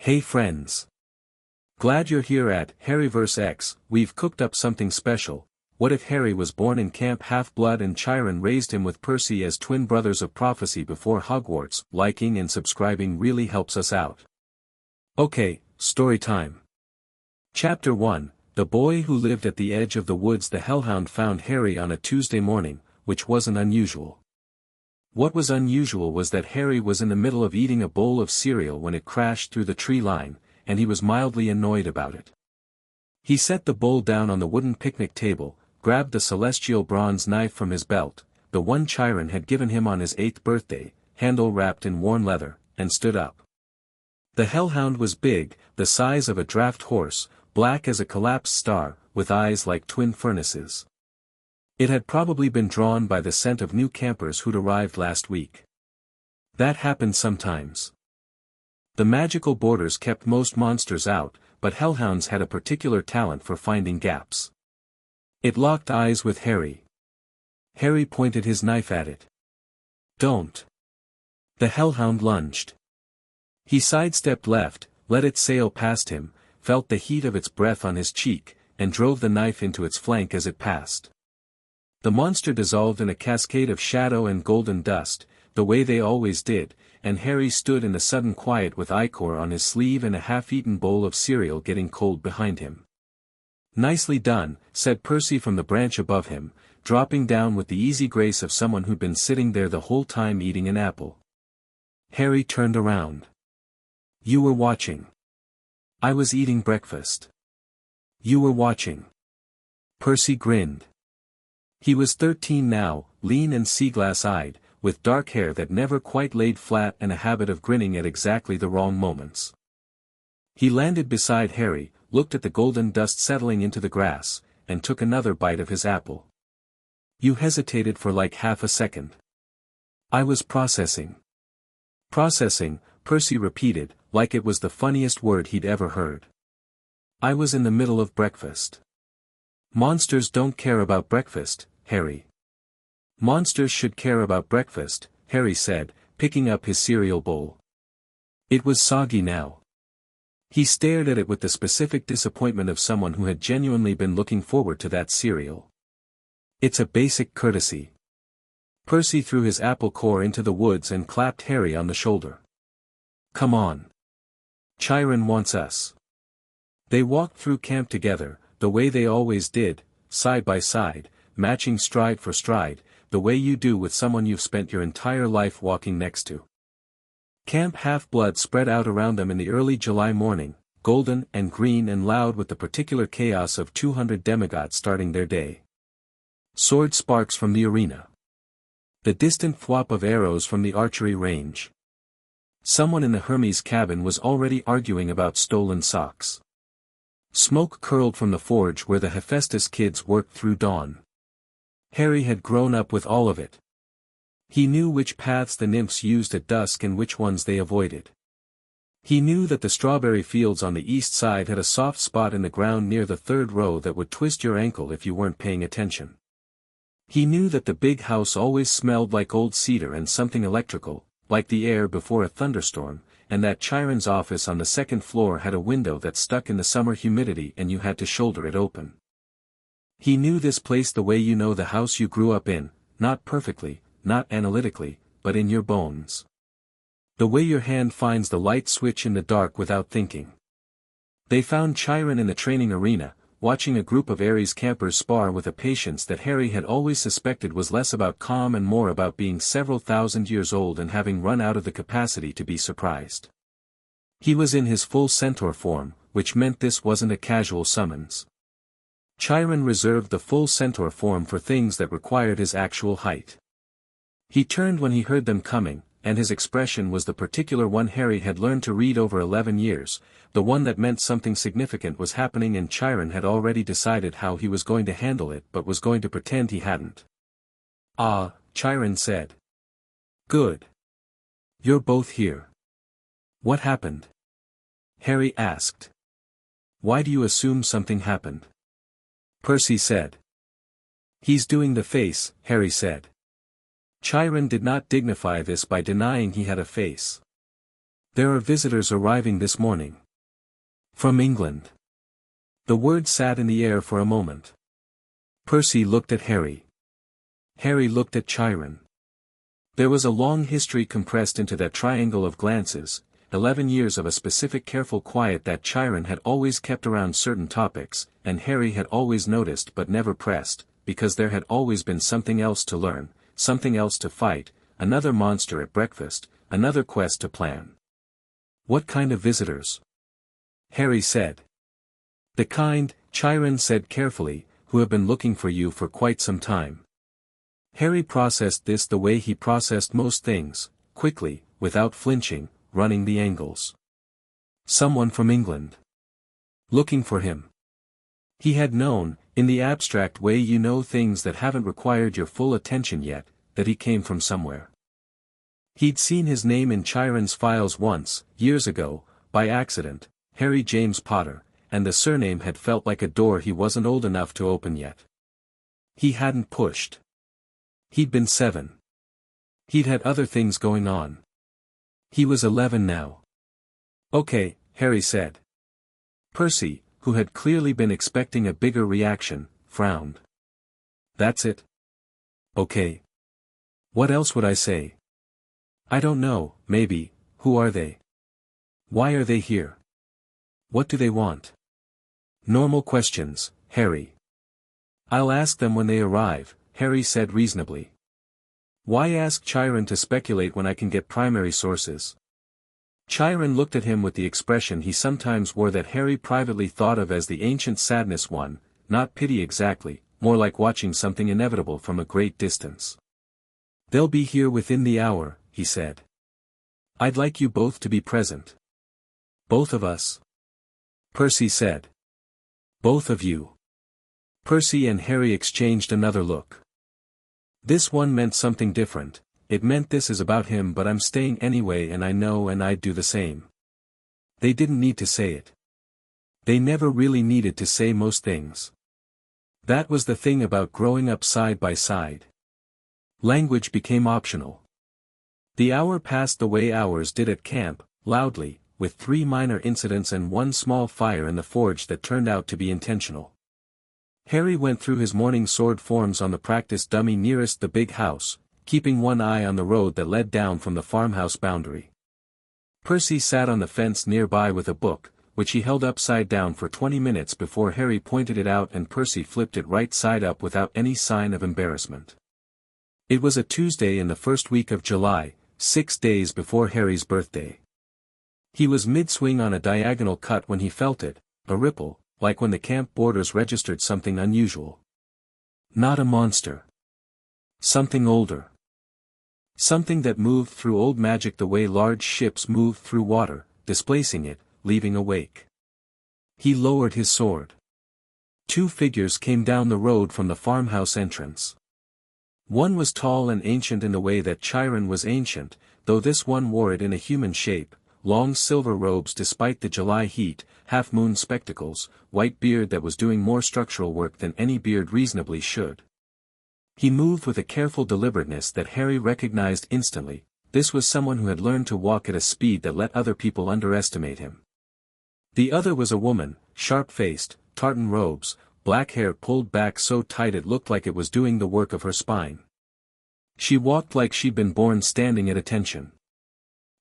Hey friends! Glad you're here at Harryverse X. We've cooked up something special. What if Harry was born in Camp Half-Blood and Chiron raised him with Percy as twin brothers of prophecy before Hogwarts? Liking and subscribing really helps us out. Okay, story time. Chapter 1, The boy who lived at the edge of the woods. The hellhound found Harry on a Tuesday morning, which wasn't unusual. What was unusual was that Harry was in the middle of eating a bowl of cereal when it crashed through the tree line, and he was mildly annoyed about it. He set the bowl down on the wooden picnic table, grabbed the celestial bronze knife from his belt, the one Chiron had given him on his 8th birthday, handle wrapped in worn leather, and stood up. The hellhound was big, the size of a draft horse, black as a collapsed star, with eyes like twin furnaces. It had probably been drawn by the scent of new campers who'd arrived last week. That happened sometimes. The magical borders kept most monsters out, but hellhounds had a particular talent for finding gaps. It locked eyes with Harry. Harry pointed his knife at it. "Don't." The hellhound lunged. He sidestepped left, let it sail past him, felt the heat of its breath on his cheek, and drove the knife into its flank as it passed. The monster dissolved in a cascade of shadow and golden dust, the way they always did, and Harry stood in the sudden quiet with ichor on his sleeve and a half-eaten bowl of cereal getting cold behind him. "Nicely done," said Percy from the branch above him, dropping down with the easy grace of someone who'd been sitting there the whole time eating an apple. Harry turned around. "You were watching." "I was eating breakfast." "You were watching." Percy grinned. He was 13 now, lean and sea-glass-eyed, with dark hair that never quite laid flat and a habit of grinning at exactly the wrong moments. He landed beside Harry, looked at the golden dust settling into the grass, and took another bite of his apple. "You hesitated for like half a second." "I was processing." "Processing," Percy repeated, like it was the funniest word he'd ever heard. "I was in the middle of breakfast." "Monsters don't care about breakfast, Harry." "Monsters should care about breakfast," Harry said, picking up his cereal bowl. It was soggy now. He stared at it with the specific disappointment of someone who had genuinely been looking forward to that cereal. "It's a basic courtesy." Percy threw his apple core into the woods and clapped Harry on the shoulder. "Come on. Chiron wants us." They walked through camp together, the way they always did, side by side, matching stride for stride, the way you do with someone you've spent your entire life walking next to. Camp Half-Blood spread out around them in the early July morning, golden and green and loud with the particular chaos of 200 demigods starting their day. Sword sparks from the arena. The distant thwop of arrows from the archery range. Someone in the Hermes cabin was already arguing about stolen socks. Smoke curled from the forge where the Hephaestus kids worked through dawn. Harry had grown up with all of it. He knew which paths the nymphs used at dusk and which ones they avoided. He knew that the strawberry fields on the east side had a soft spot in the ground near the third row that would twist your ankle if you weren't paying attention. He knew that the big house always smelled like old cedar and something electrical, like the air before a thunderstorm, and that Chiron's office on the second floor had a window that stuck in the summer humidity and you had to shoulder it open. He knew this place the way you know the house you grew up in, not perfectly, not analytically, but in your bones. The way your hand finds the light switch in the dark without thinking. They found Chiron in the training arena, watching a group of Ares campers spar with a patience that Harry had always suspected was less about calm and more about being several thousand years old and having run out of the capacity to be surprised. He was in his full centaur form, which meant this wasn't a casual summons. Chiron reserved the full centaur form for things that required his actual height. He turned when he heard them coming, and his expression was the particular one Harry had learned to read over 11 years, the one that meant something significant was happening and Chiron had already decided how he was going to handle it but was going to pretend he hadn't. "Ah," Chiron said. "Good. You're both here. What happened?" Harry asked. "Why do you assume something happened?" Percy said. "He's doing the face," Harry said. Chiron did not dignify this by denying he had a face. There are visitors arriving this morning. From England. The word sat in the air for a moment. Percy looked at Harry. Harry looked at Chiron. There was a long history compressed into that triangle of glances, 11 years of a specific careful quiet that Chiron had always kept around certain topics, and Harry had always noticed but never pressed, because there had always been something else to learn, something else to fight, another monster at breakfast, another quest to plan. What kind of visitors? Harry said. The kind, Chiron said carefully, who have been looking for you for quite some time. Harry processed this the way he processed most things, quickly, without flinching, running the angles. Someone from England. Looking for him. He had known, in the abstract way you know things that haven't required your full attention yet, that he came from somewhere. He'd seen his name in Chiron's files once, years ago, by accident, Harry James Potter, and the surname had felt like a door he wasn't old enough to open yet. He hadn't pushed. He'd been 7. He'd had other things going on. He was 11 now. Okay, Harry said. Percy, who had clearly been expecting a bigger reaction, frowned. That's it? Okay. What else would I say? I don't know, maybe, who are they? Why are they here? What do they want? Normal questions, Harry. I'll ask them when they arrive, Harry said reasonably. Why ask Chiron to speculate when I can get primary sources? Chiron looked at him with the expression he sometimes wore that Harry privately thought of as the ancient sadness one, not pity exactly, more like watching something inevitable from a great distance. They'll be here within the hour, he said. I'd like you both to be present. Both of us? Percy said. Both of you. Percy and Harry exchanged another look. This one meant something different. It meant this is about him but I'm staying anyway and I know and I'd do the same. They didn't need to say it. They never really needed to say most things. That was the thing about growing up side by side. Language became optional. The hour passed the way hours did at camp, loudly, with 3 minor incidents and 1 small fire in the forge that turned out to be intentional. Harry went through his morning sword forms on the practice dummy nearest the big house, keeping one eye on the road that led down from the farmhouse boundary. Percy sat on the fence nearby with a book, which he held upside down for 20 minutes before Harry pointed it out and Percy flipped it right side up without any sign of embarrassment. It was a Tuesday in the first week of July, 6 days before Harry's birthday. He was mid-swing on a diagonal cut when he felt it, a ripple, like when the camp boarders registered something unusual. Not a monster. Something older. Something that moved through old magic the way large ships move through water, displacing it, leaving a wake. He lowered his sword. 2 figures came down the road from the farmhouse entrance. One was tall and ancient in the way that Chiron was ancient, though this one wore it in a human shape, long silver robes despite the July heat, half-moon spectacles, white beard that was doing more structural work than any beard reasonably should. He moved with a careful deliberateness that Harry recognized instantly. This was someone who had learned to walk at a speed that let other people underestimate him. The other was a woman, sharp-faced, tartan robes, black hair pulled back so tight it looked like it was doing the work of her spine. She walked like she'd been born standing at attention.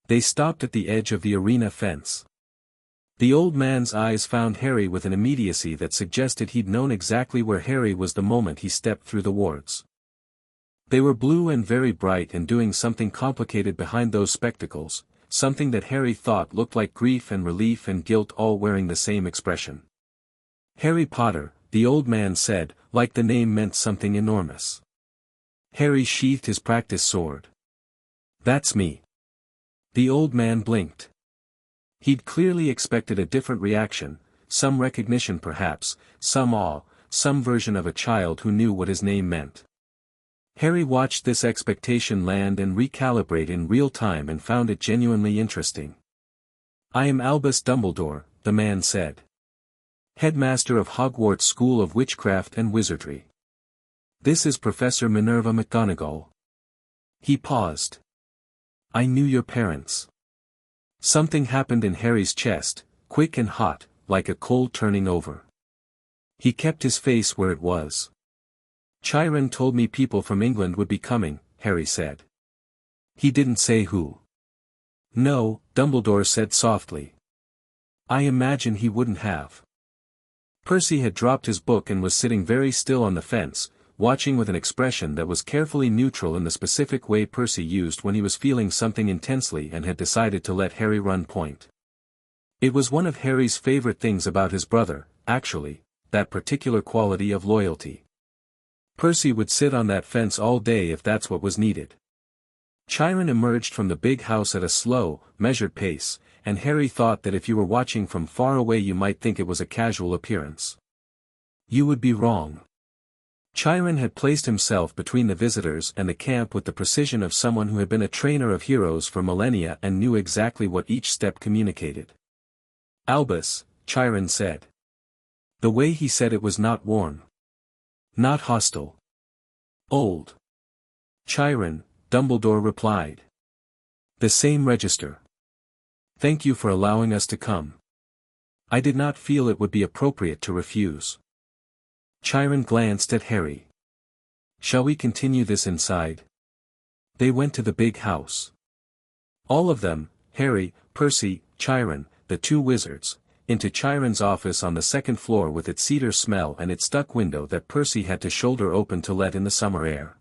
They stopped at the edge of the arena fence. The old man's eyes found Harry with an immediacy that suggested he'd known exactly where Harry was the moment he stepped through the wards. They were blue and very bright and doing something complicated behind those spectacles, something that Harry thought looked like grief and relief and guilt all wearing the same expression. Harry Potter, the old man said, like the name meant something enormous. Harry sheathed his practice sword. That's me. The old man blinked. He'd clearly expected a different reaction, some recognition perhaps, some awe, some version of a child who knew what his name meant. Harry watched this expectation land and recalibrate in real time and found it genuinely interesting. I am Albus Dumbledore, the man said. Headmaster of Hogwarts School of Witchcraft and Wizardry. This is Professor Minerva McGonagall. He paused. I knew your parents. Something happened in Harry's chest, quick and hot, like a coal turning over. He kept his face where it was. Chiron told me people from England would be coming, Harry said. He didn't say who. No, Dumbledore said softly. I imagine he wouldn't have. Percy had dropped his book and was sitting very still on the fence, watching with an expression that was carefully neutral in the specific way Percy used when he was feeling something intensely and had decided to let Harry run point. It was one of Harry's favorite things about his brother, actually, that particular quality of loyalty. Percy would sit on that fence all day if that's what was needed. Chiron emerged from the big house at a slow, measured pace, and Harry thought that if you were watching from far away you might think it was a casual appearance. You would be wrong. Chiron had placed himself between the visitors and the camp with the precision of someone who had been a trainer of heroes for millennia and knew exactly what each step communicated. Albus, Chiron said. The way he said it was not worn. Not hostile. Old. Chiron, Dumbledore replied. The same register. Thank you for allowing us to come. I did not feel it would be appropriate to refuse. Chiron glanced at Harry. Shall we continue this inside? They went to the big house. All of them, Harry, Percy, Chiron, the two wizards, into Chiron's office on the second floor with its cedar smell and its stuck window that Percy had to shoulder open to let in the summer air.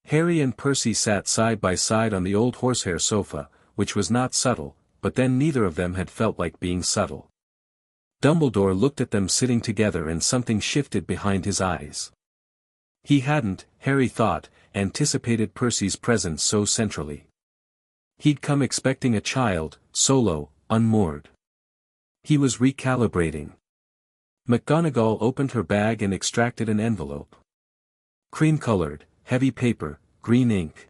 Harry and Percy sat side by side on the old horsehair sofa, which was not subtle, but then neither of them had felt like being subtle. Dumbledore looked at them sitting together and something shifted behind his eyes. He hadn't, Harry thought, anticipated Percy's presence so centrally. He'd come expecting a child, solo, unmoored. He was recalibrating. McGonagall opened her bag and extracted an envelope. Cream-colored, heavy paper, green ink.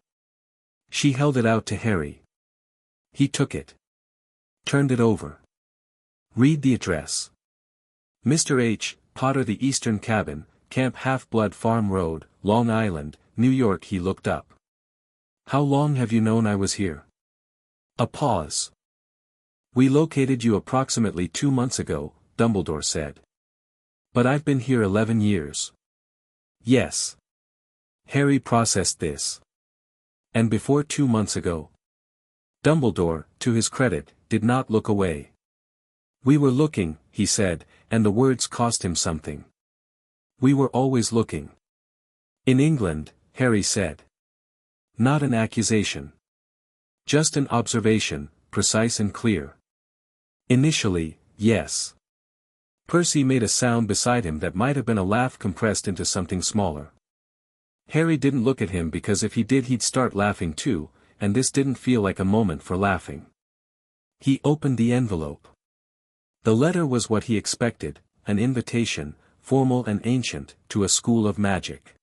She held it out to Harry. He took it. Turned it over. Read the address. Mr. H. Potter, the Eastern Cabin, Camp Half-Blood Farm Road, Long Island, New York. He looked up. How long have you known I was here? A pause. We located you approximately 2 months ago, Dumbledore said. But I've been here 11 years. Yes. Harry processed this. And before 2 months ago? Dumbledore, to his credit, did not look away. We were looking, he said, and the words cost him something. We were always looking. In England, Harry said. Not an accusation. Just an observation, precise and clear. Initially, yes. Percy made a sound beside him that might have been a laugh compressed into something smaller. Harry didn't look at him because if he did he'd start laughing too, and this didn't feel like a moment for laughing. He opened the envelope. The letter was what he expected, an invitation, formal and ancient, to a school of magic.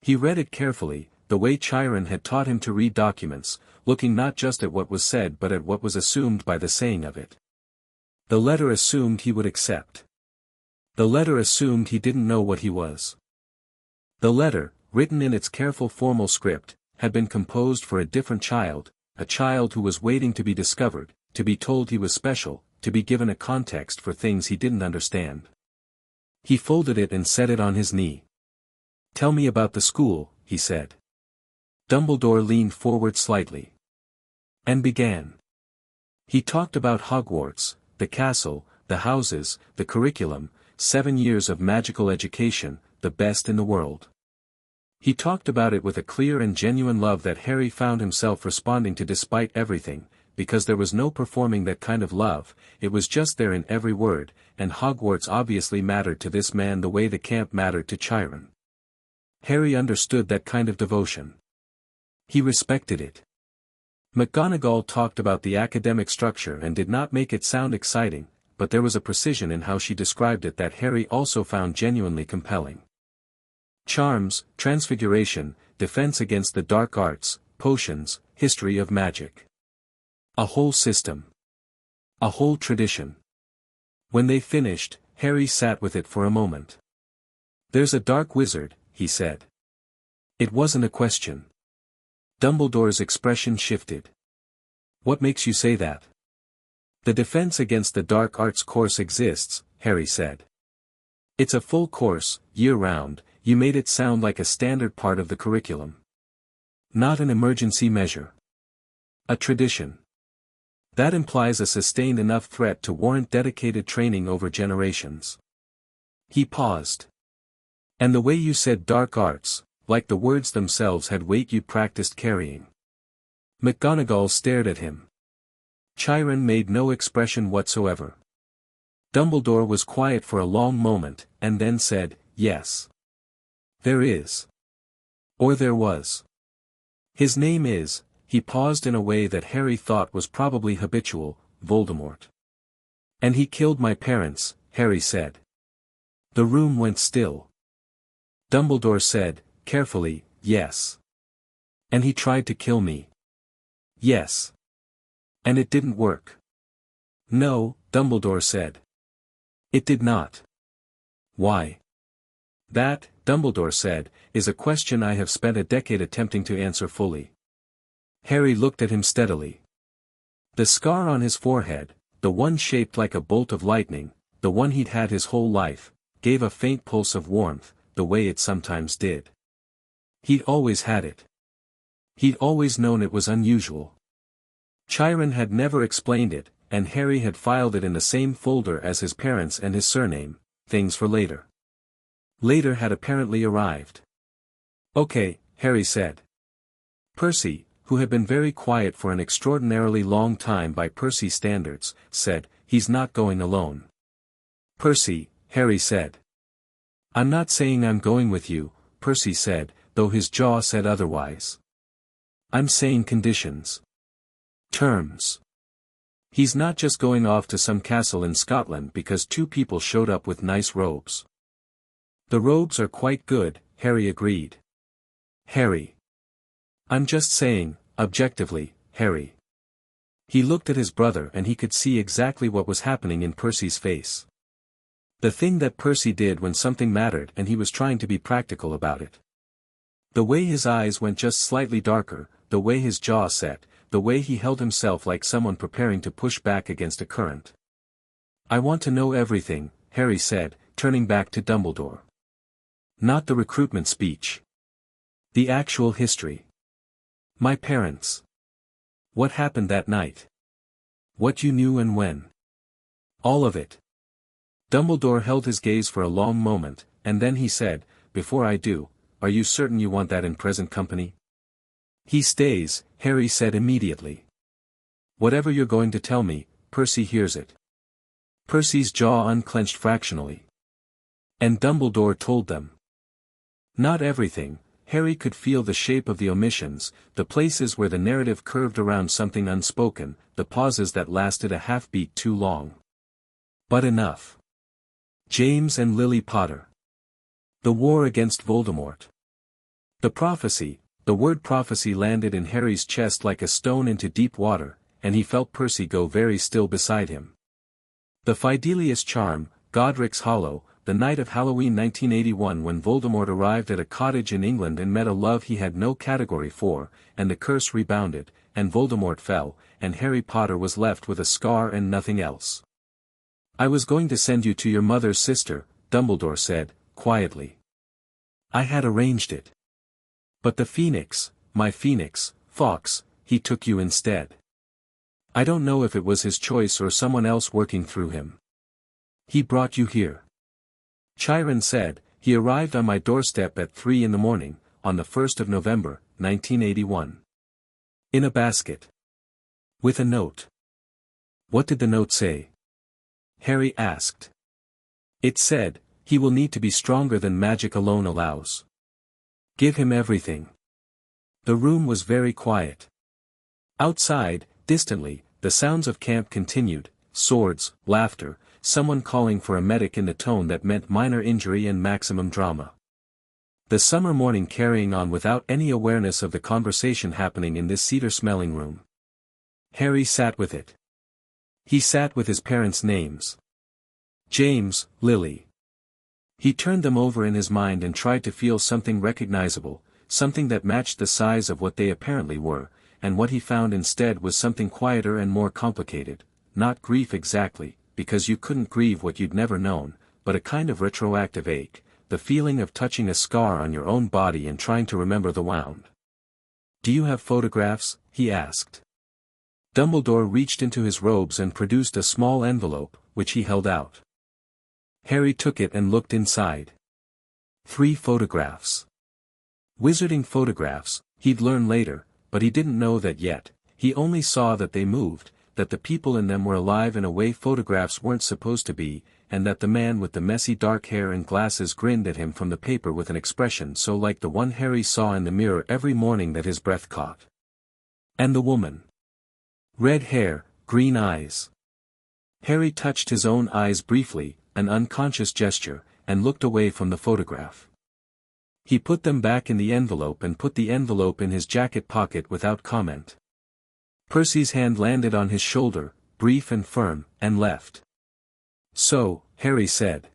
He read it carefully, the way Chiron had taught him to read documents, looking not just at what was said but at what was assumed by the saying of it. The letter assumed he would accept. The letter assumed he didn't know what he was. The letter, written in its careful formal script, had been composed for a different child, a child who was waiting to be discovered, to be told he was special, to be given a context for things he didn't understand. He folded it and set it on his knee. Tell me about the school, he said. Dumbledore leaned forward slightly. And began. He talked about Hogwarts, the castle, the houses, the curriculum, 7 years of magical education, the best in the world. He talked about it with a clear and genuine love that Harry found himself responding to despite everything, because there was no performing that kind of love, it was just there in every word, and Hogwarts obviously mattered to this man the way the camp mattered to Chiron. Harry understood that kind of devotion. He respected it. McGonagall talked about the academic structure and did not make it sound exciting, but there was a precision in how she described it that Harry also found genuinely compelling. Charms, transfiguration, defense against the dark arts, potions, history of magic. A whole system. A whole tradition. When they finished, Harry sat with it for a moment. There's a dark wizard, he said. It wasn't a question. Dumbledore's expression shifted. What makes you say that? The defense against the dark arts course exists, Harry said. It's a full course, year-round. You made it sound like a standard part of the curriculum. Not an emergency measure. A tradition. That implies a sustained enough threat to warrant dedicated training over generations. He paused. And the way you said dark arts, like the words themselves had weight you practiced carrying. McGonagall stared at him. Chiron made no expression whatsoever. Dumbledore was quiet for a long moment, and then said, "Yes. There is. Or there was. His name is," he paused in a way that Harry thought was probably habitual, "Voldemort. And he killed my parents," Harry said. The room went still. Dumbledore said, carefully, "Yes. And he tried to kill me." "Yes. And it didn't work." "No," Dumbledore said. "It did not." "Why?" "That," Dumbledore said, "is a question I have spent a decade attempting to answer fully." Harry looked at him steadily. The scar on his forehead, the one shaped like a bolt of lightning, the one he'd had his whole life, gave a faint pulse of warmth, the way it sometimes did. He'd always had it. He'd always known it was unusual. Chiron had never explained it, and Harry had filed it in the same folder as his parents and his surname, things for later. Later had apparently arrived. "Okay," Harry said. Percy, who had been very quiet for an extraordinarily long time by Percy standards, said, "He's not going alone." "Percy," Harry said. "I'm not saying I'm going with you," Percy said, though his jaw said otherwise. "I'm saying conditions. Terms. He's not just going off to some castle in Scotland because two people showed up with nice robes." "The robes are quite good," Harry agreed. "Harry. I'm just saying, objectively, Harry." He looked at his brother and he could see exactly what was happening in Percy's face. The thing that Percy did when something mattered and he was trying to be practical about it. The way his eyes went just slightly darker, the way his jaw set, the way he held himself like someone preparing to push back against a current. "I want to know everything," Harry said, turning back to Dumbledore. "Not the recruitment speech. The actual history. My parents. What happened that night. What you knew and when. All of it." Dumbledore held his gaze for a long moment, and then he said, "Before I do, are you certain you want that in present company?" "He stays," Harry said immediately. "Whatever you're going to tell me, Percy hears it." Percy's jaw unclenched fractionally. And Dumbledore told them. Not everything. Harry could feel the shape of the omissions, the places where the narrative curved around something unspoken, the pauses that lasted a half-beat too long. But enough. James and Lily Potter. The war against Voldemort. The prophecy. The word prophecy landed in Harry's chest like a stone into deep water, and he felt Percy go very still beside him. The Fidelius charm, Godric's Hollow, the night of Halloween 1981 when Voldemort arrived at a cottage in England and met a love he had no category for, and the curse rebounded, and Voldemort fell, and Harry Potter was left with a scar and nothing else. "I was going to send you to your mother's sister," Dumbledore said, quietly. "I had arranged it. But the Phoenix, my Phoenix, Fawkes, he took you instead. I don't know if it was his choice or someone else working through him. He brought you here." Chiron said, "He arrived on my doorstep at 3 in the morning, on the 1st of November, 1981. In a basket. With a note." "What did the note say?" Harry asked. "It said, he will need to be stronger than magic alone allows. Give him everything." The room was very quiet. Outside, distantly, the sounds of camp continued, swords, laughter, someone calling for a medic in the tone that meant minor injury and maximum drama. The summer morning carrying on without any awareness of the conversation happening in this cedar-smelling room. Harry sat with it. He sat with his parents' names. James, Lily. He turned them over in his mind and tried to feel something recognizable, something that matched the size of what they apparently were, and what he found instead was something quieter and more complicated, not grief exactly, because you couldn't grieve what you'd never known, but a kind of retroactive ache, the feeling of touching a scar on your own body and trying to remember the wound. "Do you have photographs?" he asked. Dumbledore reached into his robes and produced a small envelope, which he held out. Harry took it and looked inside. 3 photographs. Wizarding photographs, he'd learn later, but he didn't know that yet. He only saw that they moved, that the people in them were alive in a way photographs weren't supposed to be, and that the man with the messy dark hair and glasses grinned at him from the paper with an expression so like the one Harry saw in the mirror every morning that his breath caught. And the woman. Red hair, green eyes. Harry touched his own eyes briefly, an unconscious gesture, and looked away from the photograph. He put them back in the envelope and put the envelope in his jacket pocket without comment. Percy's hand landed on his shoulder, brief and firm, and left. "So," Harry said.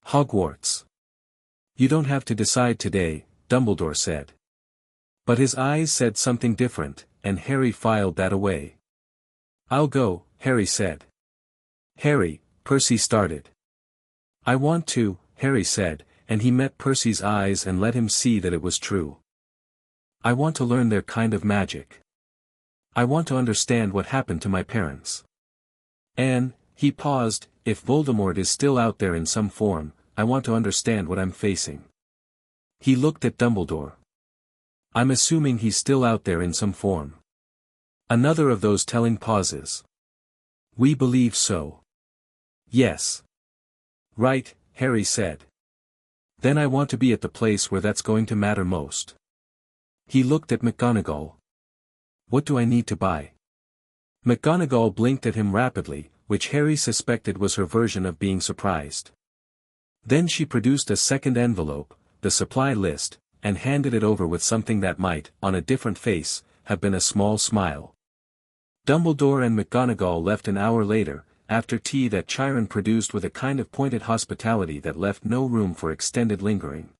"Hogwarts. You don't have to decide today," Dumbledore said. But his eyes said something different, and Harry filed that away. "I'll go," Harry said. "Harry," Percy started. "I want to," Harry said, and he met Percy's eyes and let him see that it was true. "I want to learn their kind of magic. I want to understand what happened to my parents. And," he paused, "if Voldemort is still out there in some form, I want to understand what I'm facing." He looked at Dumbledore. "I'm assuming he's still out there in some form." Another of those telling pauses. "We believe so." "Yes." "Right," Harry said. "Then I want to be at the place where that's going to matter most." He looked at McGonagall. "What do I need to buy?" McGonagall blinked at him rapidly, which Harry suspected was her version of being surprised. Then she produced a second envelope, the supply list, and handed it over with something that might, on a different face, have been a small smile. Dumbledore and McGonagall left an hour later, after tea that Chiron produced with a kind of pointed hospitality that left no room for extended lingering.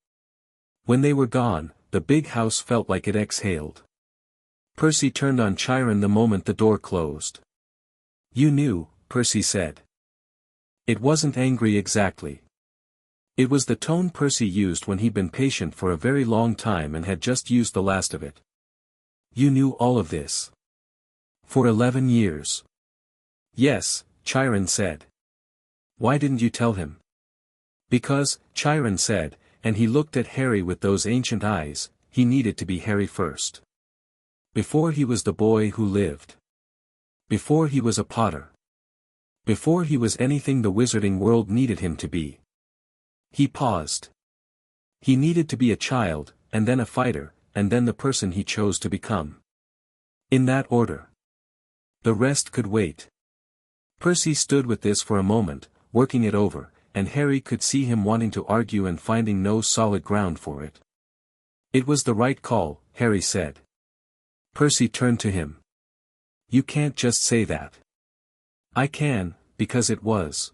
When they were gone, the big house felt like it exhaled. Percy turned on Chiron the moment the door closed. "You knew," Percy said. It wasn't angry exactly. It was the tone Percy used when he'd been patient for a very long time and had just used the last of it. "You knew all of this. For 11 years. "Yes," Chiron said. "Why didn't you tell him?" "Because," Chiron said, and he looked at Harry with those ancient eyes, "he needed to be Harry first. Before he was the boy who lived. Before he was a Potter. Before he was anything the wizarding world needed him to be." He paused. He needed to be a child, and then a fighter, and then the person he chose to become. In that order. The rest could wait. Percy stood with this for a moment, working it over, and Harry could see him wanting to argue and finding no solid ground for it. "It was the right call," Harry said. Percy turned to him. "You can't just say that." "I can, because it was.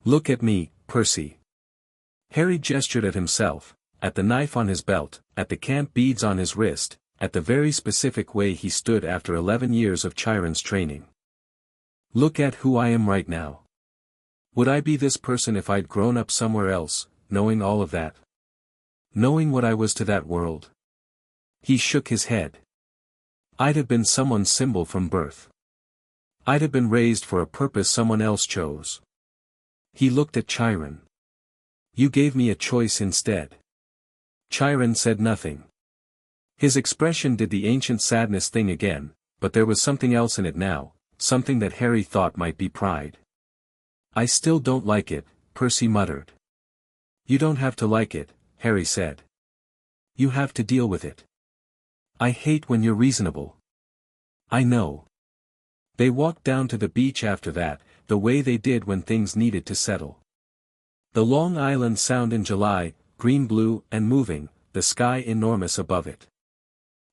Look at me, Percy." Harry gestured at himself, at the knife on his belt, at the camp beads on his wrist, at the very specific way he stood after 11 years of Chiron's training. "Look at who I am right now. Would I be this person if I'd grown up somewhere else, knowing all of that? Knowing what I was to that world?" He shook his head. "I'd have been someone's symbol from birth. I'd have been raised for a purpose someone else chose." He looked at Chiron. "You gave me a choice instead." Chiron said nothing. His expression did the ancient sadness thing again, but there was something else in it now, something that Harry thought might be pride. "I still don't like it," Percy muttered. "You don't have to like it," Harry said. "You have to deal with it. I hate when you're reasonable." "I know." They walked down to the beach after that, the way they did when things needed to settle. The Long Island Sound in July, green-blue and moving, the sky enormous above it.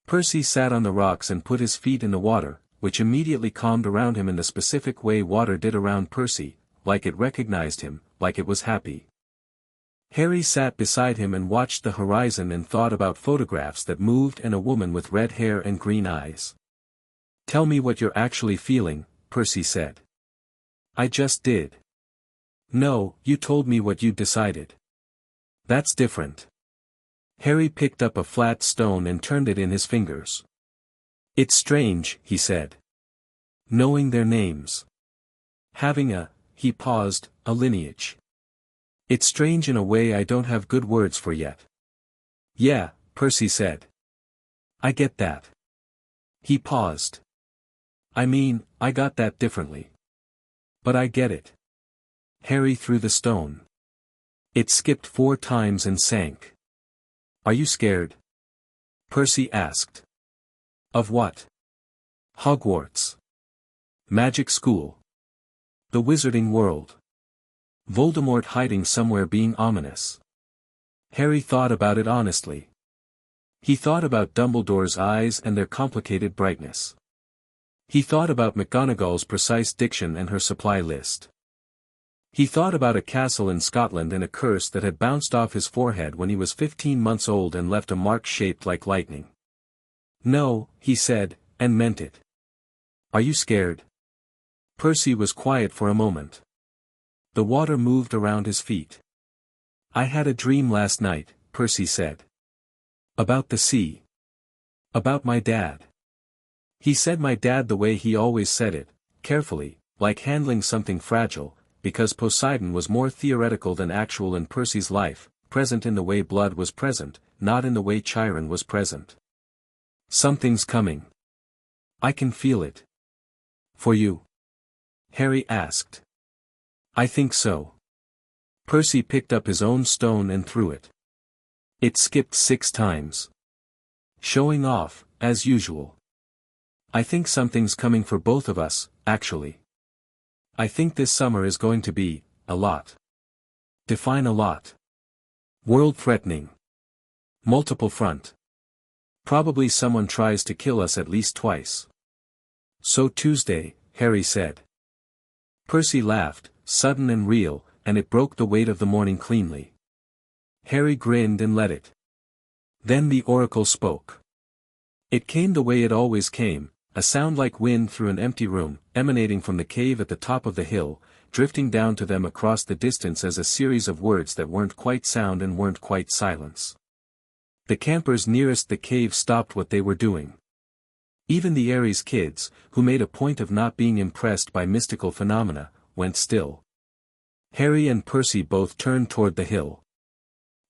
Percy sat on the rocks and put his feet in the water, which immediately calmed around him in the specific way water did around Percy, like it recognized him, like it was happy. Harry sat beside him and watched the horizon and thought about photographs that moved and a woman with red hair and green eyes. "Tell me what you're actually feeling," Percy said. I just did. No, you told me what you'd decided. That's different. Harry picked up a flat stone and turned it in his fingers. It's strange, he said. Knowing their names. Having he paused, a lineage. It's strange in a way I don't have good words for yet. Yeah, Percy said. I get that. He paused. I mean, I got that differently. But I get it. Harry threw the stone. It skipped 4 times and sank. Are you scared? Percy asked. Of what? Hogwarts. Magic school. The wizarding world. Voldemort hiding somewhere being ominous. Harry thought about it honestly. He thought about Dumbledore's eyes and their complicated brightness. He thought about McGonagall's precise diction and her supply list. He thought about a castle in Scotland and a curse that had bounced off his forehead when he was 15 months old and left a mark shaped like lightning. No, he said, and meant it. Are you scared? Percy was quiet for a moment. The water moved around his feet. I had a dream last night, Percy said. About the sea. About my dad. He said my dad the way he always said it, carefully, like handling something fragile, because Poseidon was more theoretical than actual in Percy's life, present in the way blood was present, not in the way Chiron was present. Something's coming. I can feel it. For you? Harry asked. I think so. Percy picked up his own stone and threw it. It skipped 6 times. Showing off, as usual. I think something's coming for both of us, actually. I think this summer is going to be, a lot. Define a lot. World-threatening. Multiple front. Probably someone tries to kill us at least twice. So Tuesday, Harry said. Percy laughed, sudden and real, and it broke the weight of the morning cleanly. Harry grinned and let it. Then the oracle spoke. It came the way it always came, a sound like wind through an empty room, emanating from the cave at the top of the hill, drifting down to them across the distance as a series of words that weren't quite sound and weren't quite silence. The campers nearest the cave stopped what they were doing. Even the Aries kids, who made a point of not being impressed by mystical phenomena, went still. Harry and Percy both turned toward the hill.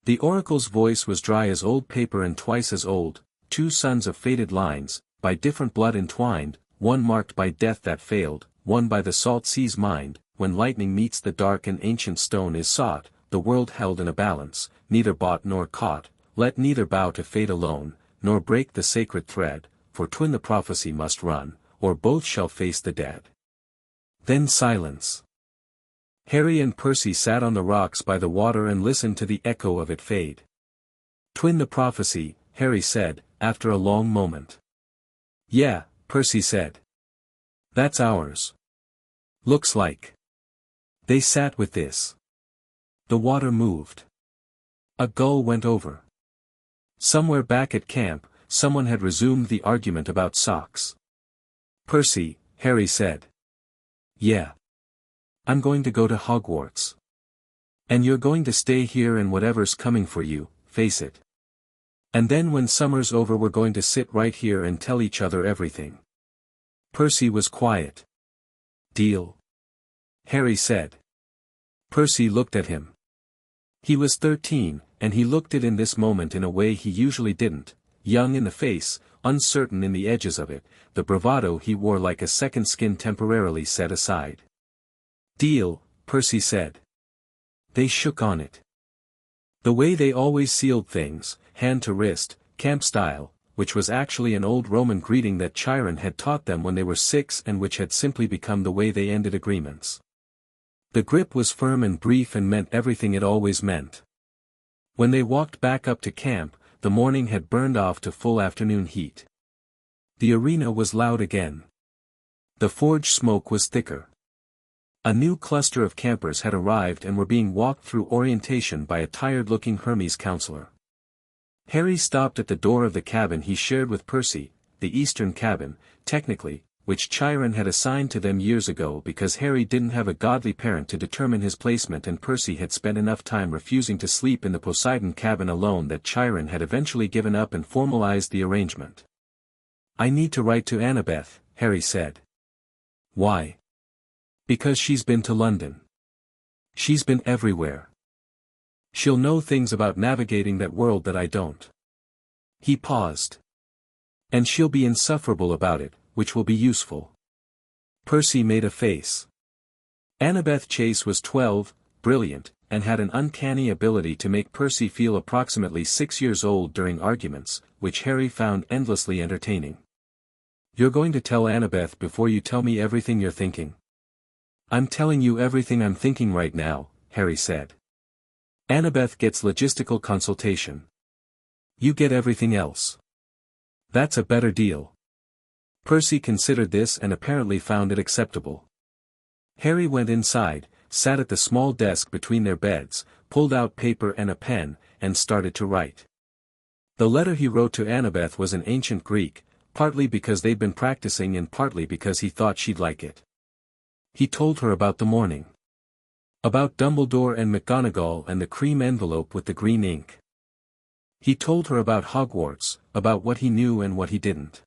The oracle's voice was dry as old paper and twice as old, 2 sons of fated lines, by different blood entwined, one marked by death that failed, one by the salt sea's mind, when lightning meets the dark and ancient stone is sought, the world held in a balance, neither bought nor caught, let neither bow to fate alone, nor break the sacred thread, for twin the prophecy must run, or both shall face the dead. Then silence. Harry and Percy sat on the rocks by the water and listened to the echo of it fade. Twin the prophecy, Harry said, after a long moment. Yeah, Percy said. That's ours. Looks like. They sat with this. The water moved. A gull went over. Somewhere back at camp, someone had resumed the argument about socks. Percy, Harry said. Yeah. I'm going to go to Hogwarts. And you're going to stay here and whatever's coming for you, face it. And then when summer's over we're going to sit right here and tell each other everything. Percy was quiet. Deal? Harry said. Percy looked at him. He was 13, and he looked it in this moment in a way he usually didn't, young in the face, uncertain in the edges of it, the bravado he wore like a second skin temporarily set aside. Deal, Percy said. They shook on it. The way they always sealed things, hand to wrist, camp style, which was actually an old Roman greeting that Chiron had taught them when they were 6 and which had simply become the way they ended agreements. The grip was firm and brief and meant everything it always meant. When they walked back up to camp, the morning had burned off to full afternoon heat. The arena was loud again. The forge smoke was thicker. A new cluster of campers had arrived and were being walked through orientation by a tired-looking Hermes counselor. Harry stopped at the door of the cabin he shared with Percy, the eastern cabin, technically, which Chiron had assigned to them years ago because Harry didn't have a godly parent to determine his placement and Percy had spent enough time refusing to sleep in the Poseidon cabin alone that Chiron had eventually given up and formalized the arrangement. "I need to write to Annabeth," Harry said. "Why?" "Because she's been to London. She's been everywhere. She'll know things about navigating that world that I don't." He paused. "And she'll be insufferable about it, which will be useful." Percy made a face. Annabeth Chase was 12, brilliant, and had an uncanny ability to make Percy feel approximately 6 years old during arguments, which Harry found endlessly entertaining. "You're going to tell Annabeth before you tell me everything you're thinking?" "I'm telling you everything I'm thinking right now," Harry said. "Annabeth gets logistical consultation. You get everything else. That's a better deal." Percy considered this and apparently found it acceptable. Harry went inside, sat at the small desk between their beds, pulled out paper and a pen, and started to write. The letter he wrote to Annabeth was in ancient Greek, partly because they'd been practicing and partly because he thought she'd like it. He told her about the morning. About Dumbledore and McGonagall and the cream envelope with the green ink. He told her about Hogwarts, about what he knew and what he didn't.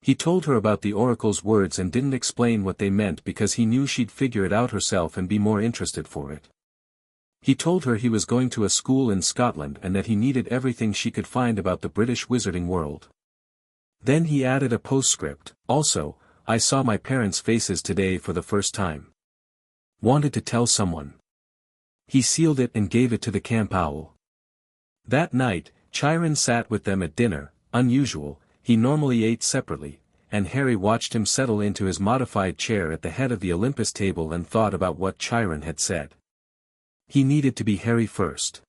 He told her about the oracle's words and didn't explain what they meant because he knew she'd figure it out herself and be more interested for it. He told her he was going to a school in Scotland and that he needed everything she could find about the British wizarding world. Then he added a postscript, "Also, I saw my parents' faces today for the first time. Wanted to tell someone." He sealed it and gave it to the camp owl. That night, Chiron sat with them at dinner, unusual. He normally ate separately, and Harry watched him settle into his modified chair at the head of the Olympus table and thought about what Chiron had said. He needed to be Harry first.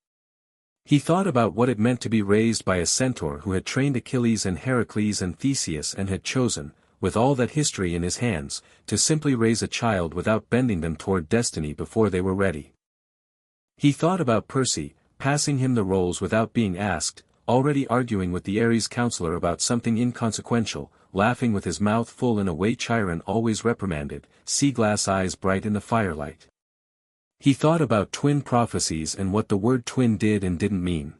He thought about what it meant to be raised by a centaur who had trained Achilles and Heracles and Theseus and had chosen, with all that history in his hands, to simply raise a child without bending them toward destiny before they were ready. He thought about Percy, passing him the roles without being asked, already arguing with the Ares counselor about something inconsequential, laughing with his mouth full in a way Chiron always reprimanded, sea-glass eyes bright in the firelight. He thought about twin prophecies and what the word twin did and didn't mean.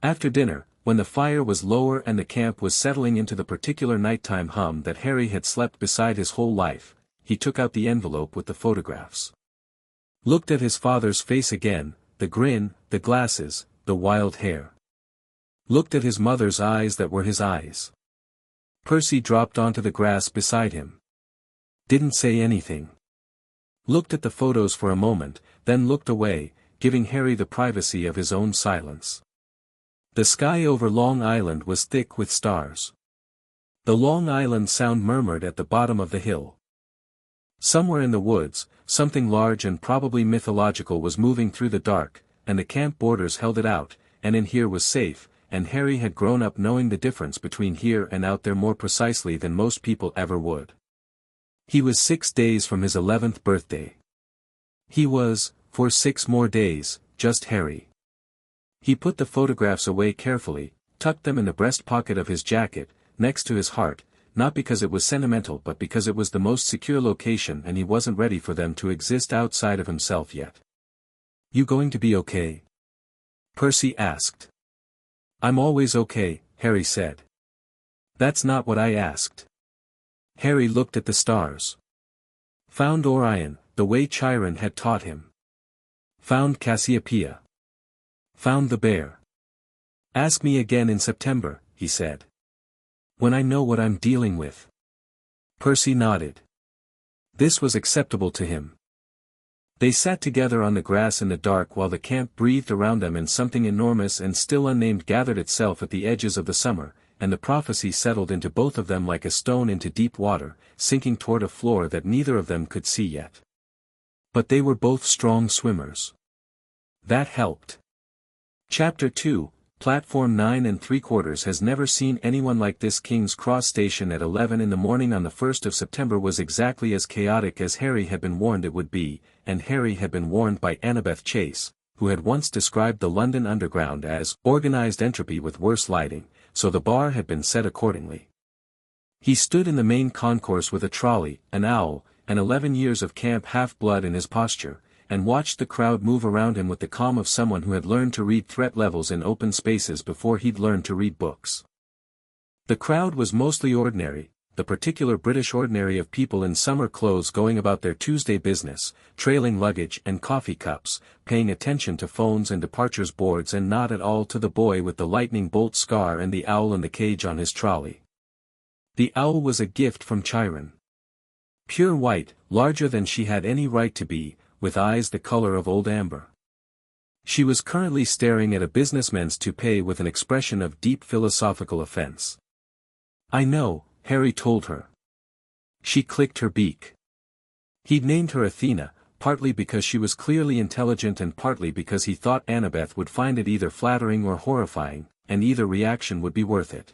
After dinner, when the fire was lower and the camp was settling into the particular nighttime hum that Harry had slept beside his whole life, he took out the envelope with the photographs. Looked at his father's face again, the grin, the glasses, the wild hair. Looked at his mother's eyes that were his eyes. Percy dropped onto the grass beside him. Didn't say anything. Looked at the photos for a moment, then looked away, giving Harry the privacy of his own silence. The sky over Long Island was thick with stars. The Long Island Sound murmured at the bottom of the hill. Somewhere in the woods, something large and probably mythological was moving through the dark, and the camp boarders held it out, and in here was safe, and Harry had grown up knowing the difference between here and out there more precisely than most people ever would. He was 6 days from his 11th birthday. He was, for 6 more days, just Harry. He put the photographs away carefully, tucked them in the breast pocket of his jacket, next to his heart, not because it was sentimental but because it was the most secure location and he wasn't ready for them to exist outside of himself yet. "You going to be okay?" Percy asked. "I'm always okay," Harry said. "That's not what I asked." Harry looked at the stars. Found Orion, the way Chiron had taught him. Found Cassiopeia. Found the bear. "Ask me again in September," he said. "When I know what I'm dealing with." Percy nodded. This was acceptable to him. They sat together on the grass in the dark while the camp breathed around them and something enormous and still unnamed gathered itself at the edges of the summer, and the prophecy settled into both of them like a stone into deep water, sinking toward a floor that neither of them could see yet. But they were both strong swimmers. That helped. Chapter 2, Platform 9 3/4 has never seen anyone like this. King's Cross Station at 11 in the morning on the 1st of September was exactly as chaotic as Harry had been warned it would be, and Harry had been warned by Annabeth Chase, who had once described the London Underground as organized entropy with worse lighting, so the bar had been set accordingly. He stood in the main concourse with a trolley, an owl, and 11 years of camp half-blood in his posture, and watched the crowd move around him with the calm of someone who had learned to read threat levels in open spaces before he'd learned to read books. The crowd was mostly ordinary, the particular British ordinary of people in summer clothes going about their Tuesday business, trailing luggage and coffee cups, paying attention to phones and departures boards and not at all to the boy with the lightning bolt scar and the owl in the cage on his trolley. The owl was a gift from Chiron. Pure white, larger than she had any right to be, with eyes the color of old amber. She was currently staring at a businessman's toupee with an expression of deep philosophical offense. "I know," Harry told her. She clicked her beak. He'd named her Athena, partly because she was clearly intelligent and partly because he thought Annabeth would find it either flattering or horrifying, and either reaction would be worth it.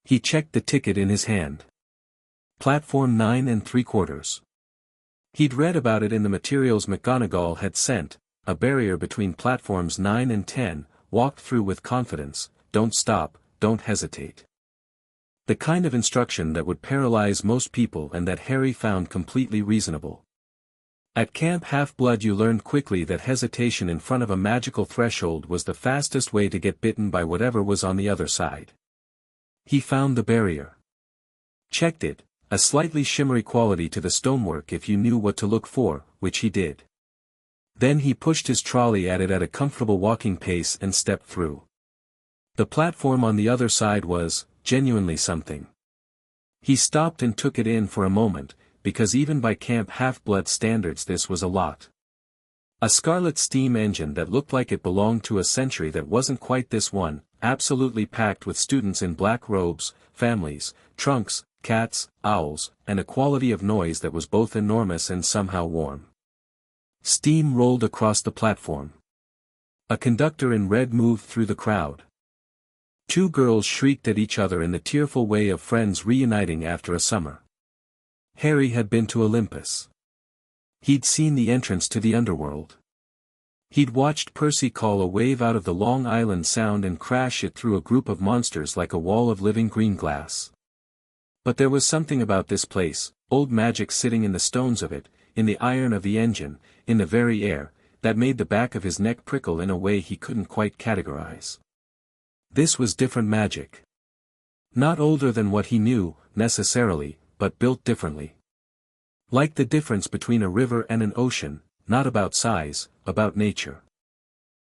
He checked the ticket in his hand. Platform 9 3/4. He'd read about it in the materials McGonagall had sent, a barrier between platforms 9 and 10, walked through with confidence, don't stop, don't hesitate. The kind of instruction that would paralyze most people and that Harry found completely reasonable. At Camp Half-Blood you learned quickly that hesitation in front of a magical threshold was the fastest way to get bitten by whatever was on the other side. He found the barrier. Checked it, a slightly shimmery quality to the stonework if you knew what to look for, which he did. Then he pushed his trolley at it at a comfortable walking pace and stepped through. The platform on the other side was, genuinely something. He stopped and took it in for a moment, because even by Camp Half-Blood standards this was a lot. A scarlet steam engine that looked like it belonged to a century that wasn't quite this one, absolutely packed with students in black robes, families, trunks, cats, owls, and a quality of noise that was both enormous and somehow warm. Steam rolled across the platform. A conductor in red moved through the crowd. Two girls shrieked at each other in the tearful way of friends reuniting after a summer. Harry had been to Olympus. He'd seen the entrance to the underworld. He'd watched Percy call a wave out of the Long Island Sound and crash it through a group of monsters like a wall of living green glass. But there was something about this place, old magic sitting in the stones of it, in the iron of the engine, in the very air, that made the back of his neck prickle in a way he couldn't quite categorize. This was different magic. Not older than what he knew, necessarily, but built differently. Like the difference between a river and an ocean, not about size, about nature.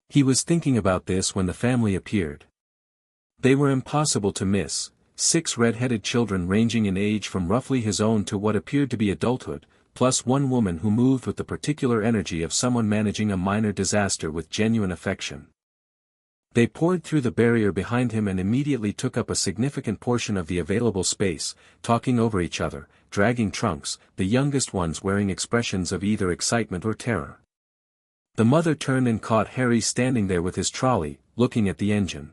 He was thinking about this when the family appeared. They were impossible to miss, 6 red-headed children ranging in age from roughly his own to what appeared to be adulthood, plus one woman who moved with the particular energy of someone managing a minor disaster with genuine affection. They poured through the barrier behind him and immediately took up a significant portion of the available space, talking over each other, dragging trunks, the youngest ones wearing expressions of either excitement or terror. The mother turned and caught Harry standing there with his trolley, looking at the engine.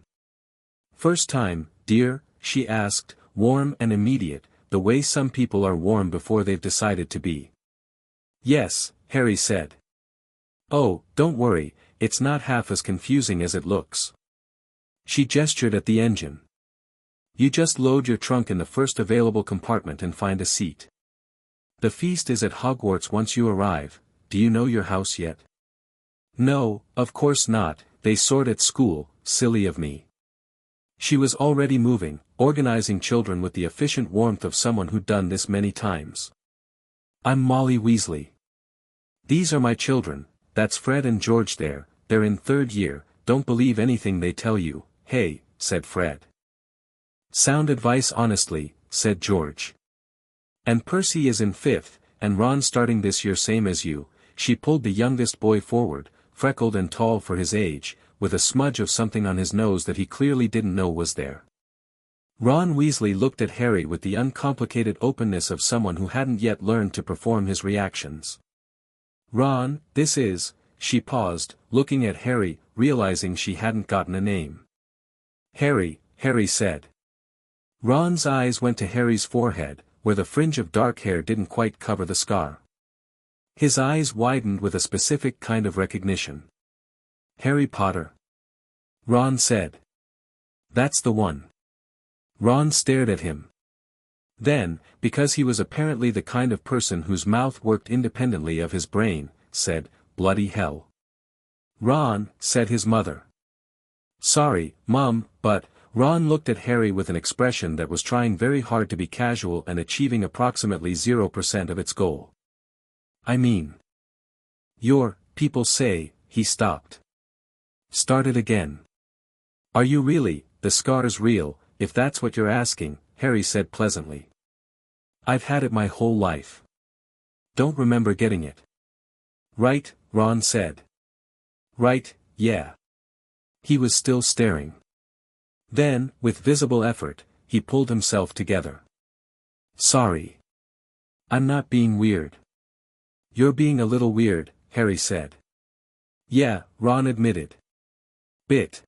"First time, dear?" she asked, warm and immediate, the way some people are warm before they've decided to be. "Yes," Harry said. "Oh, don't worry, it's not half as confusing as it looks." She gestured at the engine. "You just load your trunk in the first available compartment and find a seat. The feast is at Hogwarts once you arrive. Do you know your house yet?" "No, of course not, they sort at school, silly of me." She was already moving, organizing children with the efficient warmth of someone who'd done this many times. "I'm Molly Weasley. These are my children, that's Fred and George there, they're in 3rd year, don't believe anything they tell you, hey," said Fred. "Sound advice honestly," said George. "And Percy is in 5th, and Ron's starting this year same as you." She pulled the youngest boy forward, freckled and tall for his age, with a smudge of something on his nose that he clearly didn't know was there. Ron Weasley looked at Harry with the uncomplicated openness of someone who hadn't yet learned to perform his reactions. "Ron, this is," she paused, looking at Harry, realizing she hadn't gotten a name. "Harry," Harry said. Ron's eyes went to Harry's forehead, where the fringe of dark hair didn't quite cover the scar. His eyes widened with a specific kind of recognition. "Harry Potter?" Ron said. "That's the one." Ron stared at him. Then, because he was apparently the kind of person whose mouth worked independently of his brain, said, "Bloody hell." "Ron," said his mother. "Sorry, Mum, but..." Ron looked at Harry with an expression that was trying very hard to be casual and achieving approximately 0% of its goal. "I mean... people say," he stopped. "Started again. Are you really, the scar's real, if that's what you're asking," Harry said pleasantly. "I've had it my whole life. Don't remember getting it." "Right," Ron said. "Right, yeah." He was still staring. Then, with visible effort, he pulled himself together. "Sorry. I'm not being weird." "You're being a little weird," Harry said. "Yeah," Ron admitted. "Bit."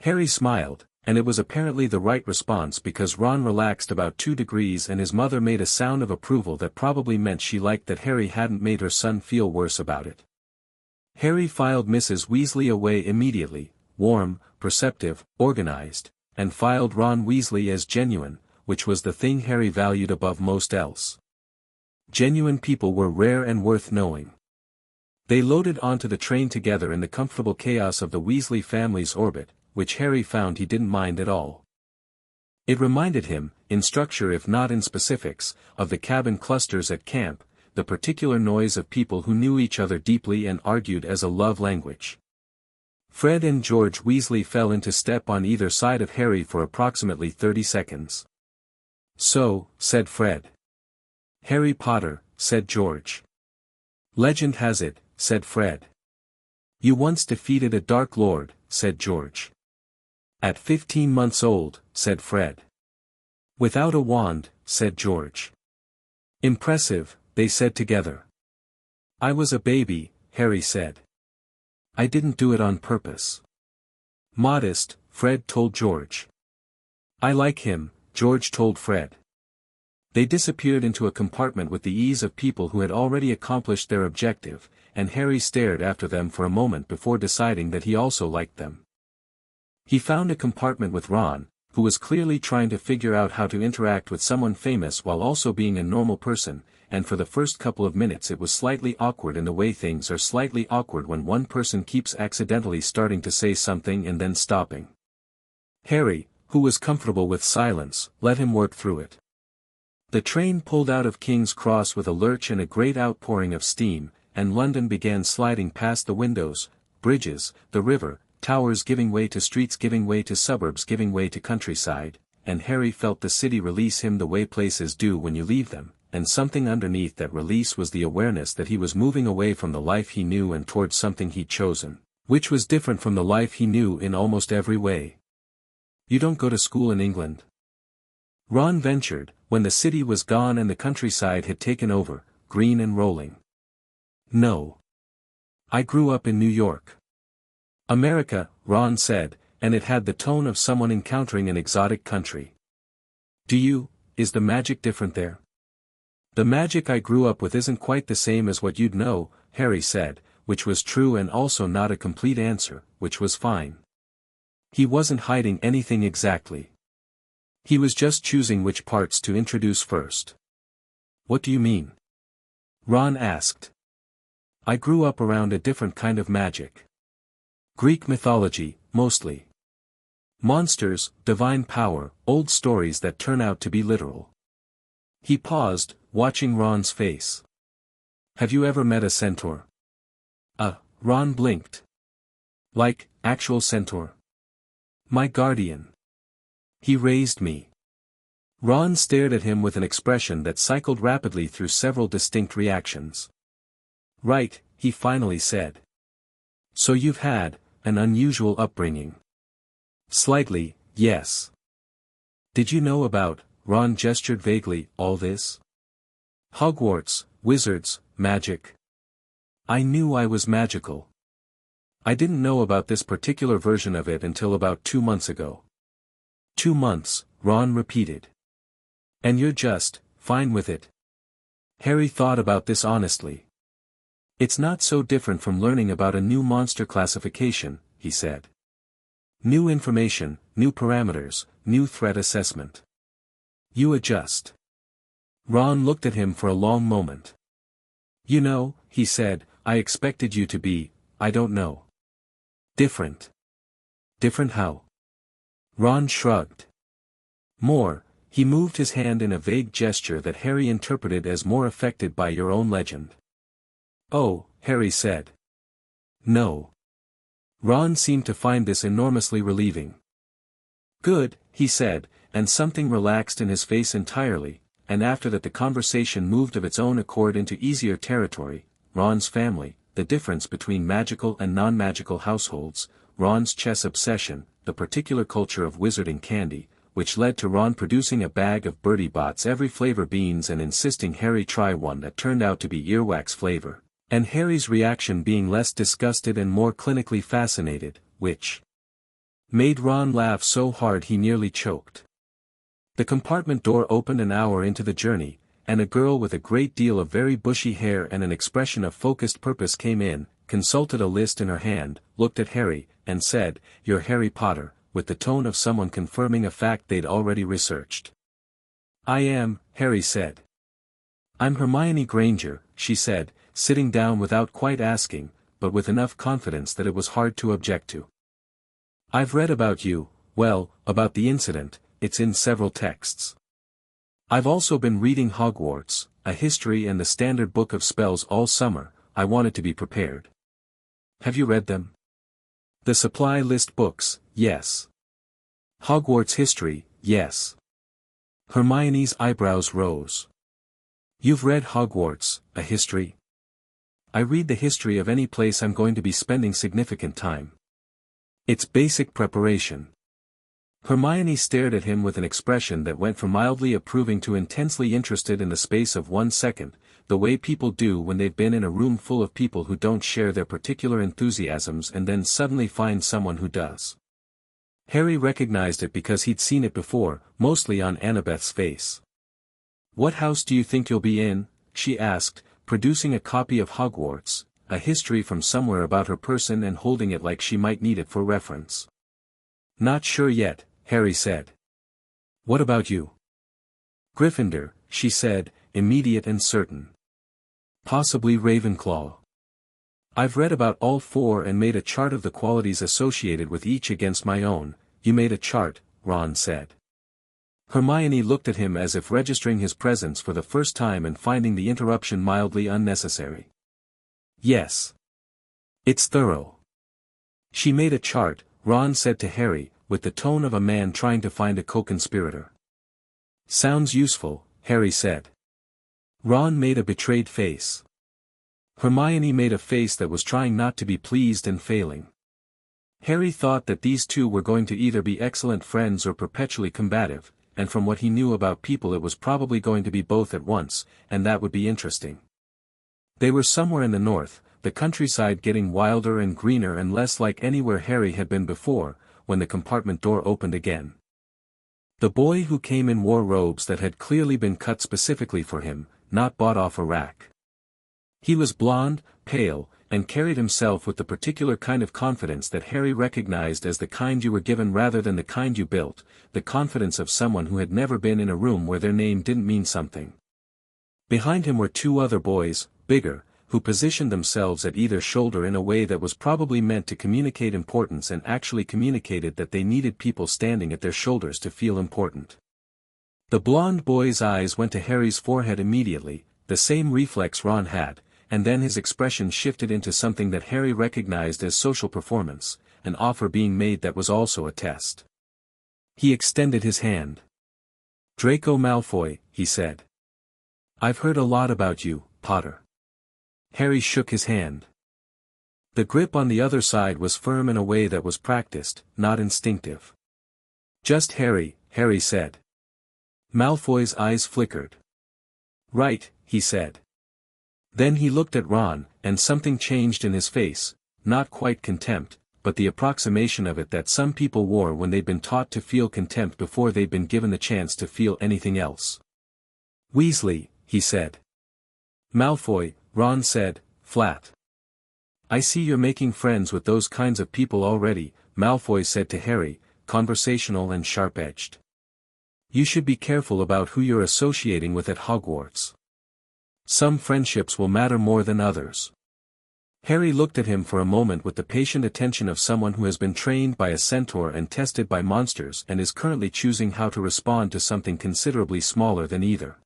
Harry smiled, and it was apparently the right response because Ron relaxed about 2 degrees and his mother made a sound of approval that probably meant she liked that Harry hadn't made her son feel worse about it. Harry filed Mrs. Weasley away immediately, warm, perceptive, organized, and filed Ron Weasley as genuine, which was the thing Harry valued above most else. Genuine people were rare and worth knowing. They loaded onto the train together in the comfortable chaos of the Weasley family's orbit, which Harry found he didn't mind at all. It reminded him, in structure if not in specifics, of the cabin clusters at camp, the particular noise of people who knew each other deeply and argued as a love language. Fred and George Weasley fell into step on either side of Harry for approximately 30 seconds. "So," said Fred. "Harry Potter," said George. "Legend has it," said Fred. "You once defeated a Dark Lord," said George. "At 15 months old," said Fred. "Without a wand," said George. "Impressive," they said together. "I was a baby," Harry said. "I didn't do it on purpose." "Modest," Fred told George. "I like him," George told Fred. They disappeared into a compartment with the ease of people who had already accomplished their objective, and Harry stared after them for a moment before deciding that he also liked them. He found a compartment with Ron, who was clearly trying to figure out how to interact with someone famous while also being a normal person, and for the first couple of minutes it was slightly awkward in the way things are slightly awkward when one person keeps accidentally starting to say something and then stopping. Harry, who was comfortable with silence, let him work through it. The train pulled out of King's Cross with a lurch and a great outpouring of steam, and London began sliding past the windows, bridges, the river, towers giving way to streets giving way to suburbs giving way to countryside, and Harry felt the city release him the way places do when you leave them, and something underneath that release was the awareness that he was moving away from the life he knew and towards something he'd chosen, which was different from the life he knew in almost every way. "You don't go to school in England?" Ron ventured, when the city was gone and the countryside had taken over, green and rolling. "No. I grew up in New York." "America," Ron said, and it had the tone of someone encountering an exotic country. Is the magic different there?" "The magic I grew up with isn't quite the same as what you'd know," Harry said, which was true and also not a complete answer, which was fine. He wasn't hiding anything exactly. He was just choosing which parts to introduce first. "What do you mean?" Ron asked. "I grew up around a different kind of magic. Greek mythology, mostly. Monsters, divine power, old stories that turn out to be literal." He paused, watching Ron's face. "Have you ever met a centaur?" Ron blinked. "Like, actual centaur?" "My guardian. He raised me." Ron stared at him with an expression that cycled rapidly through several distinct reactions. "Right," he finally said. "So you've had an unusual upbringing." "Slightly, yes." "Did you know about," Ron gestured vaguely, "all this? Hogwarts, wizards, magic?" "I knew I was magical. I didn't know about this particular version of it until about 2 months ago." 2 months, Ron repeated. "And you're just fine with it?" Harry thought about this honestly. "It's not so different from learning about a new monster classification," he said. "New information, new parameters, new threat assessment. You adjust." Ron looked at him for a long moment. You know, he said, I expected you to be, I don't know. Different. Different how? Ron shrugged. More, he moved his hand in a vague gesture that Harry interpreted as more affected by your own legend. Oh, Harry said. No. Ron seemed to find this enormously relieving. Good, he said, and something relaxed in his face entirely, and after that the conversation moved of its own accord into easier territory. Ron's family, the difference between magical and non-magical households, Ron's chess obsession, the particular culture of wizarding candy, which led to Ron producing a bag of Bertie Bott's every flavor beans and insisting Harry try one that turned out to be earwax flavor, and Harry's reaction being less disgusted and more clinically fascinated, which made Ron laugh so hard he nearly choked. The compartment door opened an hour into the journey, and a girl with a great deal of very bushy hair and an expression of focused purpose came in, consulted a list in her hand, looked at Harry, and said, "You're Harry Potter," with the tone of someone confirming a fact they'd already researched. "I am," Harry said. "I'm Hermione Granger," she said, sitting down without quite asking, but with enough confidence that it was hard to object to. "I've read about you, well, about the incident, it's in several texts. I've also been reading Hogwarts, a history and the standard book of spells all summer. I wanted to be prepared." "Have you read them?" "The supply list books, yes." "Hogwarts history, yes." Hermione's eyebrows rose. "You've read Hogwarts, a history?" "I read the history of any place I'm going to be spending significant time. It's basic preparation." Hermione stared at him with an expression that went from mildly approving to intensely interested in the space of 1 second, the way people do when they've been in a room full of people who don't share their particular enthusiasms and then suddenly find someone who does. Harry recognized it because he'd seen it before, mostly on Annabeth's face. "What house do you think you'll be in?" she asked, producing a copy of Hogwarts, a history from somewhere about her person and holding it like she might need it for reference. "Not sure yet," Harry said. "What about you?" "Gryffindor," she said, immediate and certain. "Possibly Ravenclaw." "I've read about all four and made a chart of the qualities associated with each against my own." "You made a chart," Ron said. Hermione looked at him as if registering his presence for the first time and finding the interruption mildly unnecessary. "Yes. It's thorough." "She made a chart," Ron said to Harry, with the tone of a man trying to find a co-conspirator. "Sounds useful," Harry said. Ron made a betrayed face. Hermione made a face that was trying not to be pleased and failing. Harry thought that these two were going to either be excellent friends or perpetually combative, and from what he knew about people it was probably going to be both at once, and that would be interesting. They were somewhere in the north, the countryside getting wilder and greener and less like anywhere Harry had been before, when the compartment door opened again. The boy who came in wore robes that had clearly been cut specifically for him, not bought off a rack. He was blond, pale, and carried himself with the particular kind of confidence that Harry recognized as the kind you were given rather than the kind you built, the confidence of someone who had never been in a room where their name didn't mean something. Behind him were two other boys, bigger, who positioned themselves at either shoulder in a way that was probably meant to communicate importance and actually communicated that they needed people standing at their shoulders to feel important. The blond boy's eyes went to Harry's forehead immediately, the same reflex Ron had, and then his expression shifted into something that Harry recognized as social performance, an offer being made that was also a test. He extended his hand. "Draco Malfoy," he said. "I've heard a lot about you, Potter." Harry shook his hand. The grip on the other side was firm in a way that was practiced, not instinctive. "Just Harry," Harry said. Malfoy's eyes flickered. "Right," he said. Then he looked at Ron, and something changed in his face, not quite contempt, but the approximation of it that some people wore when they'd been taught to feel contempt before they'd been given the chance to feel anything else. "Weasley," he said. "Malfoy," Ron said, flat. "I see you're making friends with those kinds of people already," Malfoy said to Harry, conversational and sharp-edged. You should be careful about who you're associating with at Hogwarts. Some friendships will matter more than others. Harry looked at him for a moment with the patient attention of someone who has been trained by a centaur and tested by monsters and is currently choosing how to respond to something considerably smaller than either.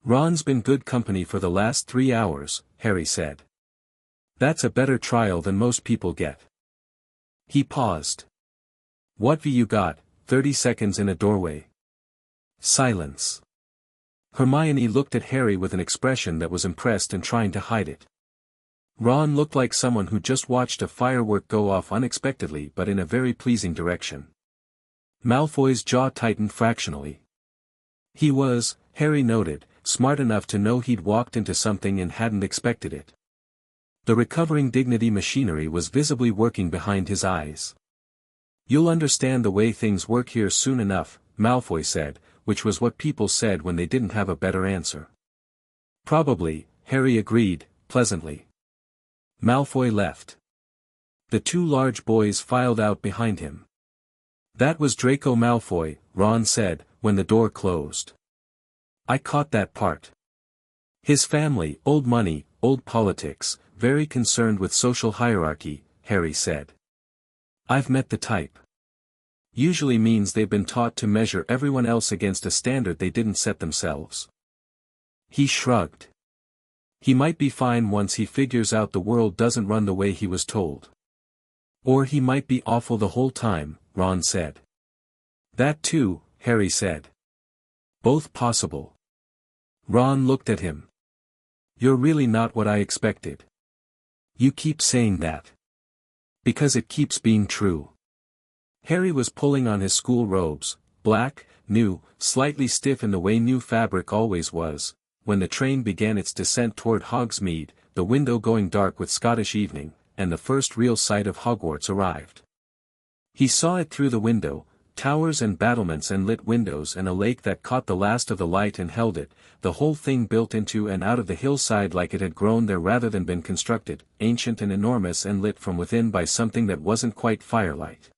Ron's been good company for the last 3 hours, Harry said. That's a better trial than most people get. He paused. What have you got? 30 seconds in a doorway. Silence. Hermione looked at Harry with an expression that was impressed and trying to hide it. Ron looked like someone who just watched a firework go off unexpectedly but in a very pleasing direction. Malfoy's jaw tightened fractionally. He was, Harry noted, smart enough to know he'd walked into something and hadn't expected it. The recovering dignity machinery was visibly working behind his eyes. You'll understand the way things work here soon enough, Malfoy said, which was what people said when they didn't have a better answer. Probably, Harry agreed, pleasantly. Malfoy left. The 2 large boys filed out behind him. That was Draco Malfoy, Ron said, when the door closed. I caught that part. His family, old money, old politics, very concerned with social hierarchy, Harry said. I've met the type. Usually means they've been taught to measure everyone else against a standard they didn't set themselves. He shrugged. He might be fine once he figures out the world doesn't run the way he was told. Or he might be awful the whole time, Ron said. That too, Harry said. Both possible. Ron looked at him. You're really not what I expected. You keep saying that. Because it keeps being true. Harry was pulling on his school robes, black, new, slightly stiff in the way new fabric always was, when the train began its descent toward Hogsmeade, the window going dark with Scottish evening, and the first real sight of Hogwarts arrived. He saw it through the window, towers and battlements and lit windows and a lake that caught the last of the light and held it, the whole thing built into and out of the hillside like it had grown there rather than been constructed, ancient and enormous and lit from within by something that wasn't quite firelight.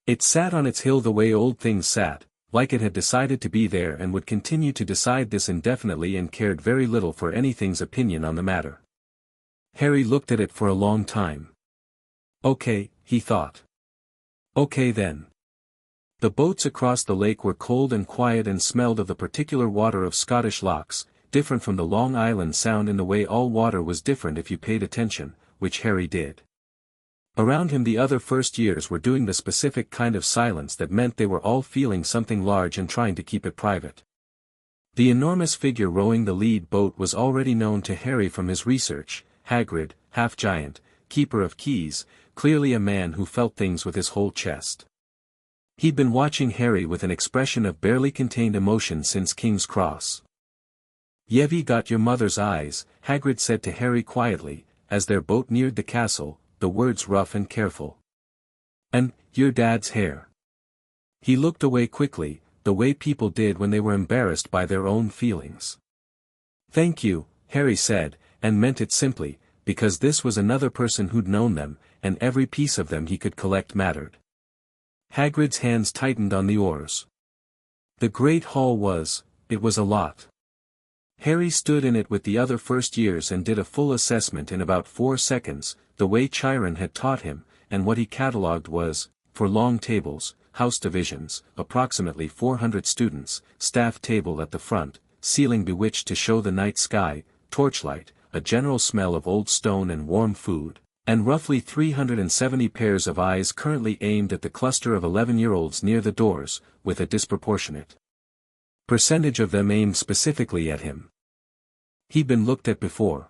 It sat on its hill the way old things sat, like it had decided to be there and would continue to decide this indefinitely and cared very little for anything's opinion on the matter. Harry looked at it for a long time. Okay, he thought. Okay then. The boats across the lake were cold and quiet and smelled of the particular water of Scottish lochs, different from the Long Island Sound in the way all water was different if you paid attention, which Harry did. Around him the other first years were doing the specific kind of silence that meant they were all feeling something large and trying to keep it private. The enormous figure rowing the lead boat was already known to Harry from his research, Hagrid, half-giant, keeper of keys, clearly a man who felt things with his whole chest. He'd been watching Harry with an expression of barely contained emotion since King's Cross. "You've got your mother's eyes," Hagrid said to Harry quietly, as their boat neared the castle, the words rough and careful. "And, your dad's hair." He looked away quickly, the way people did when they were embarrassed by their own feelings. "Thank you," Harry said, and meant it simply, because this was another person who'd known them, and every piece of them he could collect mattered. Hagrid's hands tightened on the oars. The Great Hall it was a lot. Harry stood in it with the other first years and did a full assessment in about 4 seconds, the way Chiron had taught him, and what he catalogued was, for long tables, house divisions, approximately 400 students, staff table at the front, ceiling bewitched to show the night sky, torchlight, a general smell of old stone and warm food, and roughly 370 pairs of eyes currently aimed at the cluster of 11-year-olds near the doors, with a disproportionate percentage of them aimed specifically at him. He'd been looked at before.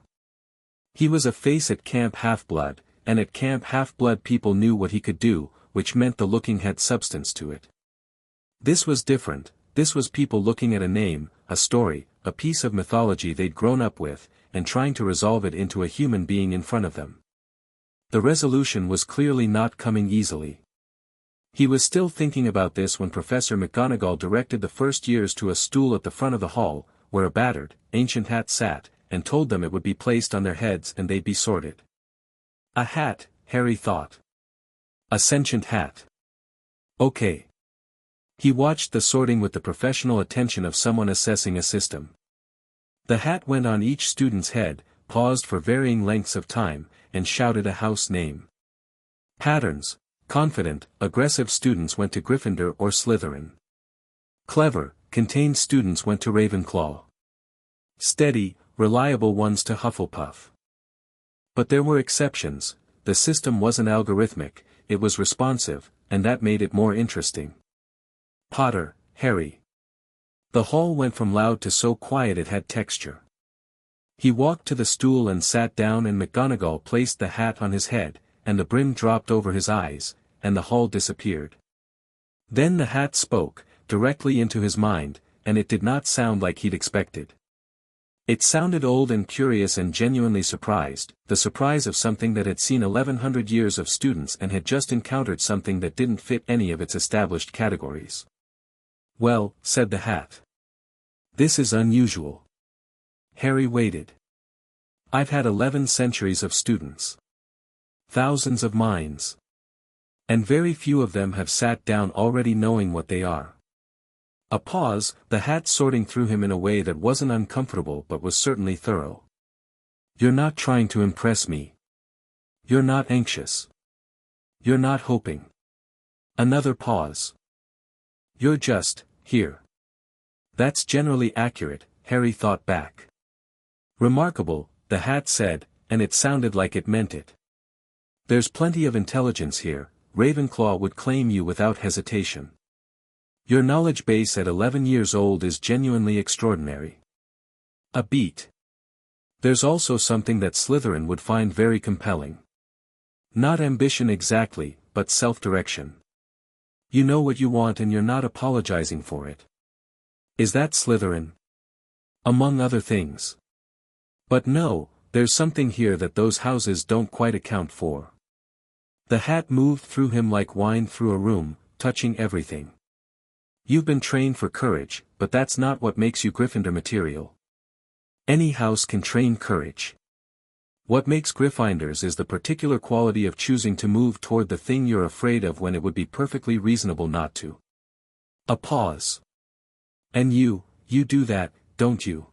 He was a face at Camp Half-Blood, and at Camp Half-Blood people knew what he could do, which meant the looking had substance to it. This was different, this was people looking at a name, a story, a piece of mythology they'd grown up with, and trying to resolve it into a human being in front of them. The resolution was clearly not coming easily. He was still thinking about this when Professor McGonagall directed the first years to a stool at the front of the hall, where a battered, ancient hat sat, and told them it would be placed on their heads and they'd be sorted. A hat, Harry thought. A sentient hat. Okay. He watched the sorting with the professional attention of someone assessing a system. The hat went on each student's head, paused for varying lengths of time, and shouted a house name. Patterns: confident, aggressive students went to Gryffindor or Slytherin. Clever, contained students went to Ravenclaw. Steady, reliable ones to Hufflepuff. But there were exceptions. The system wasn't algorithmic, it was responsive, and that made it more interesting. Potter, Harry. The hall went from loud to so quiet it had texture. He walked to the stool and sat down, and McGonagall placed the hat on his head, and the brim dropped over his eyes, and the hall disappeared. Then the hat spoke, directly into his mind, and it did not sound like he'd expected. It sounded old and curious and genuinely surprised, the surprise of something that had seen 1100 years of students and had just encountered something that didn't fit any of its established categories. "Well," said the hat. "This is unusual." Harry waited. "I've had 11 centuries of students. Thousands of minds. And very few of them have sat down already knowing what they are." A pause, the hat sorting through him in a way that wasn't uncomfortable but was certainly thorough. "You're not trying to impress me. You're not anxious. You're not hoping." Another pause. "You're just here." That's generally accurate, Harry thought back. "Remarkable," the hat said, and it sounded like it meant it. "There's plenty of intelligence here. Ravenclaw would claim you without hesitation. Your knowledge base at 11 years old is genuinely extraordinary." A beat. "There's also something that Slytherin would find very compelling. Not ambition exactly, but self-direction. You know what you want and you're not apologizing for it. Is that Slytherin? Among other things. But no, there's something here that those houses don't quite account for." The hat moved through him like wine through a room, touching everything. "You've been trained for courage, but that's not what makes you Gryffindor material. Any house can train courage. What makes Gryffindors is the particular quality of choosing to move toward the thing you're afraid of when it would be perfectly reasonable not to." A pause. "And you do that, don't you?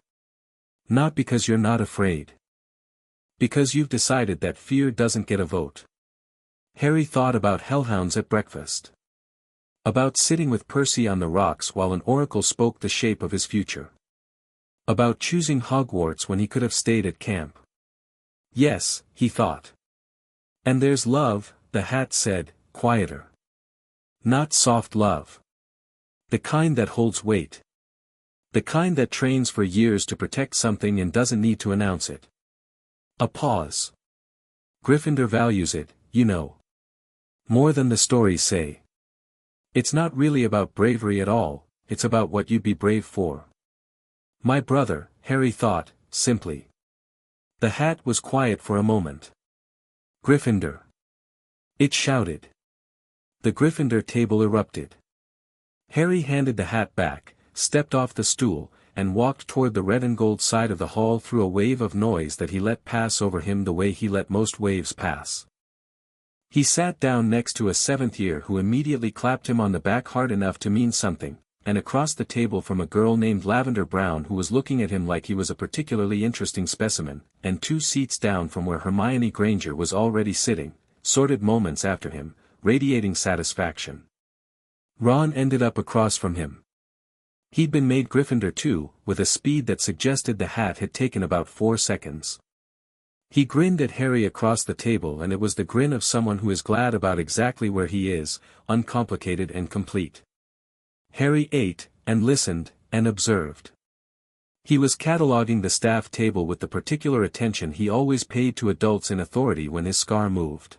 Not because you're not afraid. Because you've decided that fear doesn't get a vote." Harry thought about hellhounds at breakfast. About sitting with Percy on the rocks while an oracle spoke the shape of his future. About choosing Hogwarts when he could have stayed at camp. "Yes," he thought. "And there's love," the hat said, quieter. "Not soft love. The kind that holds weight. The kind that trains for years to protect something and doesn't need to announce it." A pause. "Gryffindor values it, you know. More than the stories say. It's not really about bravery at all, it's about what you'd be brave for." "My brother," Harry thought, simply. The hat was quiet for a moment. "Gryffindor." It shouted. The Gryffindor table erupted. Harry handed the hat back, stepped off the stool, and walked toward the red and gold side of the hall through a wave of noise that he let pass over him the way he let most waves pass. He sat down next to a 7th year who immediately clapped him on the back hard enough to mean something, and across the table from a girl named Lavender Brown who was looking at him like he was a particularly interesting specimen, and 2 seats down from where Hermione Granger was already sitting, sorted moments after him, radiating satisfaction. Ron ended up across from him. He'd been made Gryffindor too, with a speed that suggested the hat had taken about 4 seconds. He grinned at Harry across the table, and it was the grin of someone who is glad about exactly where he is, uncomplicated and complete. Harry ate, and listened, and observed. He was cataloguing the staff table with the particular attention he always paid to adults in authority when his scar moved.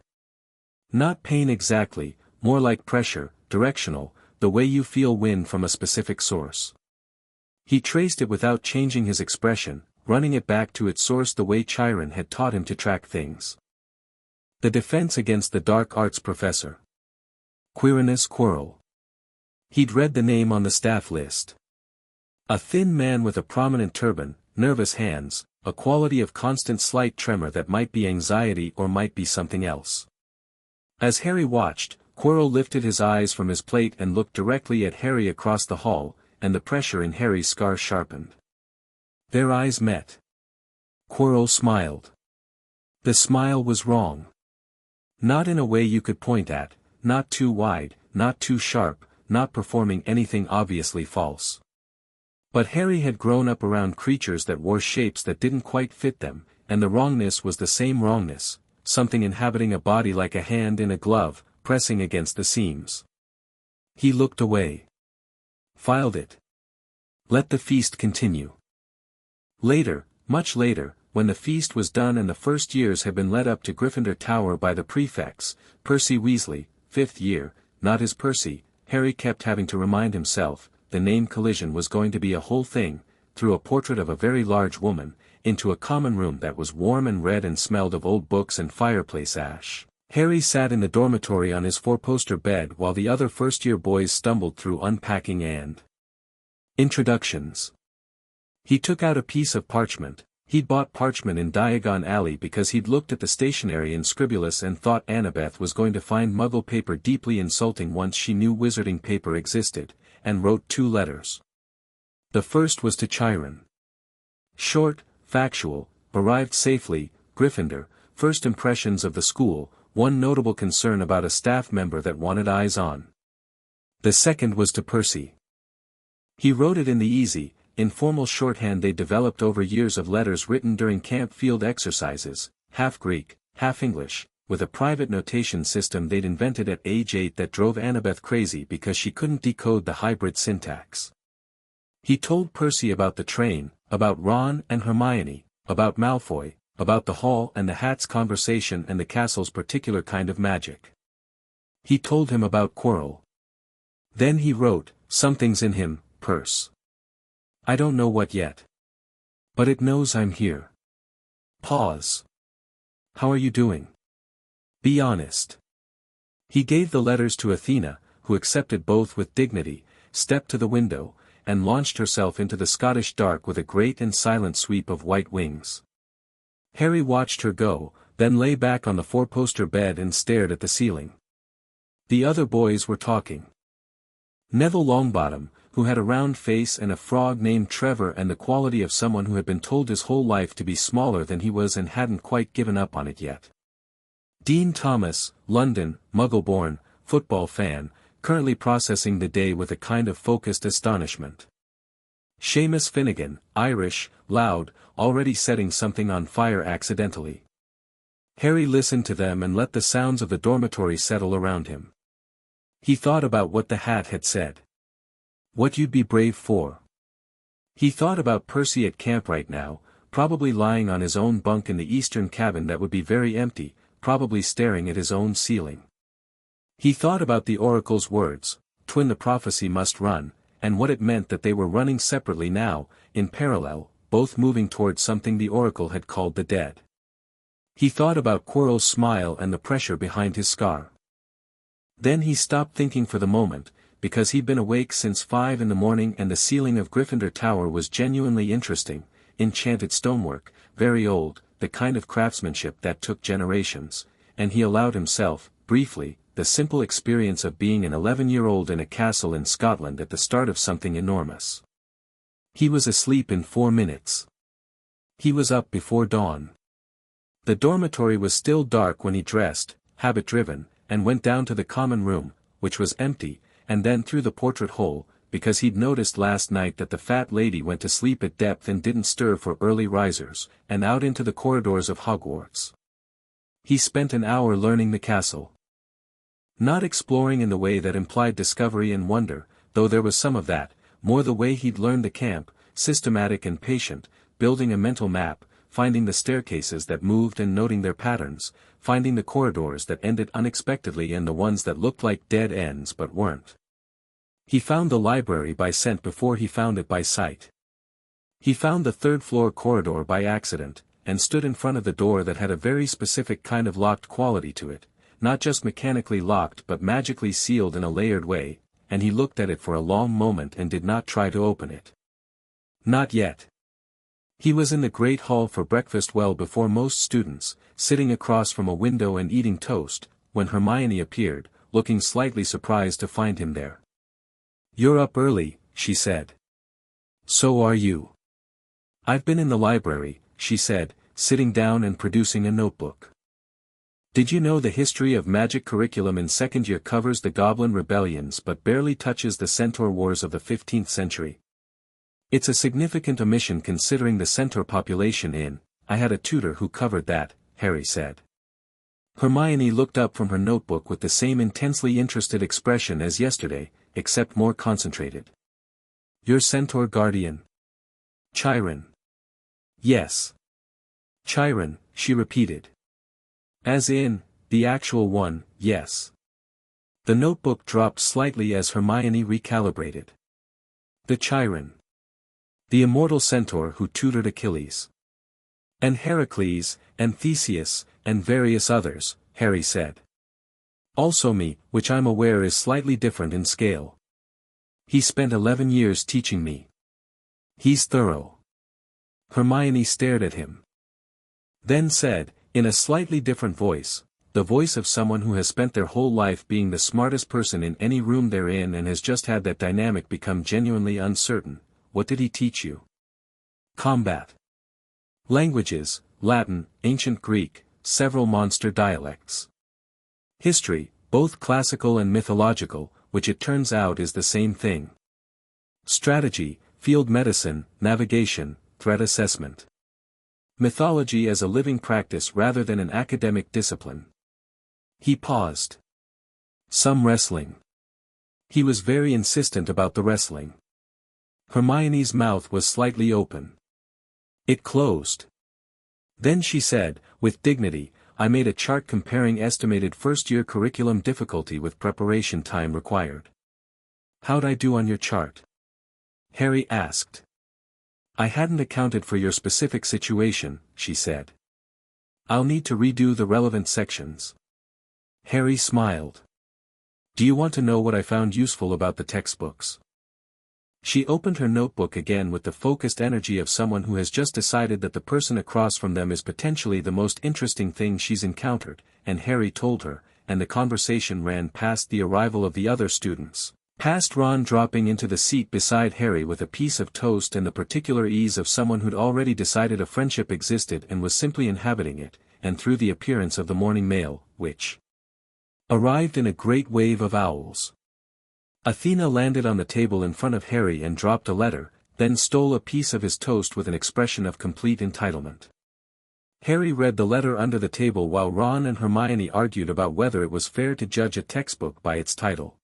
Not pain exactly, more like pressure, directional, the way you feel wind from a specific source. He traced it without changing his expression, running it back to its source the way Chiron had taught him to track things. The defense against the dark arts professor. Quirinus Quirrell. He'd read the name on the staff list. A thin man with a prominent turban, nervous hands, a quality of constant slight tremor that might be anxiety or might be something else. As Harry watched, Quirrell lifted his eyes from his plate and looked directly at Harry across the hall, and the pressure in Harry's scar sharpened. Their eyes met. Quirrell smiled. The smile was wrong. Not in a way you could point at, not too wide, not too sharp, not performing anything obviously false. But Harry had grown up around creatures that wore shapes that didn't quite fit them, and the wrongness was the same wrongness, something inhabiting a body like a hand in a glove, pressing against the seams. He looked away. Filed it. Let the feast continue. Later, much later, when the feast was done and the first years had been led up to Gryffindor Tower by the prefects, Percy Weasley, 5th year, not his Percy, Harry kept having to remind himself, the name collision was going to be a whole thing, through a portrait of a very large woman, into a common room that was warm and red and smelled of old books and fireplace ash. Harry sat in the dormitory on his four-poster bed while the other first-year boys stumbled through unpacking and introductions. He took out a piece of parchment. He'd bought parchment in Diagon Alley because he'd looked at the stationery in Scribulus and thought Annabeth was going to find Muggle paper deeply insulting once she knew wizarding paper existed, and wrote 2 letters. The first was to Chiron. Short, factual, arrived safely, Gryffindor, first impressions of the school, one notable concern about a staff member that wanted eyes on. The second was to Percy. He wrote it in the easy, informal shorthand they developed over years of letters written during camp field exercises, half Greek, half English, with a private notation system they'd invented at age 8 that drove Annabeth crazy because she couldn't decode the hybrid syntax. He told Percy about the train, about Ron and Hermione, about Malfoy, about the hall and the hat's conversation and the castle's particular kind of magic. He told him about Quirrell. Then he wrote, "Something's in him, Perce. I don't know what yet. But it knows I'm here." Pause. "How are you doing? Be honest." He gave the letters to Athena, who accepted both with dignity, stepped to the window, and launched herself into the Scottish dark with a great and silent sweep of white wings. Harry watched her go, then lay back on the four-poster bed and stared at the ceiling. The other boys were talking. Neville Longbottom, who had a round face and a frog named Trevor and the quality of someone who had been told his whole life to be smaller than he was and hadn't quite given up on it yet. Dean Thomas, London, Muggle-born, football fan, currently processing the day with a kind of focused astonishment. Seamus Finnegan, Irish, loud, already setting something on fire accidentally. Harry listened to them and let the sounds of the dormitory settle around him. He thought about what the hat had said. What you'd be brave for. He thought about Percy at camp right now, probably lying on his own bunk in the eastern cabin that would be very empty, probably staring at his own ceiling. He thought about the oracle's words, "Twin the prophecy must run," and what it meant that they were running separately now, in parallel, both moving towards something the oracle had called the dead. He thought about Quirrell's smile and the pressure behind his scar. Then he stopped thinking for the moment, because he'd been awake since 5 in the morning and the ceiling of Gryffindor Tower was genuinely interesting, enchanted stonework, very old, the kind of craftsmanship that took generations, and he allowed himself, briefly, the simple experience of being an 11-year-old in a castle in Scotland at the start of something enormous. He was asleep in 4 minutes. He was up before dawn. The dormitory was still dark when he dressed, habit-driven, and went down to the common room, which was empty, and then through the portrait hole, because he'd noticed last night that the fat lady went to sleep at depth and didn't stir for early risers, and out into the corridors of Hogwarts. He spent an hour learning the castle. Not exploring in the way that implied discovery and wonder, though there was some of that, more the way he'd learned the camp, systematic and patient, building a mental map, finding the staircases that moved and noting their patterns, finding the corridors that ended unexpectedly and the ones that looked like dead ends but weren't. He found the library by scent before he found it by sight. He found the third-floor corridor by accident, and stood in front of the door that had a very specific kind of locked quality to it, not just mechanically locked but magically sealed in a layered way, and he looked at it for a long moment and did not try to open it. Not yet. He was in the great hall for breakfast well before most students, sitting across from a window and eating toast, when Hermione appeared, looking slightly surprised to find him there. "You're up early," she said. "So are you." "I've been in the library," she said, sitting down and producing a notebook. "Did you know the history of magic curriculum in second year covers the Goblin Rebellions but barely touches the Centaur Wars of the 15th century? It's a significant omission considering the Centaur population in, I had a tutor who covered that," Harry said. Hermione looked up from her notebook with the same intensely interested expression as yesterday, except more concentrated. "Your Centaur guardian?" "Chiron." "Yes. Chiron," she repeated. "As in, the actual one, yes." The notebook dropped slightly as Hermione recalibrated. "The Chiron. The immortal centaur who tutored Achilles. And Heracles, and Theseus, and various others," Harry said. "Also me, which I'm aware is slightly different in scale. He spent 11 years teaching me. He's thorough." Hermione stared at him. Then said, in a slightly different voice, the voice of someone who has spent their whole life being the smartest person in any room they're in and has just had that dynamic become genuinely uncertain, "What did he teach you?" "Combat. Languages, Latin, ancient Greek, several monster dialects. History, both classical and mythological, which it turns out is the same thing. Strategy, field medicine, navigation, threat assessment. Mythology as a living practice rather than an academic discipline." He paused. "Some wrestling." He was very insistent about the wrestling. Hermione's mouth was slightly open. It closed. Then she said, with dignity, "I made a chart comparing estimated first-year curriculum difficulty with preparation time required." "How'd I do on your chart?" Harry asked. "I hadn't accounted for your specific situation," she said. "I'll need to redo the relevant sections." Harry smiled. "Do you want to know what I found useful about the textbooks?" She opened her notebook again with the focused energy of someone who has just decided that the person across from them is potentially the most interesting thing she's encountered, and Harry told her, and the conversation ran past the arrival of the other students, past Ron dropping into the seat beside Harry with a piece of toast and the particular ease of someone who'd already decided a friendship existed and was simply inhabiting it, and through the appearance of the morning mail, which arrived in a great wave of owls. Athena landed on the table in front of Harry and dropped a letter, then stole a piece of his toast with an expression of complete entitlement. Harry read the letter under the table while Ron and Hermione argued about whether it was fair to judge a textbook by its title.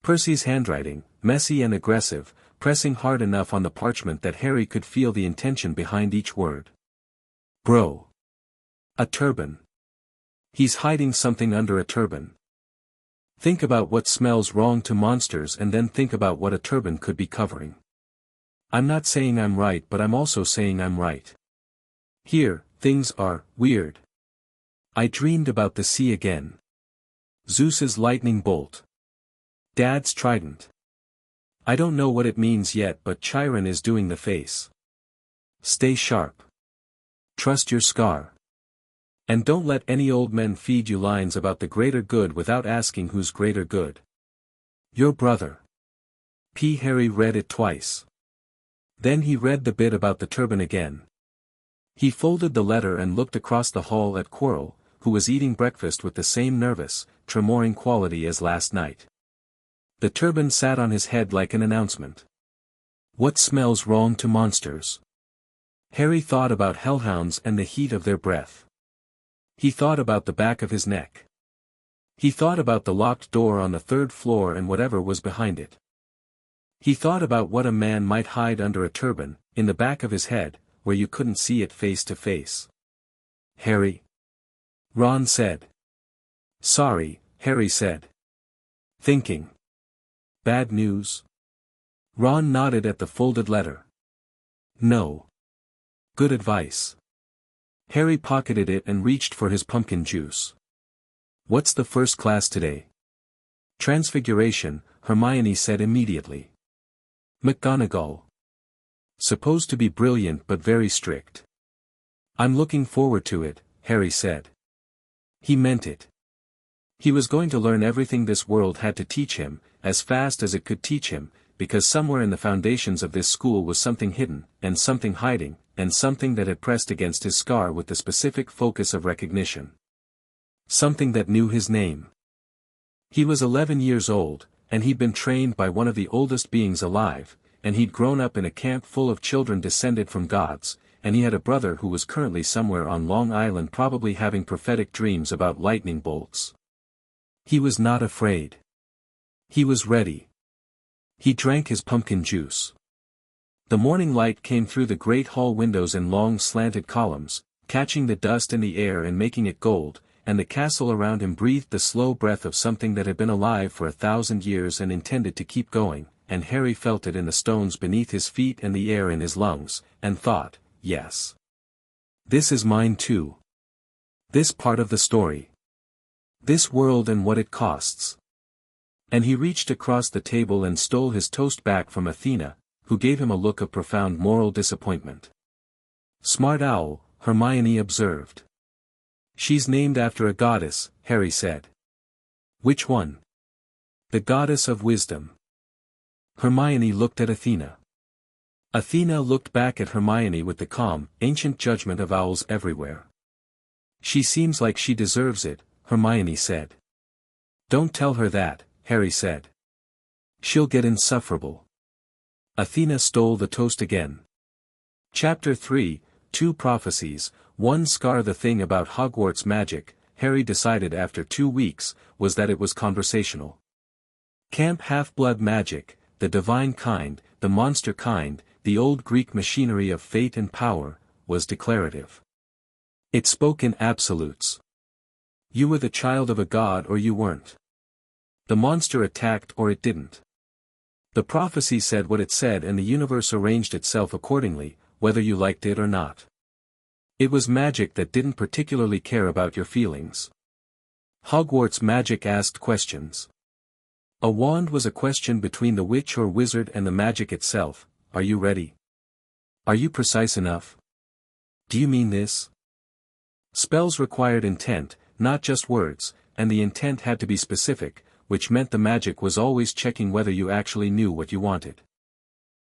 Percy's handwriting, messy and aggressive, pressing hard enough on the parchment that Harry could feel the intention behind each word. "Bro. A turban. He's hiding something under a turban. Think about what smells wrong to monsters and then think about what a turban could be covering. I'm not saying I'm right, but I'm also saying I'm right. Here, things are weird. I dreamed about the sea again. Zeus's lightning bolt. Dad's trident. I don't know what it means yet, but Chiron is doing the face. Stay sharp. Trust your scar. And don't let any old men feed you lines about the greater good without asking who's greater good. Your brother." Harry read it twice. Then he read the bit about the turban again. He folded the letter and looked across the hall at Quirrell, who was eating breakfast with the same nervous, tremoring quality as last night. The turban sat on his head like an announcement. "What smells wrong to monsters?" Harry thought about hellhounds and the heat of their breath. He thought about the back of his neck. He thought about the locked door on the 3rd floor and whatever was behind it. He thought about what a man might hide under a turban, in the back of his head, where you couldn't see it face to face. "Harry?" Ron said. "Sorry," Harry said. Thinking. "Bad news?" Ron nodded at the folded letter. "No. Good advice." Harry pocketed it and reached for his pumpkin juice. "What's the first class today?" "Transfiguration," Hermione said immediately. "McGonagall. Supposed to be brilliant but very strict." "I'm looking forward to it," Harry said. He meant it. He was going to learn everything this world had to teach him, as fast as it could teach him, because somewhere in the foundations of this school was something hidden, and something hiding, and something that had pressed against his scar with the specific focus of recognition. Something that knew his name. He was 11 years old, and he'd been trained by one of the oldest beings alive, and he'd grown up in a camp full of children descended from gods, and he had a brother who was currently somewhere on Long Island probably having prophetic dreams about lightning bolts. He was not afraid. He was ready. He drank his pumpkin juice. The morning light came through the great hall windows in long slanted columns, catching the dust in the air and making it gold, and the castle around him breathed the slow breath of something that had been alive for 1,000 years and intended to keep going, and Harry felt it in the stones beneath his feet and the air in his lungs, and thought, yes. This is mine too. This part of the story. This world and what it costs. And he reached across the table and stole his toast back from Athena, who gave him a look of profound moral disappointment. Smart owl, Hermione observed. She's named after a goddess, Harry said. Which one? The goddess of wisdom. Hermione looked at Athena. Athena looked back at Hermione with the calm, ancient judgment of owls everywhere. She seems like she deserves it, Hermione said. Don't tell her that, Harry said. She'll get insufferable. Athena stole the toast again. Chapter 3, 2 Prophecies, 1 Scar. The thing about Hogwarts magic, Harry decided after 2 weeks, was that it was conversational. Camp half-blood magic, the divine kind, the monster kind, the old Greek machinery of fate and power, was declarative. It spoke in absolutes. You were the child of a god or you weren't. The monster attacked or it didn't. The prophecy said what it said and the universe arranged itself accordingly, whether you liked it or not. It was magic that didn't particularly care about your feelings. Hogwarts magic asked questions. A wand was a question between the witch or wizard and the magic itself. Are you ready? Are you precise enough? Do you mean this? Spells required intent, not just words, and the intent had to be specific, which meant the magic was always checking whether you actually knew what you wanted.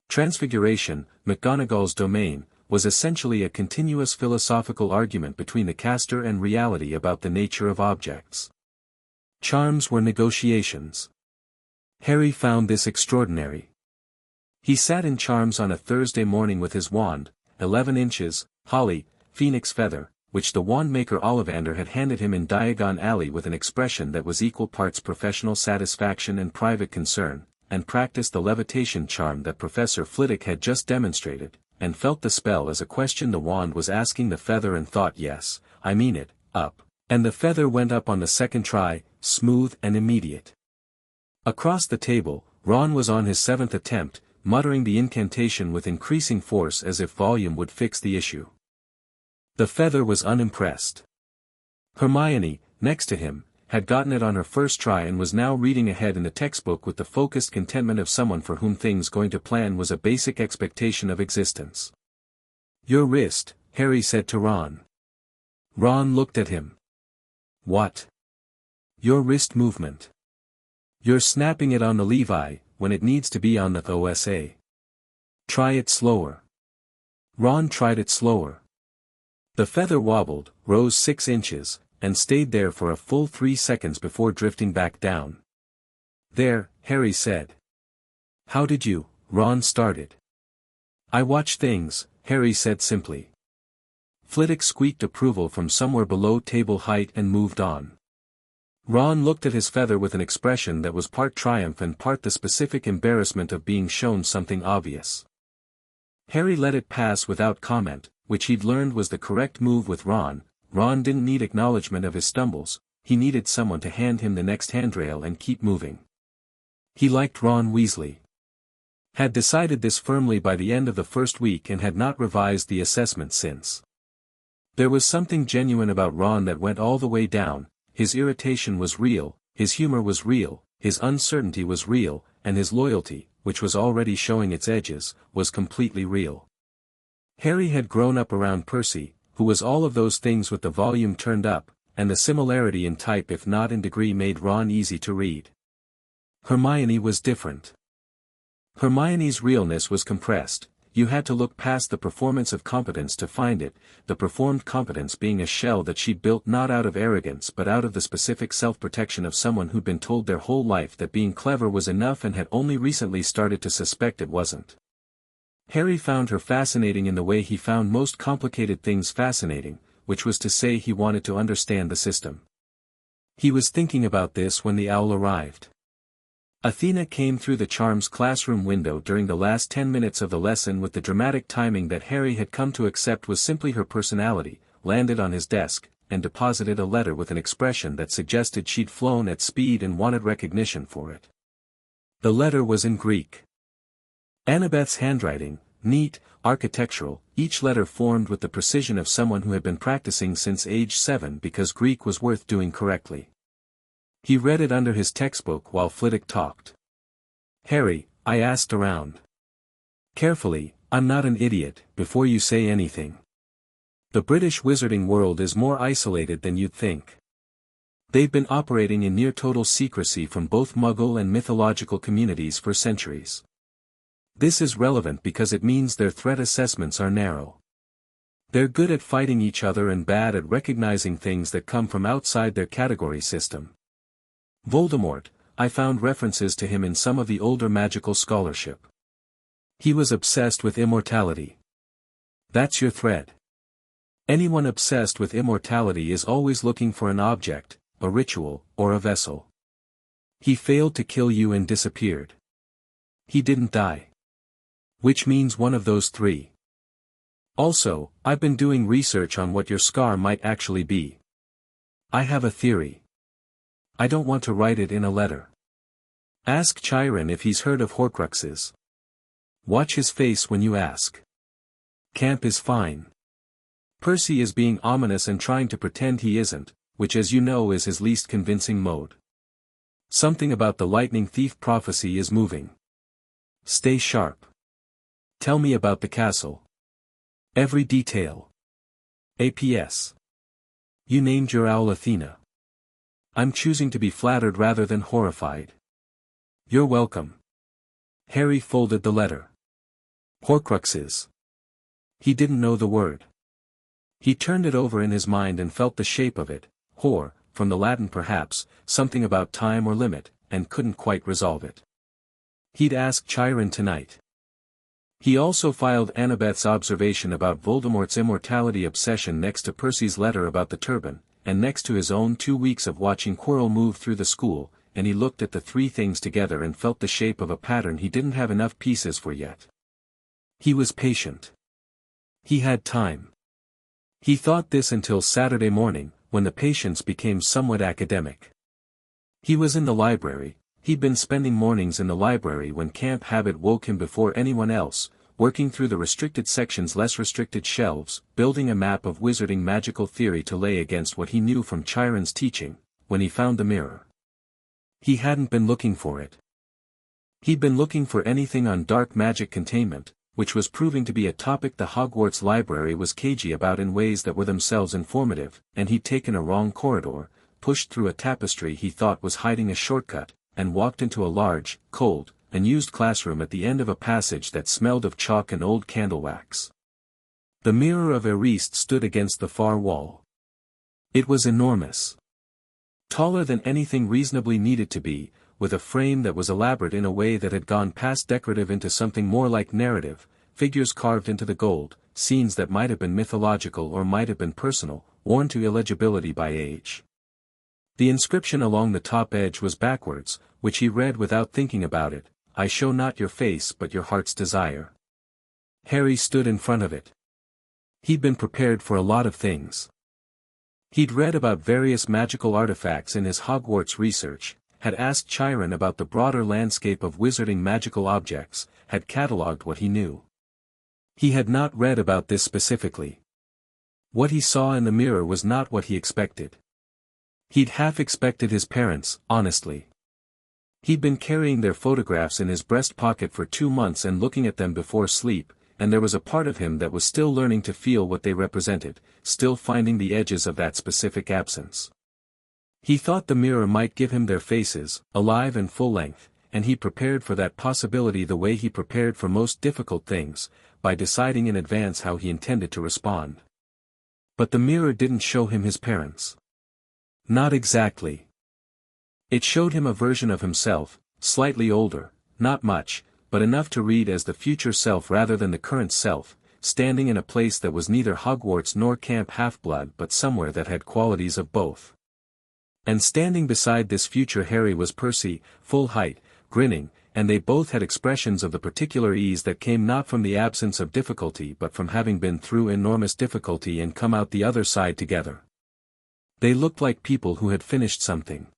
Transfiguration, McGonagall's domain, was essentially a continuous philosophical argument between the caster and reality about the nature of objects. Charms were negotiations. Harry found this extraordinary. He sat in charms on a Thursday morning with his wand, 11 inches, holly, phoenix feather, which the wandmaker Ollivander had handed him in Diagon Alley with an expression that was equal parts professional satisfaction and private concern, and practiced the levitation charm that Professor Flitwick had just demonstrated, and felt the spell as a question the wand was asking the feather and thought yes, I mean it, up, and the feather went up on the second try, smooth and immediate. Across the table, Ron was on his 7th attempt, muttering the incantation with increasing force as if volume would fix the issue. The feather was unimpressed. Hermione, next to him, had gotten it on her first try and was now reading ahead in the textbook with the focused contentment of someone for whom things going to plan was a basic expectation of existence. Your wrist, Harry said to Ron. Ron looked at him. What? Your wrist movement. You're snapping it on the Levi, when it needs to be on the OSA. Try it slower. Ron tried it slower. The feather wobbled, rose 6 inches, and stayed there for a full 3 seconds before drifting back down. There, Harry said. How did you? Ron started. I watch things, Harry said simply. Flitwick squeaked approval from somewhere below table height and moved on. Ron looked at his feather with an expression that was part triumph and part the specific embarrassment of being shown something obvious. Harry let it pass without comment, which he'd learned was the correct move with Ron. Ron didn't need acknowledgement of his stumbles, he needed someone to hand him the next handrail and keep moving. He liked Ron Weasley. Had decided this firmly by the end of the first week and had not revised the assessment since. There was something genuine about Ron that went all the way down, his irritation was real, his humor was real, his uncertainty was real, and his loyalty, which was already showing its edges, was completely real. Harry had grown up around Percy, who was all of those things with the volume turned up, and the similarity in type if not in degree made Ron easy to read. Hermione was different. Hermione's realness was compressed. You had to look past the performance of competence to find it, the performed competence being a shell that she'd built not out of arrogance but out of the specific self-protection of someone who'd been told their whole life that being clever was enough and had only recently started to suspect it wasn't. Harry found her fascinating in the way he found most complicated things fascinating, which was to say he wanted to understand the system. He was thinking about this when the owl arrived. Athena came through the charms classroom window during the last 10 minutes of the lesson with the dramatic timing that Harry had come to accept was simply her personality, landed on his desk, and deposited a letter with an expression that suggested she'd flown at speed and wanted recognition for it. The letter was in Greek. Annabeth's handwriting, neat, architectural, each letter formed with the precision of someone who had been practicing since age 7 because Greek was worth doing correctly. He read it under his textbook while Flitwick talked. "Harry, I asked around. Carefully, I'm not an idiot, before you say anything. The British wizarding world is more isolated than you'd think. They've been operating in near total secrecy from both Muggle and mythological communities for centuries. This is relevant because it means their threat assessments are narrow. They're good at fighting each other and bad at recognizing things that come from outside their category system. Voldemort, I found references to him in some of the older magical scholarship. He was obsessed with immortality. That's your thread. Anyone obsessed with immortality is always looking for an object, a ritual, or a vessel. He failed to kill you and disappeared. He didn't die. Which means one of those three. Also, I've been doing research on what your scar might actually be. I have a theory. I don't want to write it in a letter. Ask Chiron if he's heard of Horcruxes. Watch his face when you ask. Camp is fine. Percy is being ominous and trying to pretend he isn't, which as you know is his least convincing mode. Something about the lightning thief prophecy is moving. Stay sharp. Tell me about the castle. Every detail. APS. You named your owl Athena. I'm choosing to be flattered rather than horrified. You're welcome. Harry folded the letter. Horcruxes. He didn't know the word. He turned it over in his mind and felt the shape of it, hor, from the Latin perhaps, something about time or limit, and couldn't quite resolve it. He'd ask Chiron tonight. He also filed Annabeth's observation about Voldemort's immortality obsession next to Percy's letter about the turban, and next to his own 2 weeks of watching Quirrell move through the school, and he looked at the three things together and felt the shape of a pattern he didn't have enough pieces for yet. He was patient. He had time. He thought this until Saturday morning, when the patience became somewhat academic. He was in the library. He'd been spending mornings in the library when camp habit woke him before anyone else, working through the restricted section's less restricted shelves, building a map of wizarding magical theory to lay against what he knew from Chiron's teaching, when he found the mirror. He hadn't been looking for it. He'd been looking for anything on dark magic containment, which was proving to be a topic the Hogwarts library was cagey about in ways that were themselves informative, and he'd taken a wrong corridor, pushed through a tapestry he thought was hiding a shortcut, and walked into a large, cold, unused classroom at the end of a passage that smelled of chalk and old candle wax. The mirror of Eriste stood against the far wall. It was enormous. Taller than anything reasonably needed to be, with a frame that was elaborate in a way that had gone past decorative into something more like narrative, figures carved into the gold, scenes that might have been mythological or might have been personal, worn to illegibility by age. The inscription along the top edge was backwards, which he read without thinking about it, I show not your face but your heart's desire. Harry stood in front of it. He'd been prepared for a lot of things. He'd read about various magical artifacts in his Hogwarts research, had asked Chiron about the broader landscape of wizarding magical objects, had catalogued what he knew. He had not read about this specifically. What he saw in the mirror was not what he expected. He'd half expected his parents, honestly. He'd been carrying their photographs in his breast pocket for 2 months and looking at them before sleep, and there was a part of him that was still learning to feel what they represented, still finding the edges of that specific absence. He thought the mirror might give him their faces, alive and full length, and he prepared for that possibility the way he prepared for most difficult things, by deciding in advance how he intended to respond. But the mirror didn't show him his parents. Not exactly. It showed him a version of himself, slightly older, not much, but enough to read as the future self rather than the current self, standing in a place that was neither Hogwarts nor Camp Half-Blood but somewhere that had qualities of both. And standing beside this future Harry was Percy, full height, grinning, and they both had expressions of the particular ease that came not from the absence of difficulty but from having been through enormous difficulty and come out the other side together. They looked like people who had finished something.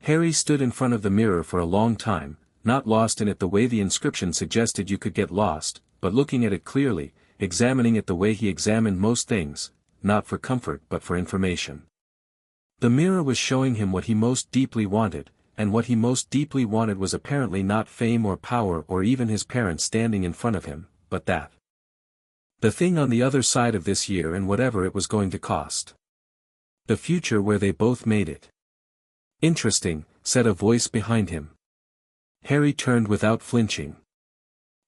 Harry stood in front of the mirror for a long time, not lost in it the way the inscription suggested you could get lost, but looking at it clearly, examining it the way he examined most things, not for comfort but for information. The mirror was showing him what he most deeply wanted, and what he most deeply wanted was apparently not fame or power or even his parents standing in front of him, but that. The thing on the other side of this year and whatever it was going to cost. The future where they both made it. Interesting, said a voice behind him. Harry turned without flinching.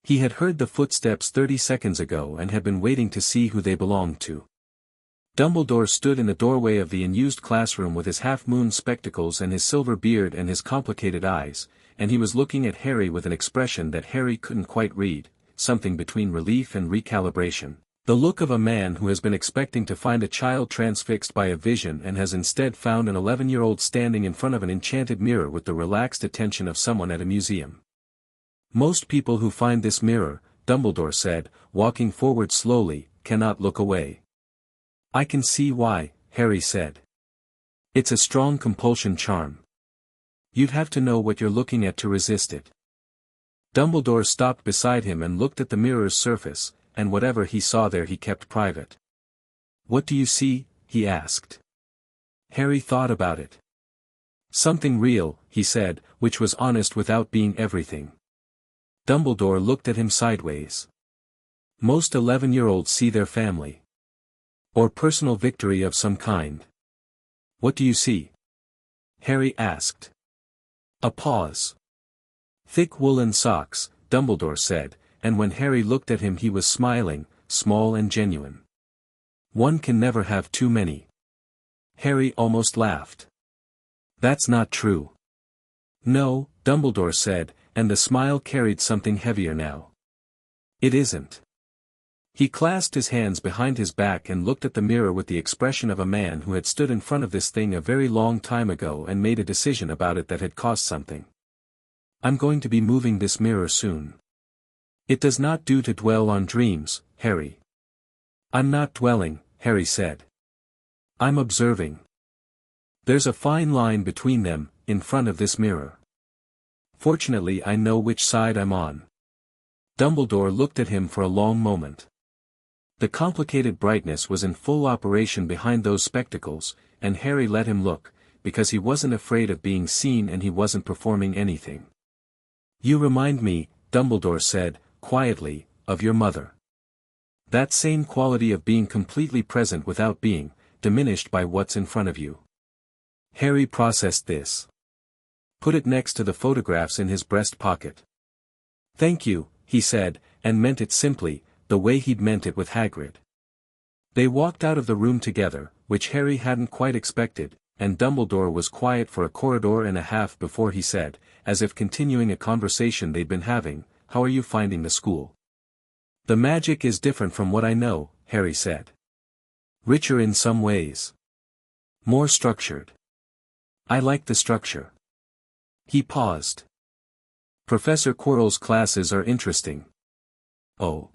He had heard the footsteps 30 seconds ago and had been waiting to see who they belonged to. Dumbledore stood in the doorway of the unused classroom with his half-moon spectacles and his silver beard and his complicated eyes, and he was looking at Harry with an expression that Harry couldn't quite read, something between relief and recalibration. The look of a man who has been expecting to find a child transfixed by a vision and has instead found an 11-year-old standing in front of an enchanted mirror with the relaxed attention of someone at a museum. Most people who find this mirror, Dumbledore said, walking forward slowly, cannot look away. I can see why, Harry said. It's a strong compulsion charm. You'd have to know what you're looking at to resist it. Dumbledore stopped beside him and looked at the mirror's surface, and whatever he saw there he kept private. What do you see? He asked. Harry thought about it. Something real, he said, which was honest without being everything. Dumbledore looked at him sideways. Most 11-year-olds see their family. Or personal victory of some kind. What do you see? Harry asked. A pause. Thick woolen socks, Dumbledore said, and when Harry looked at him he was smiling, small and genuine. One can never have too many. Harry almost laughed. That's not true. No, Dumbledore said, and the smile carried something heavier now. It isn't. He clasped his hands behind his back and looked at the mirror with the expression of a man who had stood in front of this thing a very long time ago and made a decision about it that had cost something. I'm going to be moving this mirror soon. It does not do to dwell on dreams, Harry. I'm not dwelling, Harry said. I'm observing. There's a fine line between them, in front of this mirror. Fortunately I know which side I'm on. Dumbledore looked at him for a long moment. The complicated brightness was in full operation behind those spectacles, and Harry let him look, because he wasn't afraid of being seen and he wasn't performing anything. You remind me, Dumbledore said, quietly, of your mother. That same quality of being completely present without being, diminished by what's in front of you. Harry processed this. Put it next to the photographs in his breast pocket. Thank you, he said, and meant it simply, the way he'd meant it with Hagrid. They walked out of the room together, which Harry hadn't quite expected, and Dumbledore was quiet for a corridor and a half before he said, as if continuing a conversation they'd been having, how are you finding the school? The magic is different from what I know, Harry said. Richer in some ways. More structured. I like the structure. He paused. Professor Quirrell's classes are interesting. Oh.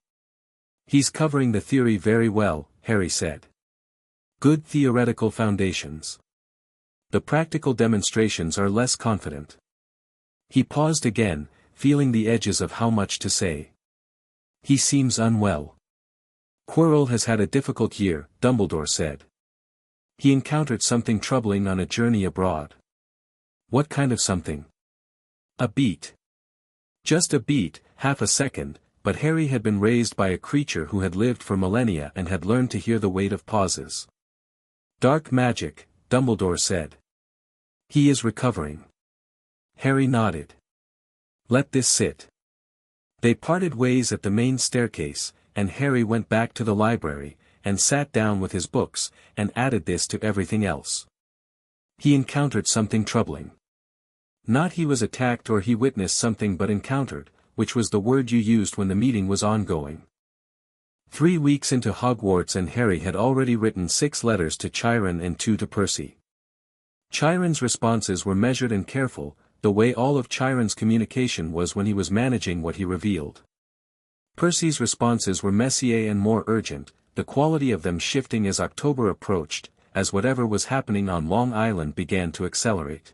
He's covering the theory very well, Harry said. Good theoretical foundations. The practical demonstrations are less confident. He paused again, feeling the edges of how much to say. He seems unwell. Quirrell has had a difficult year, Dumbledore said. He encountered something troubling on a journey abroad. What kind of something? A beat. Just a beat, half a second, but Harry had been raised by a creature who had lived for millennia and had learned to hear the weight of pauses. "Dark magic," Dumbledore said. "He is recovering." Harry nodded. "Let this sit." They parted ways at the main staircase, and Harry went back to the library, and sat down with his books, and added this to everything else. He encountered something troubling. Not he was attacked or he witnessed something, but encountered, which was the word you used when the meeting was ongoing. 3 weeks into Hogwarts and Harry had already written 6 letters to Chiron and 2 to Percy. Chiron's responses were measured and careful, the way all of Chiron's communication was when he was managing what he revealed. Percy's responses were messier and more urgent, the quality of them shifting as October approached, as whatever was happening on Long Island began to accelerate.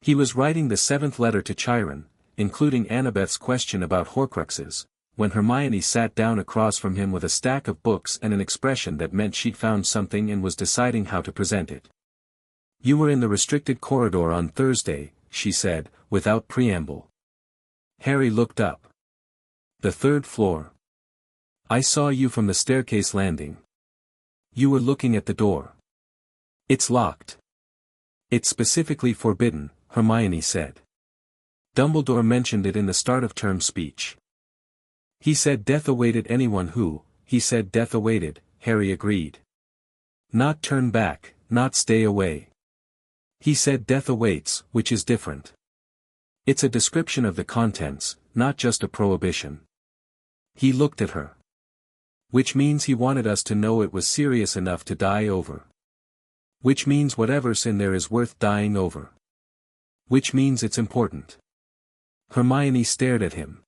He was writing the 7th letter to Chiron, including Annabeth's question about Horcruxes, when Hermione sat down across from him with a stack of books and an expression that meant she'd found something and was deciding how to present it. "You were in the restricted corridor on Thursday," she said, without preamble. Harry looked up. "The 3rd floor. I saw you from the staircase landing. You were looking at the door. It's locked." "It's specifically forbidden," Hermione said. "Dumbledore mentioned it in the start-of-term speech. He said death awaited anyone who," he said death awaited, Harry agreed. "Not turn back, not stay away. He said death awaits, which is different. It's a description of the contents, not just a prohibition." He looked at her. "Which means he wanted us to know it was serious enough to die over. Which means whatever's in there is worth dying over. Which means it's important." Hermione stared at him.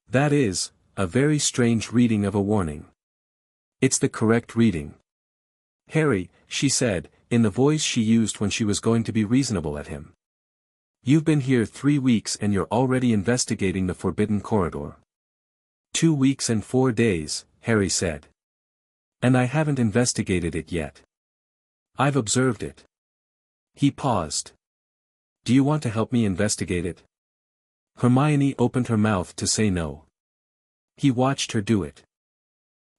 "That is, a very strange reading of a warning." "It's the correct reading, Harry," she said, in the voice she used when she was going to be reasonable at him. "You've been here 3 weeks and you're already investigating the forbidden corridor." 2 weeks and 4 days, Harry said. "And I haven't investigated it yet. I've observed it." He paused. "Do you want to help me investigate it?" Hermione opened her mouth to say no. He watched her do it.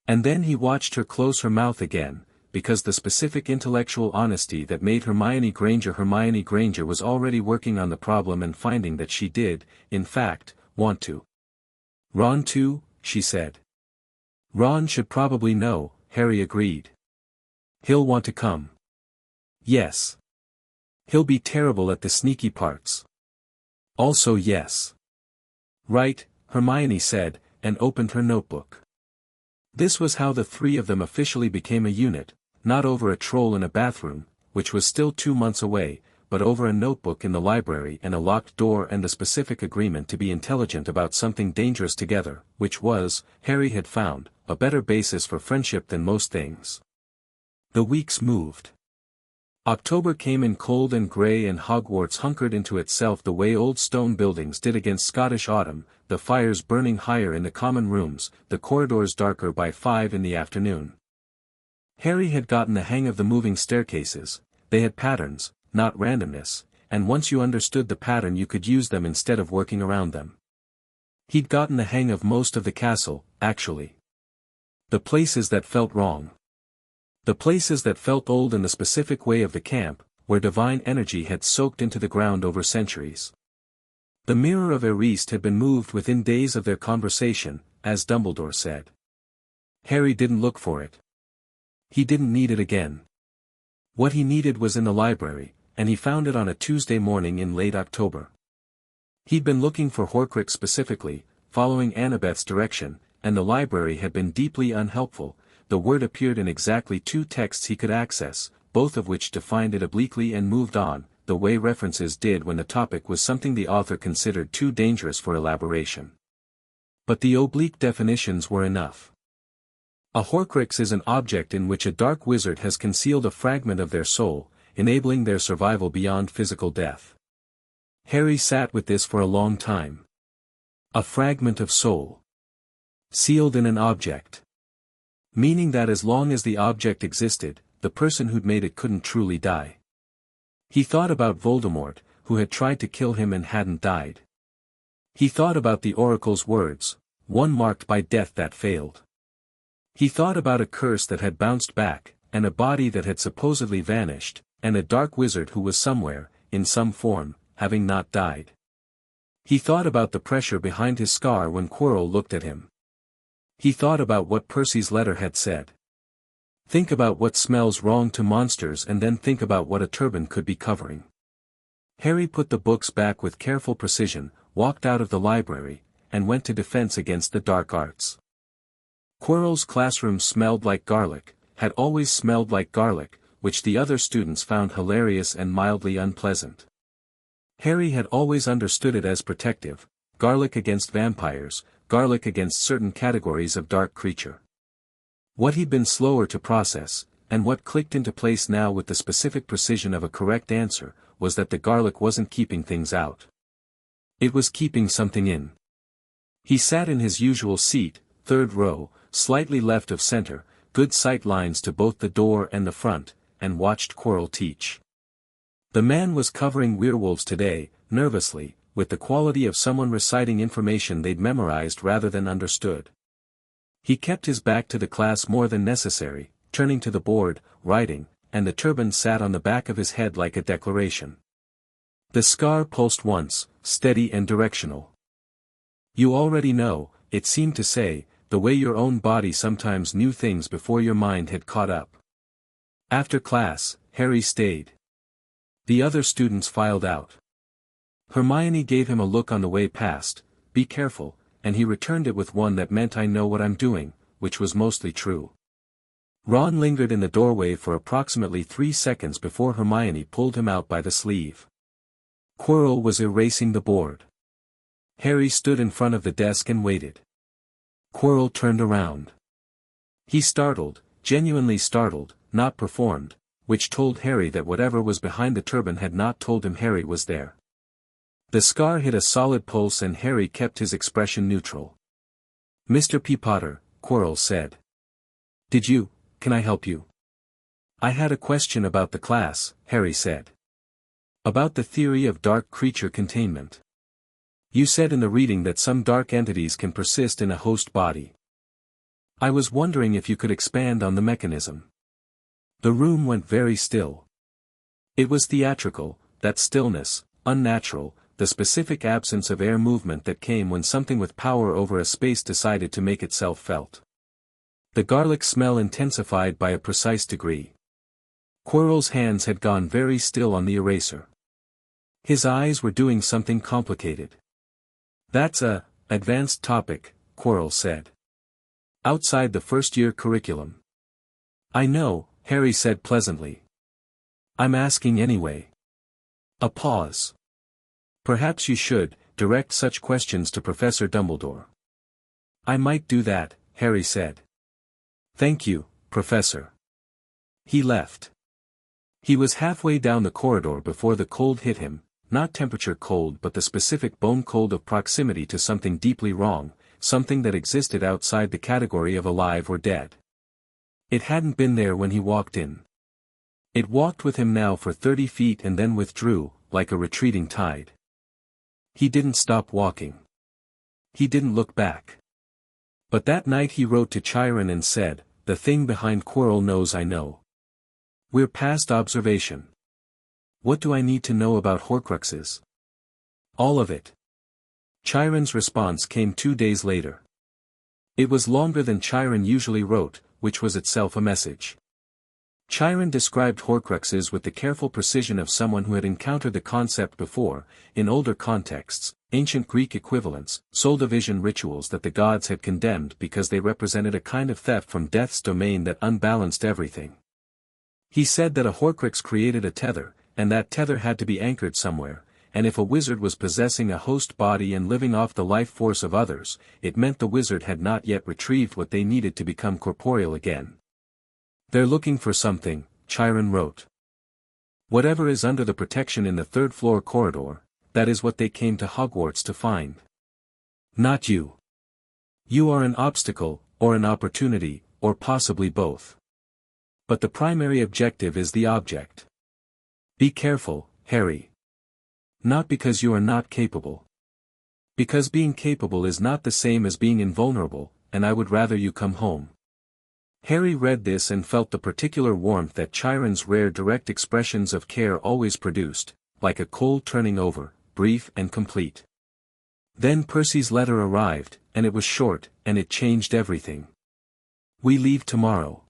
And then he watched her close her mouth again, because the specific intellectual honesty that made Hermione Granger was already working on the problem and finding that she did, in fact, want to. "Ron too," she said. "Ron should probably know," Harry agreed. "He'll want to come." "Yes. He'll be terrible at the sneaky parts." "Also yes." "Right," Hermione said, and opened her notebook. This was how the 3 of them officially became a unit, not over a troll in a bathroom, which was still 2 months away, but over a notebook in the library and a locked door and a specific agreement to be intelligent about something dangerous together, which was, Harry had found, a better basis for friendship than most things. The weeks moved. October came in cold and grey and Hogwarts hunkered into itself the way old stone buildings did against Scottish autumn, the fires burning higher in the common rooms, the corridors darker by 5 in the afternoon. Harry had gotten the hang of the moving staircases, they had patterns, not randomness, and once you understood the pattern you could use them instead of working around them. He'd gotten the hang of most of the castle, actually. The places that felt wrong. The places that felt old in the specific way of the camp, where divine energy had soaked into the ground over centuries. The mirror of Eriste had been moved within days of their conversation, as Dumbledore said. Harry didn't look for it. He didn't need it again. What he needed was in the library, and he found it on a Tuesday morning in late October. He'd been looking for Horcrux specifically, following Annabeth's direction, and the library had been deeply unhelpful. The word appeared in exactly 2 texts he could access, both of which defined it obliquely and moved on, the way references did when the topic was something the author considered too dangerous for elaboration. But the oblique definitions were enough. A Horcrux is an object in which a dark wizard has concealed a fragment of their soul, enabling their survival beyond physical death. Harry sat with this for a long time. A fragment of soul. Sealed in an object. Meaning that as long as the object existed, the person who'd made it couldn't truly die. He thought about Voldemort, who had tried to kill him and hadn't died. He thought about the Oracle's words, one marked by death that failed. He thought about a curse that had bounced back, and a body that had supposedly vanished, and a dark wizard who was somewhere, in some form, having not died. He thought about the pressure behind his scar when Quirrell looked at him. He thought about what Percy's letter had said. Think about what smells wrong to monsters and then think about what a turban could be covering. Harry put the books back with careful precision, walked out of the library, and went to defense against the dark arts. Quirrell's classroom smelled like garlic, had always smelled like garlic, which the other students found hilarious and mildly unpleasant. Harry had always understood it as protective, garlic against vampires, garlic against certain categories of dark creature. What he'd been slower to process, and what clicked into place now with the specific precision of a correct answer, was that the garlic wasn't keeping things out. It was keeping something in. He sat in his usual seat, third row, slightly left of center, good sight lines to both the door and the front, and watched Quirrell teach. The man was covering werewolves today, nervously, with the quality of someone reciting information they'd memorized rather than understood. He kept his back to the class more than necessary, turning to the board, writing, and the turban sat on the back of his head like a declaration. The scar pulsed once, steady and directional. You already know, it seemed to say, the way your own body sometimes knew things before your mind had caught up. After class, Harry stayed. The other students filed out. Hermione gave him a look on the way past, "Be careful," and he returned it with one that meant "I know what I'm doing," which was mostly true. Ron lingered in the doorway for approximately 3 seconds before Hermione pulled him out by the sleeve. Quirrell was erasing the board. Harry stood in front of the desk and waited. Quirrell turned around. He startled, genuinely startled, not performed, which told Harry that whatever was behind the turban had not told him Harry was there. The scar hit a solid pulse and Harry kept his expression neutral. "Mr. Peapotter," Quirrell said. Can I help you?" "I had a question about the class," Harry said. "About the theory of dark creature containment. You said in the reading that some dark entities can persist in a host body. I was wondering if you could expand on the mechanism." The room went very still. It was theatrical, that stillness, unnatural, the specific absence of air movement that came when something with power over a space decided to make itself felt. The garlic smell intensified by a precise degree. Quirrell's hands had gone very still on the eraser. His eyes were doing something complicated. "That's a advanced topic," Quirrell said. "Outside the first-year curriculum." "I know," Harry said pleasantly. "I'm asking anyway." A pause. "Perhaps you should direct such questions to Professor Dumbledore." "I might do that," Harry said. "Thank you, Professor." He left. He was halfway down the corridor before the cold hit him, not temperature cold but the specific bone cold of proximity to something deeply wrong, something that existed outside the category of alive or dead. It hadn't been there when he walked in. It walked with him now for 30 feet and then withdrew, like a retreating tide. He didn't stop walking. He didn't look back. But that night he wrote to Chiron and said, "The thing behind Quirrell knows I know. We're past observation. What do I need to know about Horcruxes?" "All of it." Chiron's response came 2 days later. It was longer than Chiron usually wrote, which was itself a message. Chiron described Horcruxes with the careful precision of someone who had encountered the concept before, in older contexts, ancient Greek equivalents, soul division rituals that the gods had condemned because they represented a kind of theft from death's domain that unbalanced everything. He said that a Horcrux created a tether, and that tether had to be anchored somewhere, and if a wizard was possessing a host body and living off the life force of others, it meant the wizard had not yet retrieved what they needed to become corporeal again. "They're looking for something," Chiron wrote. "Whatever is under the protection in the third-floor corridor, that is what they came to Hogwarts to find. Not you. You are an obstacle, or an opportunity, or possibly both. But the primary objective is the object. Be careful, Harry. Not because you are not capable. Because being capable is not the same as being invulnerable, and I would rather you come home. Harry read this and felt the particular warmth that Chiron's rare direct expressions of care always produced, like a cold turning over, brief and complete. Then Percy's letter arrived, and it was short, and it changed everything. We leave tomorrow.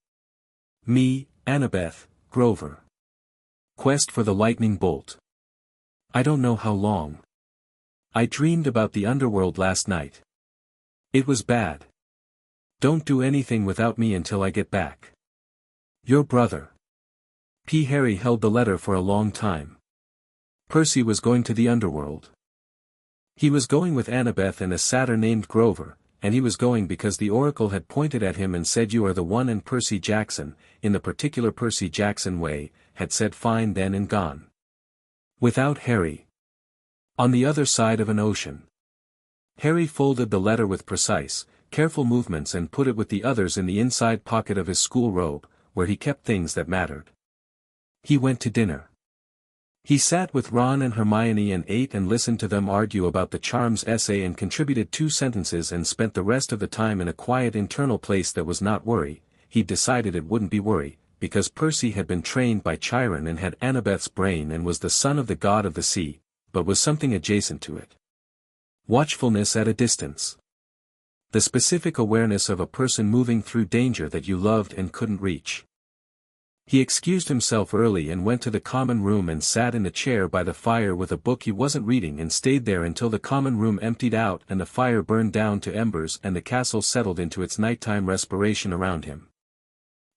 Me, Annabeth, Grover. Quest for the lightning bolt. I don't know how long. I dreamed about the underworld last night. It was bad. Don't do anything without me until I get back. Your brother. Harry held the letter for a long time. Percy was going to the underworld. He was going with Annabeth and a satyr named Grover, and he was going because the oracle had pointed at him and said you are the one, and Percy Jackson, in the particular Percy Jackson way, had said fine then and gone. Without Harry. On the other side of an ocean. Harry folded the letter with precise, careful movements and put it with the others in the inside pocket of his school robe, where he kept things that mattered. He went to dinner. He sat with Ron and Hermione and ate and listened to them argue about the charms essay and contributed 2 sentences and spent the rest of the time in a quiet internal place that was not worry. He'd decided it wouldn't be worry, because Percy had been trained by Chiron and had Annabeth's brain and was the son of the god of the sea, but was something adjacent to it. Watchfulness at a distance. The specific awareness of a person moving through danger that you loved and couldn't reach. He excused himself early and went to the common room and sat in the chair by the fire with a book he wasn't reading and stayed there until the common room emptied out and the fire burned down to embers and the castle settled into its nighttime respiration around him.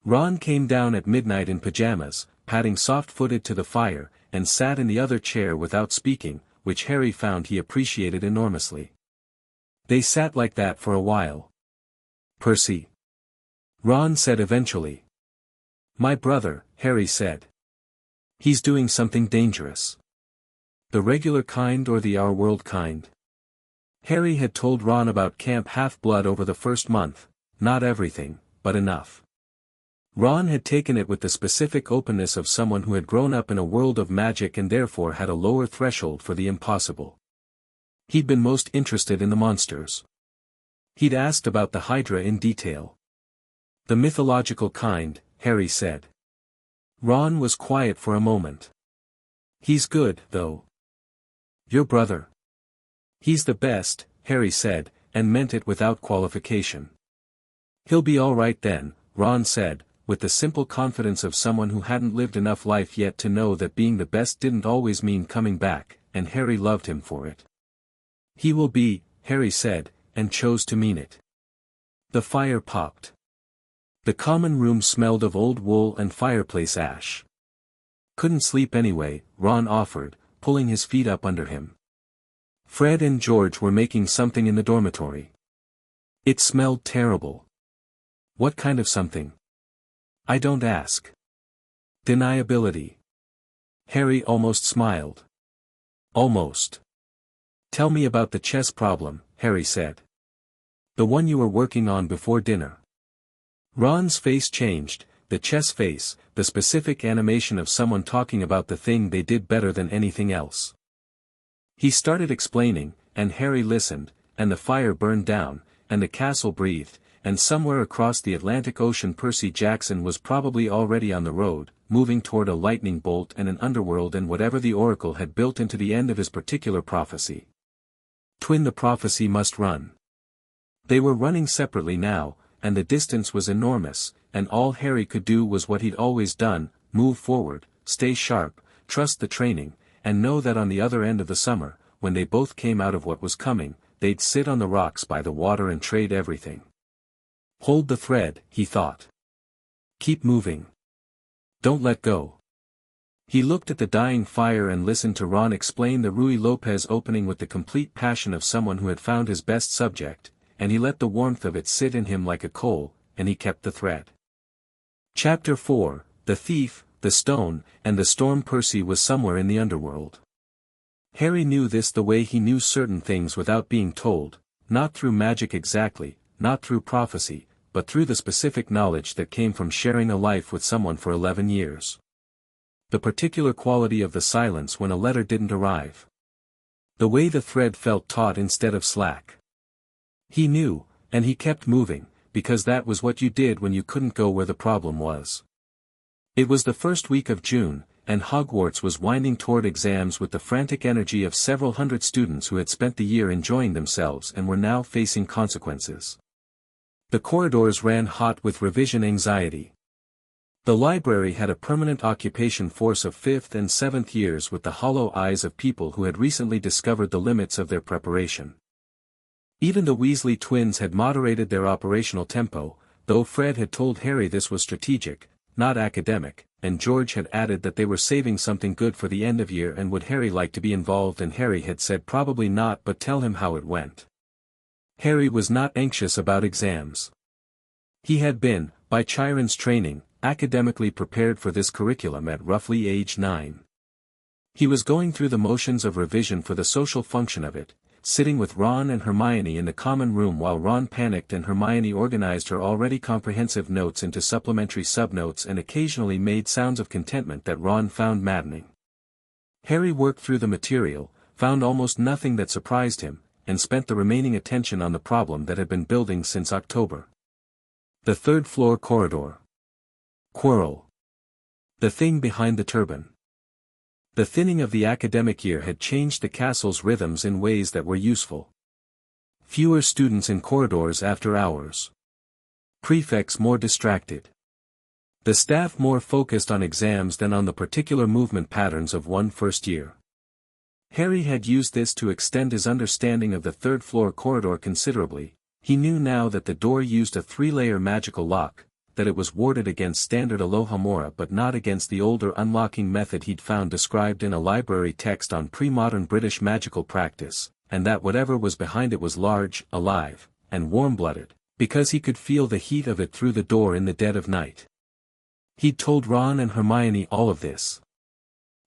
Ron came down at midnight in pajamas, padding soft-footed to the fire, and sat in the other chair without speaking, which Harry found he appreciated enormously. They sat like that for a while. Percy. Ron said eventually. My brother, Harry said. He's doing something dangerous. The regular kind or the our world kind? Harry had told Ron about Camp Half-Blood over the first month, not everything, but enough. Ron had taken it with the specific openness of someone who had grown up in a world of magic and therefore had a lower threshold for the impossible. He'd been most interested in the monsters. He'd asked about the Hydra in detail. The mythological kind, Harry said. Ron was quiet for a moment. He's good, though. Your brother. He's the best, Harry said, and meant it without qualification. He'll be all right then, Ron said, with the simple confidence of someone who hadn't lived enough life yet to know that being the best didn't always mean coming back, and Harry loved him for it. He will be, Harry said, and chose to mean it. The fire popped. The common room smelled of old wool and fireplace ash. Couldn't sleep anyway, Ron offered, pulling his feet up under him. Fred and George were making something in the dormitory. It smelled terrible. What kind of something? I don't ask. Deniability. Harry almost smiled. Almost. Tell me about the chess problem, Harry said. The one you were working on before dinner. Ron's face changed, the chess face, the specific animation of someone talking about the thing they did better than anything else. He started explaining, and Harry listened, and the fire burned down, and the castle breathed, and somewhere across the Atlantic Ocean Percy Jackson was probably already on the road, moving toward a lightning bolt and an underworld and whatever the oracle had built into the end of his particular prophecy. Twin the prophecy must run. They were running separately now, and the distance was enormous, and all Harry could do was what he'd always done, move forward, stay sharp, trust the training, and know that on the other end of the summer, when they both came out of what was coming, they'd sit on the rocks by the water and trade everything. Hold the thread, he thought. Keep moving. Don't let go. He looked at the dying fire and listened to Ron explain the Ruy Lopez opening with the complete passion of someone who had found his best subject, and he let the warmth of it sit in him like a coal, and he kept the thread. Chapter 4, The Thief, the Stone, and the Storm. Percy was somewhere in the underworld. Harry knew this the way he knew certain things without being told, not through magic exactly, not through prophecy, but through the specific knowledge that came from sharing a life with someone for 11 years. The particular quality of the silence when a letter didn't arrive. The way the thread felt taut instead of slack. He knew, and he kept moving, because that was what you did when you couldn't go where the problem was. It was the first week of June, and Hogwarts was winding toward exams with the frantic energy of several hundred students who had spent the year enjoying themselves and were now facing consequences. The corridors ran hot with revision anxiety. The library had a permanent occupation force of 5th and 7th years with the hollow eyes of people who had recently discovered the limits of their preparation. Even the Weasley twins had moderated their operational tempo, though Fred had told Harry this was strategic, not academic, and George had added that they were saving something good for the end of year and would Harry like to be involved, and Harry had said probably not, but tell him how it went. Harry was not anxious about exams. He had been, by Chiron's training, academically prepared for this curriculum at roughly age 9. He was going through the motions of revision for the social function of it, sitting with Ron and Hermione in the common room while Ron panicked and Hermione organized her already comprehensive notes into supplementary subnotes and occasionally made sounds of contentment that Ron found maddening. Harry worked through the material, found almost nothing that surprised him, and spent the remaining attention on the problem that had been building since October. The third-floor corridor. Quirrell. The thing behind the turban. The thinning of the academic year had changed the castle's rhythms in ways that were useful. Fewer students in corridors after hours. Prefects more distracted. The staff more focused on exams than on the particular movement patterns of one first year. Harry had used this to extend his understanding of the third-floor corridor considerably. He knew now that the door used a 3-layer magical lock, that it was warded against standard Alohomora but not against the older unlocking method he'd found described in a library text on pre-modern British magical practice, and that whatever was behind it was large, alive, and warm-blooded, because he could feel the heat of it through the door in the dead of night. He'd told Ron and Hermione all of this.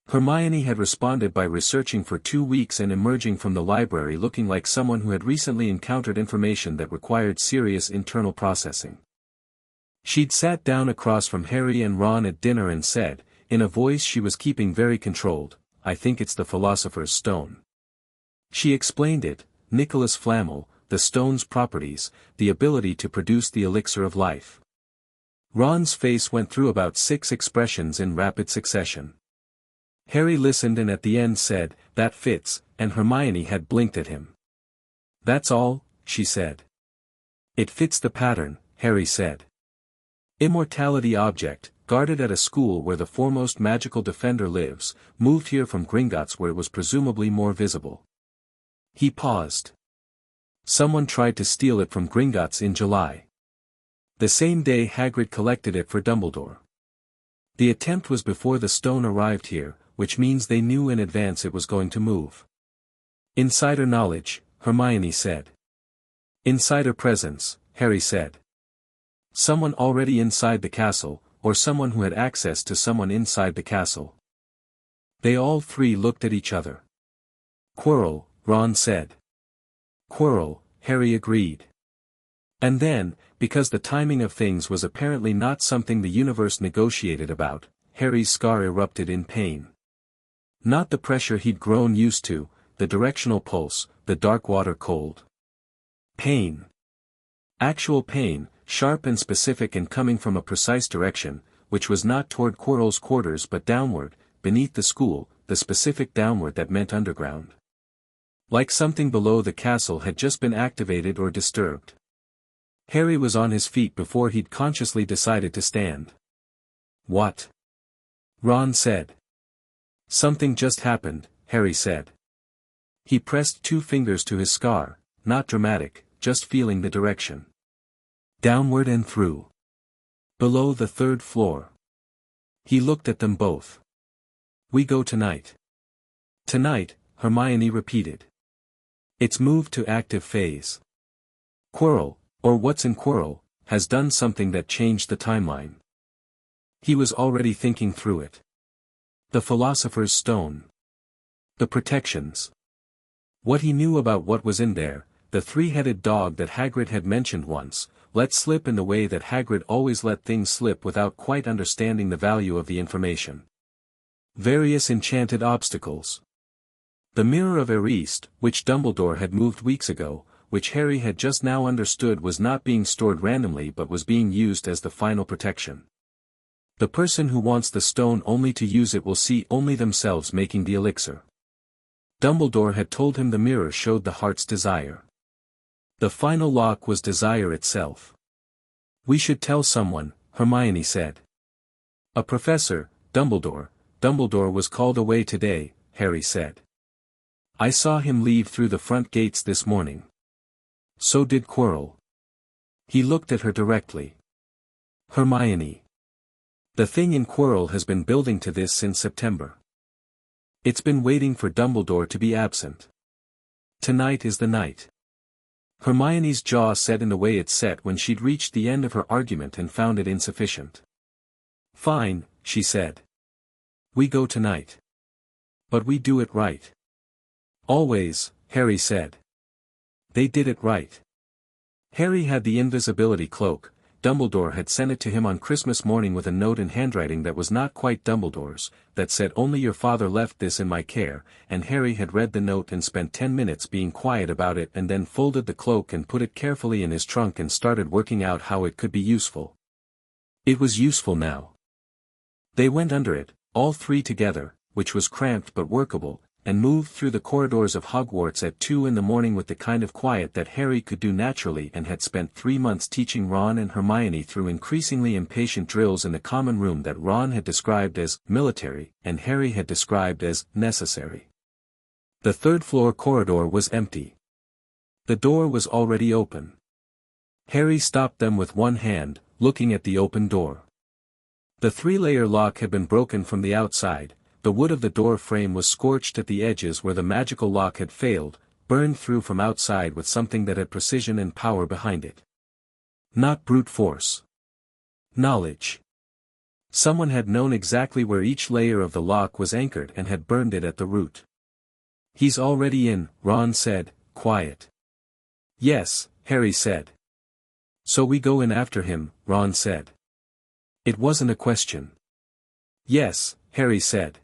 Hermione had responded by researching for 2 weeks and emerging from the library looking like someone who had recently encountered information that required serious internal processing. She'd sat down across from Harry and Ron at dinner and said, in a voice she was keeping very controlled, "I think it's the Philosopher's Stone." She explained it, Nicholas Flamel, the stone's properties, the ability to produce the elixir of life. Ron's face went through about 6 expressions in rapid succession. Harry listened and at the end said, "That fits," and Hermione had blinked at him. "That's all," she said. "It fits the pattern," Harry said. Immortality object, guarded at a school where the foremost magical defender lives, moved here from Gringotts where it was presumably more visible. He paused. Someone tried to steal it from Gringotts in July. The same day Hagrid collected it for Dumbledore. The attempt was before the stone arrived here, which means they knew in advance it was going to move. Insider knowledge, Hermione said. Insider presence, Harry said. Someone already inside the castle, or someone who had access to someone inside the castle. They all 3 looked at each other. Quirrell, Ron said. Quirrell, Harry agreed. And then, because the timing of things was apparently not something the universe negotiated about, Harry's scar erupted in pain. Not the pressure he'd grown used to, the directional pulse, the dark water cold. Pain. Actual pain, sharp and specific and coming from a precise direction, which was not toward Quirrell's quarters but downward, beneath the school, the specific downward that meant underground. Like something below the castle had just been activated or disturbed. Harry was on his feet before he'd consciously decided to stand. "What?" Ron said. "Something just happened," Harry said. He pressed 2 fingers to his scar, not dramatic, just feeling the direction. Downward and through. Below the 3rd floor. He looked at them both. "We go tonight." "Tonight," Hermione repeated. "It's moved to active phase. Quirrell, or what's in Quirrell, has done something that changed the timeline." He was already thinking through it. The Philosopher's Stone. The protections. What he knew about what was in there, the 3-headed dog that Hagrid had mentioned once, let slip in the way that Hagrid always let things slip without quite understanding the value of the information. Various enchanted obstacles. The mirror of Erist, which Dumbledore had moved weeks ago, which Harry had just now understood was not being stored randomly but was being used as the final protection. The person who wants the stone only to use it will see only themselves making the elixir. Dumbledore had told him the mirror showed the heart's desire. The final lock was desire itself. "We should tell someone," Hermione said. "A professor, Dumbledore was called away today," Harry said. "I saw him leave through the front gates this morning. So did Quirrell." He looked at her directly. "Hermione. The thing in Quirrell has been building to this since September. It's been waiting for Dumbledore to be absent. Tonight is the night." Hermione's jaw set in the way it set when she'd reached the end of her argument and found it insufficient. "Fine," she said. "We go tonight. But we do it right." "Always," Harry said. They did it right. Harry had the invisibility cloak. Dumbledore had sent it to him on Christmas morning with a note in handwriting that was not quite Dumbledore's, that said only your father left this in my care, and Harry had read the note and spent 10 minutes being quiet about it and then folded the cloak and put it carefully in his trunk and started working out how it could be useful. It was useful now. They went under it, all three together, which was cramped but workable, and moved through the corridors of Hogwarts at 2 in the morning with the kind of quiet that Harry could do naturally and had spent 3 months teaching Ron and Hermione through increasingly impatient drills in the common room that Ron had described as military and Harry had described as necessary. The third-floor corridor was empty. The door was already open. Harry stopped them with one hand, looking at the open door. The 3-layer lock had been broken from the outside. The wood of the door frame was scorched at the edges where the magical lock had failed, burned through from outside with something that had precision and power behind it. Not brute force. Knowledge. Someone had known exactly where each layer of the lock was anchored and had burned it at the root. "He's already in," Ron said, quiet. "Yes," Harry said. "So we go in after him," Ron said. It wasn't a question. "Yes," Harry said.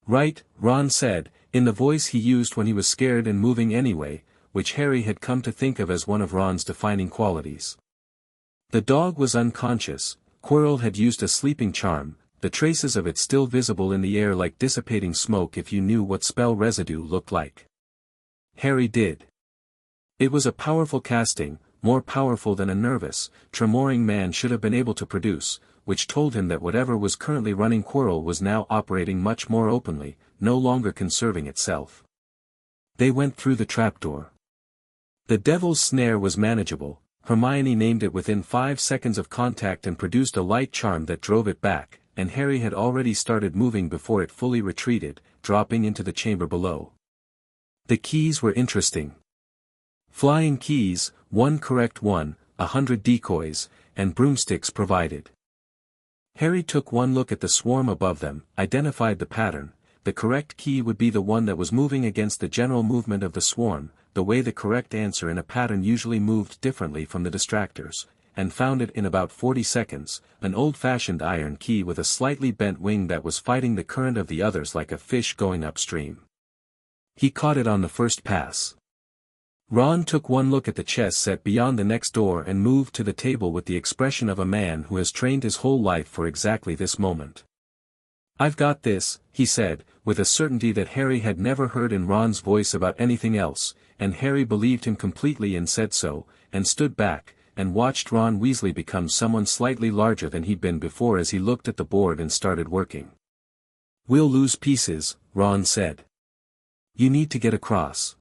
"Right," Ron said, in the voice he used when he was scared and moving anyway, which Harry had come to think of as one of Ron's defining qualities. The dog was unconscious. Quirrell had used a sleeping charm, the traces of it still visible in the air like dissipating smoke if you knew what spell residue looked like. Harry did. It was a powerful casting, more powerful than a nervous, tremoring man should have been able to produce, which told him that whatever was currently running Quirrell was now operating much more openly, no longer conserving itself. They went through the trapdoor. The devil's snare was manageable. Hermione named it within 5 seconds of contact and produced a light charm that drove it back, and Harry had already started moving before it fully retreated, dropping into the chamber below. The keys were interesting. Flying keys, one correct one, 100 decoys, and broomsticks provided. Harry took one look at the swarm above them, identified the pattern. The correct key would be the one that was moving against the general movement of the swarm, the way the correct answer in a pattern usually moved differently from the distractors, and found it in about 40 seconds, an old-fashioned iron key with a slightly bent wing that was fighting the current of the others like a fish going upstream. He caught it on the first pass. Ron took one look at the chess set beyond the next door and moved to the table with the expression of a man who has trained his whole life for exactly this moment. "I've got this," he said, with a certainty that Harry had never heard in Ron's voice about anything else, and Harry believed him completely and said so, and stood back, and watched Ron Weasley become someone slightly larger than he'd been before as he looked at the board and started working. "We'll lose pieces," Ron said. "You need to get across.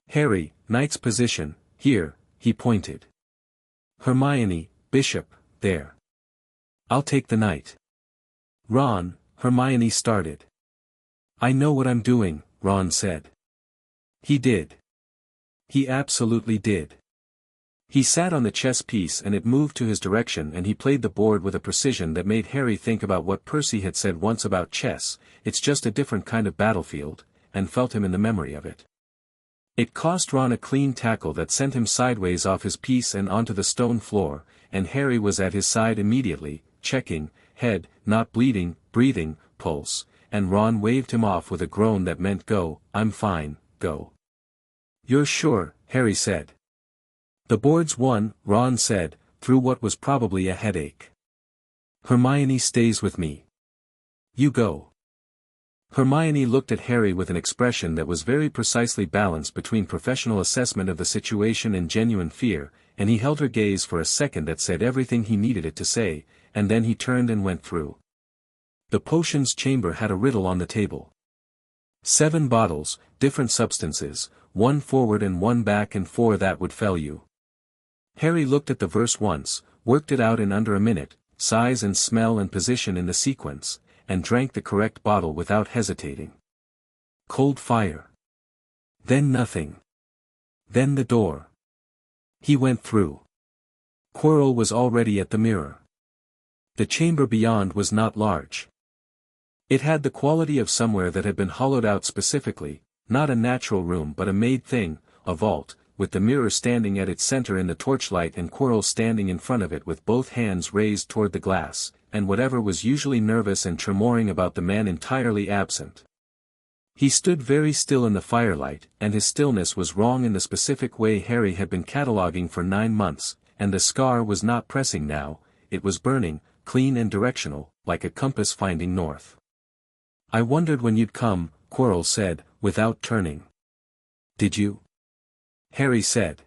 Harry, knight's position, here," he pointed. "Hermione, bishop, there. I'll take the knight." "Ron," Hermione started. "I know what I'm doing," Ron said. He did. He absolutely did. He sat on the chess piece and it moved to his direction and he played the board with a precision that made Harry think about what Percy had said once about chess, "It's just a different kind of battlefield," and felt him in the memory of it. It cost Ron a clean tackle that sent him sideways off his piece and onto the stone floor, and Harry was at his side immediately, checking, head, not bleeding, breathing, pulse, and Ron waved him off with a groan that meant go. I'm fine, go. You're sure, Harry said. The board's won, Ron said, through what was probably a headache. Hermione stays with me. You go. Hermione looked at Harry with an expression that was very precisely balanced between professional assessment of the situation and genuine fear, and he held her gaze for a second that said everything he needed it to say, and then he turned and went through. The potions chamber had a riddle on the table. 7 bottles, different substances, 1 forward and 1 back and 4 that would fell you. Harry looked at the verse once, worked it out in under a minute, size and smell and position in the sequence, and drank the correct bottle without hesitating. Cold fire. Then nothing. Then the door. He went through. Quirrell was already at the mirror. The chamber beyond was not large. It had the quality of somewhere that had been hollowed out specifically, not a natural room but a made thing, a vault, with the mirror standing at its center in the torchlight and Quirrell standing in front of it with both hands raised toward the glass, and whatever was usually nervous and tremoring about the man entirely absent. He stood very still in the firelight, and his stillness was wrong in the specific way Harry had been cataloging for 9 months, and the scar was not pressing now, it was burning, clean and directional, like a compass finding north. I wondered when you'd come, Quirrell said, without turning. Did you? Harry said.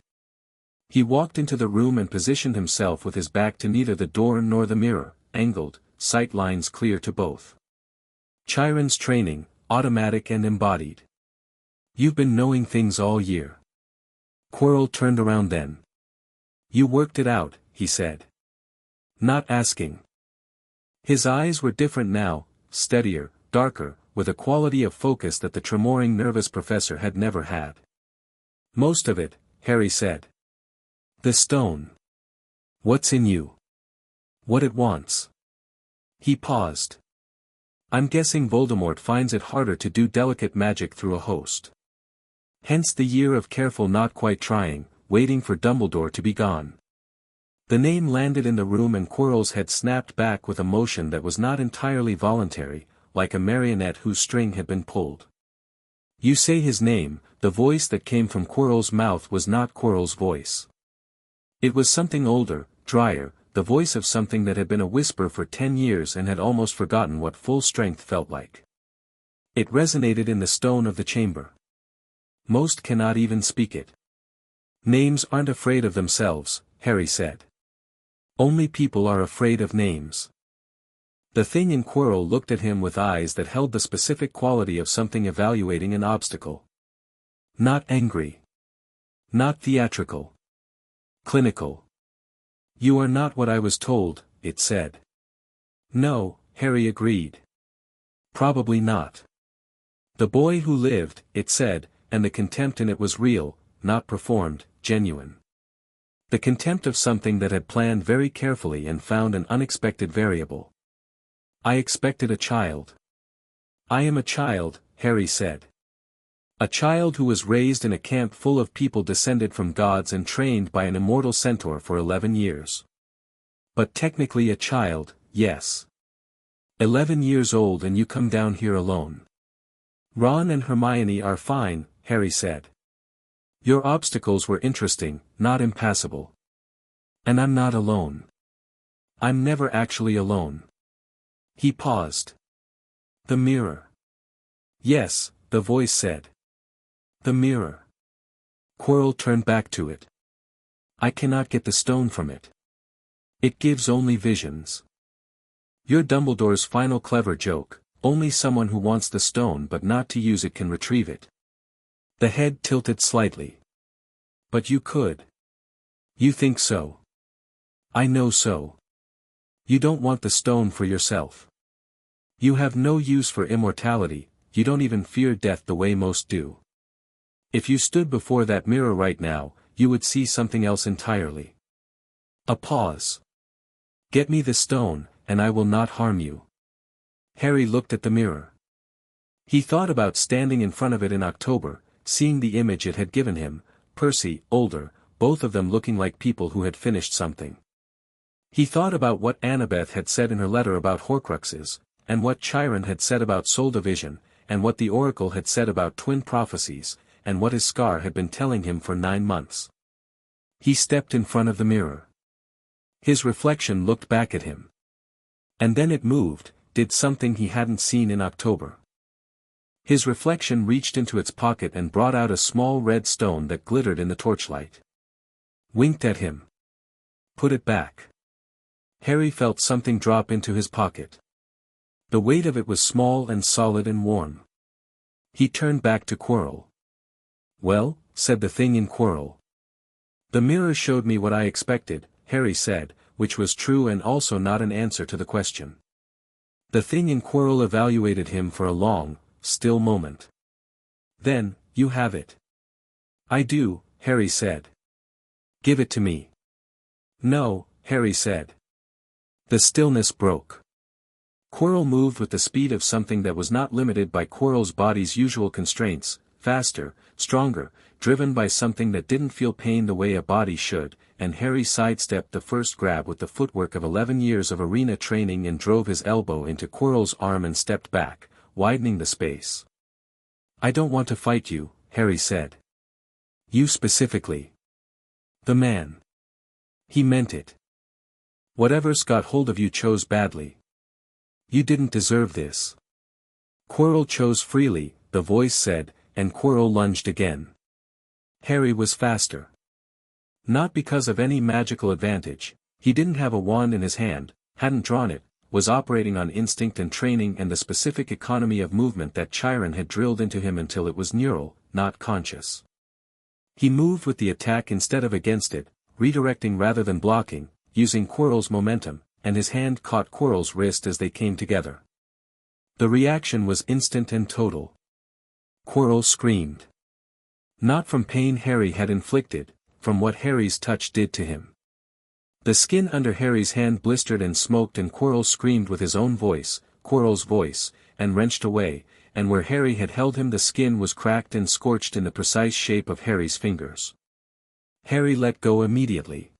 He walked into the room and positioned himself with his back to neither the door nor the mirror, angled, sight lines clear to both. Chiron's training, automatic and embodied. You've been knowing things all year. Quirrell turned around then. You worked it out, he said. Not asking. His eyes were different now, steadier, darker, with a quality of focus that the tremoring nervous professor had never had. Most of it, Harry said. The stone. What's in you? What it wants. He paused. I'm guessing Voldemort finds it harder to do delicate magic through a host. Hence the year of careful not quite trying, waiting for Dumbledore to be gone. The name landed in the room and Quirrell's head snapped back with a motion that was not entirely voluntary, like a marionette whose string had been pulled. You say his name, the voice that came from Quirrell's mouth was not Quirrell's voice. It was something older, drier, the voice of something that had been a whisper for 10 years and had almost forgotten what full strength felt like. It resonated in the stone of the chamber. Most cannot even speak it. Names aren't afraid of themselves, Harry said. Only people are afraid of names. The thing in Quirrell looked at him with eyes that held the specific quality of something evaluating an obstacle. Not angry. Not theatrical. Clinical. You are not what I was told, it said. No, Harry agreed. Probably not. The boy who lived, it said, and the contempt in it was real, not performed, genuine. The contempt of something that had planned very carefully and found an unexpected variable. I expected a child. I am a child, Harry said. A child who was raised in a camp full of people descended from gods and trained by an immortal centaur for 11 years. But technically a child, yes. 11 years old and you come down here alone. Ron and Hermione are fine, Harry said. Your obstacles were interesting, not impassable. And I'm not alone. I'm never actually alone. He paused. The mirror. Yes, the voice said. The mirror. Quirrell turned back to it. I cannot get the stone from it. It gives only visions. You're Dumbledore's final clever joke, only someone who wants the stone but not to use it can retrieve it. The head tilted slightly. But you could. You think so. I know so. You don't want the stone for yourself. You have no use for immortality, you don't even fear death the way most do. If you stood before that mirror right now, you would see something else entirely. A pause. Get me the stone, and I will not harm you. Harry looked at the mirror. He thought about standing in front of it in October, seeing the image it had given him, Percy, older, both of them looking like people who had finished something. He thought about what Annabeth had said in her letter about Horcruxes, and what Chiron had said about soul division, and what the oracle had said about twin prophecies, and what his scar had been telling him for 9 months. He stepped in front of the mirror. His reflection looked back at him. And then it moved, did something he hadn't seen in October. His reflection reached into its pocket and brought out a small red stone that glittered in the torchlight. Winked at him. Put it back. Harry felt something drop into his pocket. The weight of it was small and solid and warm. He turned back to Quirrell. "Well," said the thing in Quirrell. "The mirror showed me what I expected," Harry said, which was true and also not an answer to the question. The thing in Quirrell evaluated him for a long, still moment. "Then, you have it." "I do," Harry said. "Give it to me." "No," Harry said. The stillness broke. Quirrell moved with the speed of something that was not limited by Quirrell's body's usual constraints, faster, stronger, driven by something that didn't feel pain the way a body should, and Harry sidestepped the first grab with the footwork of 11 years of arena training and drove his elbow into Quirrell's arm and stepped back, widening the space. "I don't want to fight you," Harry said. "You specifically." The man. He meant it. "Whatever's got hold of you chose badly. You didn't deserve this." "Quirrell chose freely," the voice said, and Quirrell lunged again. Harry was faster. Not because of any magical advantage, he didn't have a wand in his hand, hadn't drawn it, was operating on instinct and training and the specific economy of movement that Chiron had drilled into him until it was neural, not conscious. He moved with the attack instead of against it, redirecting rather than blocking, using Quirrell's momentum, and his hand caught Quirrell's wrist as they came together. The reaction was instant and total. Quirrell screamed. Not from pain Harry had inflicted, from what Harry's touch did to him. The skin under Harry's hand blistered and smoked and Quirrell screamed with his own voice, Quirrell's voice, and wrenched away, and where Harry had held him the skin was cracked and scorched in the precise shape of Harry's fingers. Harry let go immediately.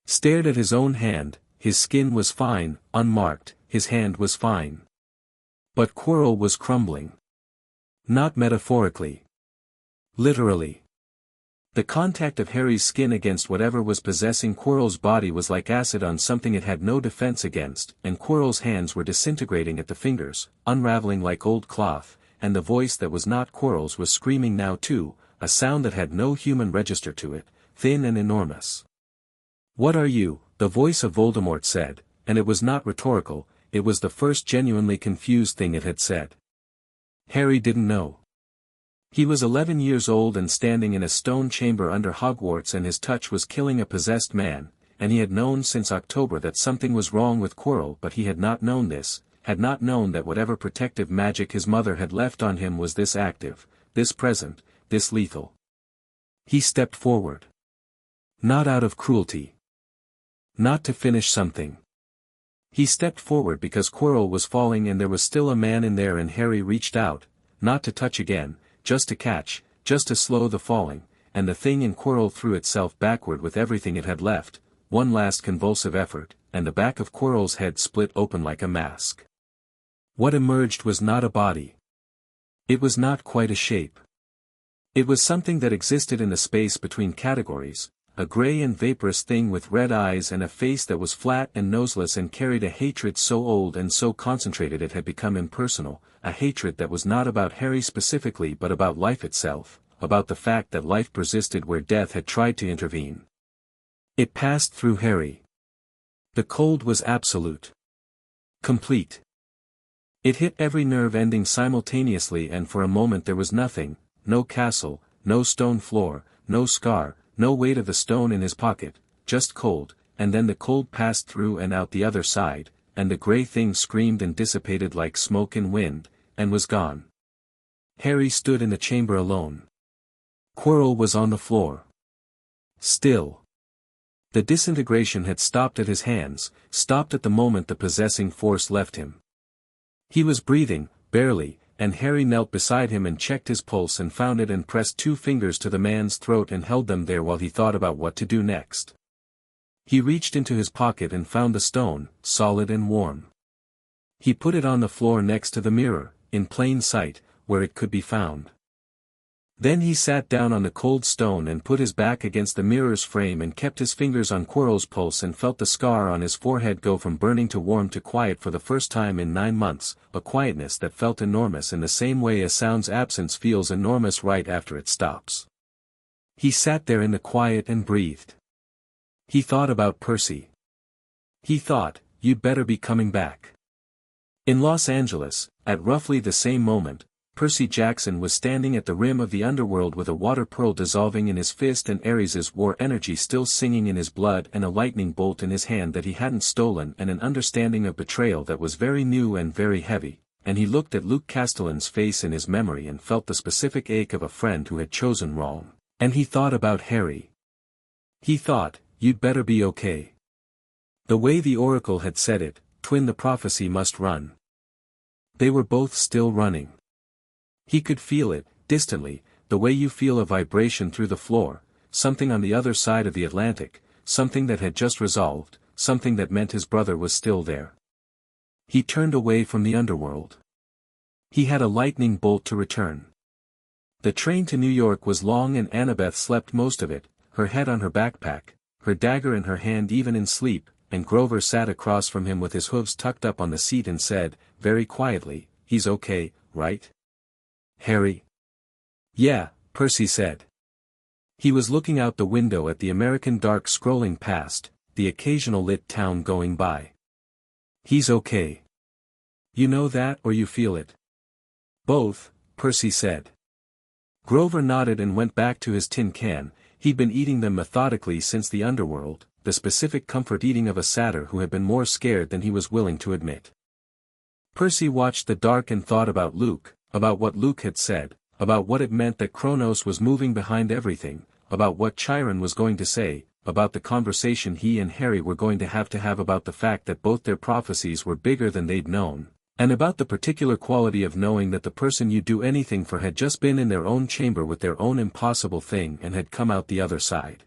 Stared at his own hand, his skin was fine, unmarked, his hand was fine. But Quirrell was crumbling. Not metaphorically. Literally. The contact of Harry's skin against whatever was possessing Quirrell's body was like acid on something it had no defense against, and Quirrell's hands were disintegrating at the fingers, unraveling like old cloth, and the voice that was not Quirrell's was screaming now too, a sound that had no human register to it, thin and enormous. "What are you?" the voice of Voldemort said, and it was not rhetorical, it was the first genuinely confused thing it had said. Harry didn't know. He was 11 years old and standing in a stone chamber under Hogwarts and his touch was killing a possessed man, and he had known since October that something was wrong with Quirrell but he had not known this, had not known that whatever protective magic his mother had left on him was this active, this present, this lethal. He stepped forward. Not out of cruelty. Not to finish something. He stepped forward because Quirrell was falling and there was still a man in there and Harry reached out, not to touch again, just to catch, just to slow the falling, and the thing in Quirrell threw itself backward with everything it had left, one last convulsive effort, and the back of Quirrell's head split open like a mask. What emerged was not a body. It was not quite a shape. It was something that existed in the space between categories, a grey and vaporous thing with red eyes and a face that was flat and noseless and carried a hatred so old and so concentrated it had become impersonal, a hatred that was not about Harry specifically but about life itself, about the fact that life persisted where death had tried to intervene. It passed through Harry. The cold was absolute. Complete. It hit every nerve ending simultaneously and for a moment there was nothing, no castle, no stone floor, no scar, no weight of the stone in his pocket, just cold, and then the cold passed through and out the other side, and the grey thing screamed and dissipated like smoke and wind, and was gone. Harry stood in the chamber alone. Quirrell was on the floor. Still. The disintegration had stopped at his hands, stopped at the moment the possessing force left him. He was breathing, barely, and Harry knelt beside him and checked his pulse and found it and pressed 2 fingers to the man's throat and held them there while he thought about what to do next. He reached into his pocket and found the stone, solid and warm. He put it on the floor next to the mirror, in plain sight, where it could be found. Then he sat down on the cold stone and put his back against the mirror's frame and kept his fingers on Quirrell's pulse and felt the scar on his forehead go from burning to warm to quiet for the first time in 9 months, a quietness that felt enormous in the same way a sound's absence feels enormous right after it stops. He sat there in the quiet and breathed. He thought about Percy. He thought, "You'd better be coming back." In Los Angeles, at roughly the same moment, Percy Jackson was standing at the rim of the underworld with a water pearl dissolving in his fist and Ares's war energy still singing in his blood and a lightning bolt in his hand that he hadn't stolen and an understanding of betrayal that was very new and very heavy, and he looked at Luke Castellan's face in his memory and felt the specific ache of a friend who had chosen wrong, and he thought about Harry. He thought, "You'd better be okay." The way the oracle had said it, Twin, the prophecy must run. They were both still running. He could feel it, distantly, the way you feel a vibration through the floor, something on the other side of the Atlantic, something that had just resolved, something that meant his brother was still there. He turned away from the underworld. He had a lightning bolt to return. The train to New York was long and Annabeth slept most of it, her head on her backpack, her dagger in her hand even in sleep, and Grover sat across from him with his hooves tucked up on the seat and said, very quietly, "He's okay, right? Harry?" "Yeah," Percy said. He was looking out the window at the American dark scrolling past, the occasional lit town going by. "He's okay. You know that or you feel it?" "Both," Percy said. Grover nodded and went back to his tin can. He'd been eating them methodically since the underworld, the specific comfort eating of a satyr who had been more scared than he was willing to admit. Percy watched the dark and thought about Luke, about what Luke had said, about what it meant that Kronos was moving behind everything, about what Chiron was going to say, about the conversation he and Harry were going to have about the fact that both their prophecies were bigger than they'd known, and about the particular quality of knowing that the person you'd do anything for had just been in their own chamber with their own impossible thing and had come out the other side.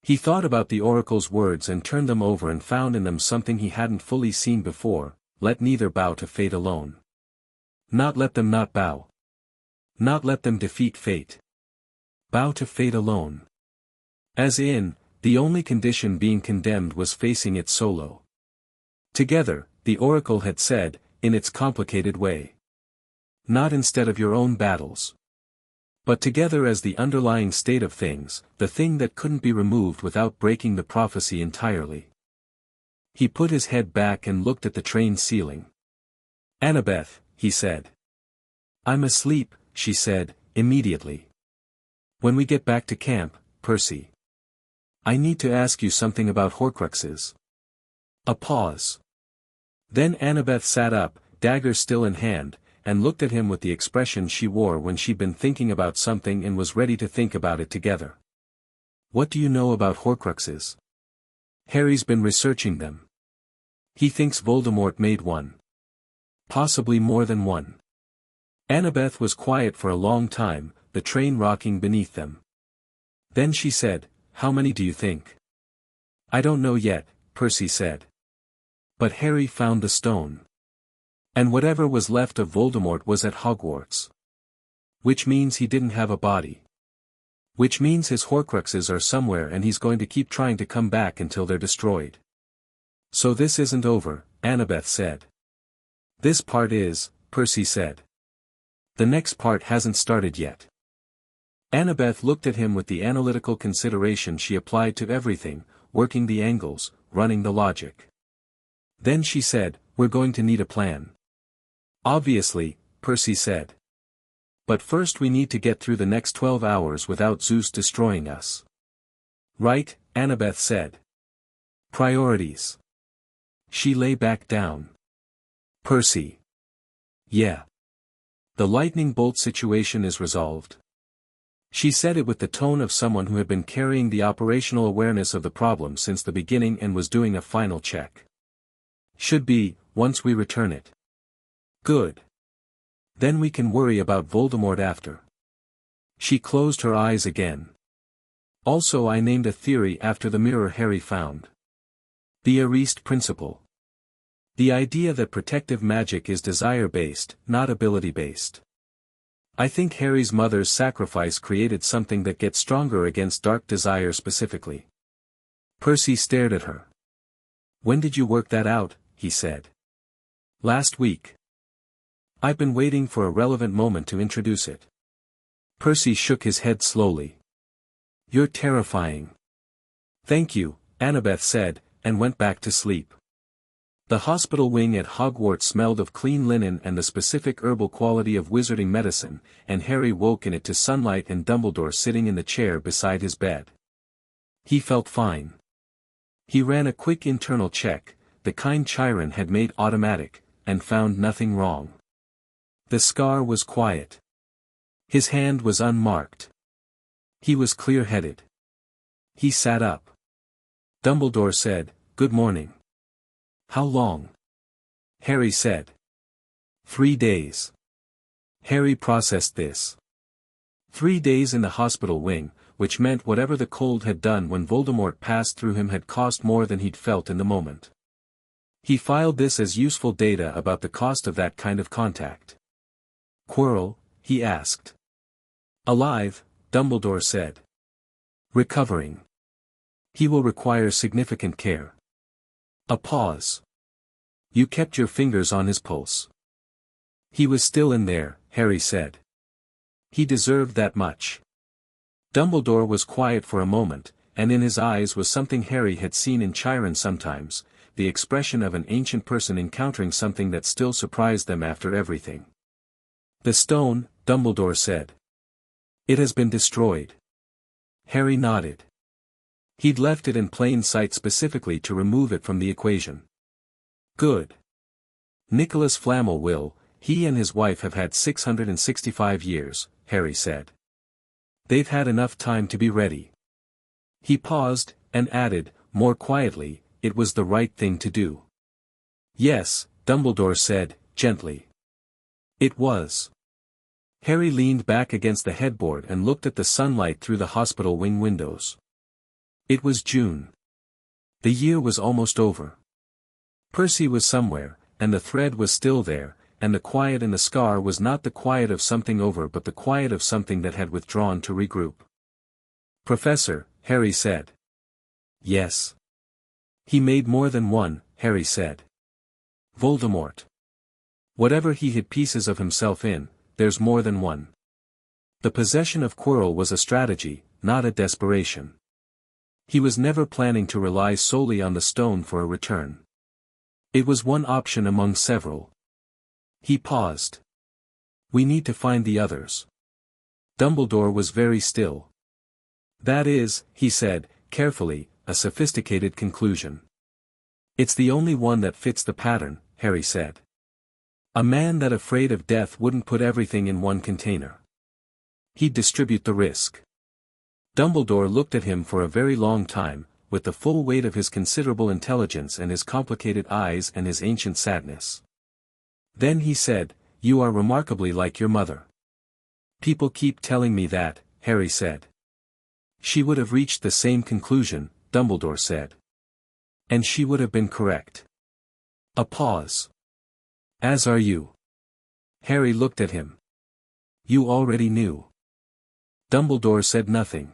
He thought about the oracle's words and turned them over and found in them something he hadn't fully seen before: let neither bow to fate alone. Not let them not bow. Not let them defeat fate. Bow to fate alone. As in, the only condition being condemned was facing it solo. Together, the oracle had said, in its complicated way. Not instead of your own battles. But together as the underlying state of things, the thing that couldn't be removed without breaking the prophecy entirely. He put his head back and looked at the train ceiling. "Annabeth," he said. "I'm asleep," she said, immediately. "When we get back to camp, Percy. I need to ask you something about Horcruxes." A pause. Then Annabeth sat up, dagger still in hand, and looked at him with the expression she wore when she'd been thinking about something and was ready to think about it together. "What do you know about Horcruxes?" "Harry's been researching them. He thinks Voldemort made one. Possibly more than one." Annabeth was quiet for a long time, the train rocking beneath them. Then she said, "How many do you think?" "I don't know yet," Percy said. "But Harry found the stone. And whatever was left of Voldemort was at Hogwarts. Which means he didn't have a body. Which means his Horcruxes are somewhere and he's going to keep trying to come back until they're destroyed." "So this isn't over," Annabeth said. "This part is," Percy said. "The next part hasn't started yet." Annabeth looked at him with the analytical consideration she applied to everything, working the angles, running the logic. Then she said, "We're going to need a plan." "Obviously," Percy said. "But first we need to get through the next 12 hours without Zeus destroying us." "Right," Annabeth said. "Priorities." She lay back down. "Percy." "Yeah. The lightning bolt situation is resolved." She said it with the tone of someone who had been carrying the operational awareness of the problem since the beginning and was doing a final check. "Should be, once we return it." "Good. Then we can worry about Voldemort after." She closed her eyes again. "Also I named a theory after the mirror Harry found. The Ariste principle. The idea that protective magic is desire-based, not ability-based. I think Harry's mother's sacrifice created something that gets stronger against dark desire specifically. Percy stared at her. When did you work that out? He said. Last week. I've been waiting for a relevant moment to introduce it. Percy shook his head slowly. You're terrifying. Thank you, Annabeth said, and went back to sleep. The hospital wing at Hogwarts smelled of clean linen and the specific herbal quality of wizarding medicine, and Harry woke in it to sunlight and Dumbledore sitting in the chair beside his bed. He felt fine. He ran a quick internal check, the kind Chiron had made automatic, and found nothing wrong. The scar was quiet. His hand was unmarked. He was clear-headed. He sat up. Dumbledore said, "Good morning." "How long?" Harry said. 3 days. Harry processed this. 3 days in the hospital wing, which meant whatever the cold had done when Voldemort passed through him had cost more than he'd felt in the moment. He filed this as useful data about the cost of that kind of contact. "Quirrell?" he asked. "Alive," Dumbledore said. "Recovering. He will require significant care." A pause. "You kept your fingers on his pulse." "He was still in there," Harry said. "He deserved that much." Dumbledore was quiet for a moment, and in his eyes was something Harry had seen in Chiron sometimes, the expression of an ancient person encountering something that still surprised them after everything. "The stone," Dumbledore said. "It has been destroyed." Harry nodded. He'd left it in plain sight specifically to remove it from the equation. "Good. Nicholas Flamel will, he and his wife have had 665 years, Harry said. "They've had enough time to be ready." He paused, and added, more quietly, "It was the right thing to do." "Yes," Dumbledore said, gently. "It was." Harry leaned back against the headboard and looked at the sunlight through the hospital wing windows. It was June. The year was almost over. Percy was somewhere, and the thread was still there, and the quiet in the scar was not the quiet of something over but the quiet of something that had withdrawn to regroup. "Professor," Harry said. "Yes." "He made more than one," Harry said. "Voldemort. Whatever he hid pieces of himself in, there's more than one." The possession of Quirrell was a strategy, not a desperation. He was never planning to rely solely on the stone for a return. It was one option among several. He paused. "We need to find the others." Dumbledore was very still. "That is," he said, carefully, "a sophisticated conclusion." "It's the only one that fits the pattern," Harry said. "A man that afraid of death wouldn't put everything in one container. He'd distribute the risk." Dumbledore looked at him for a very long time, with the full weight of his considerable intelligence and his complicated eyes and his ancient sadness. Then he said, "You are remarkably like your mother." "People keep telling me that," Harry said. "She would have reached the same conclusion," Dumbledore said. "And she would have been correct." A pause. "As are you." Harry looked at him. "You already knew." Dumbledore said nothing.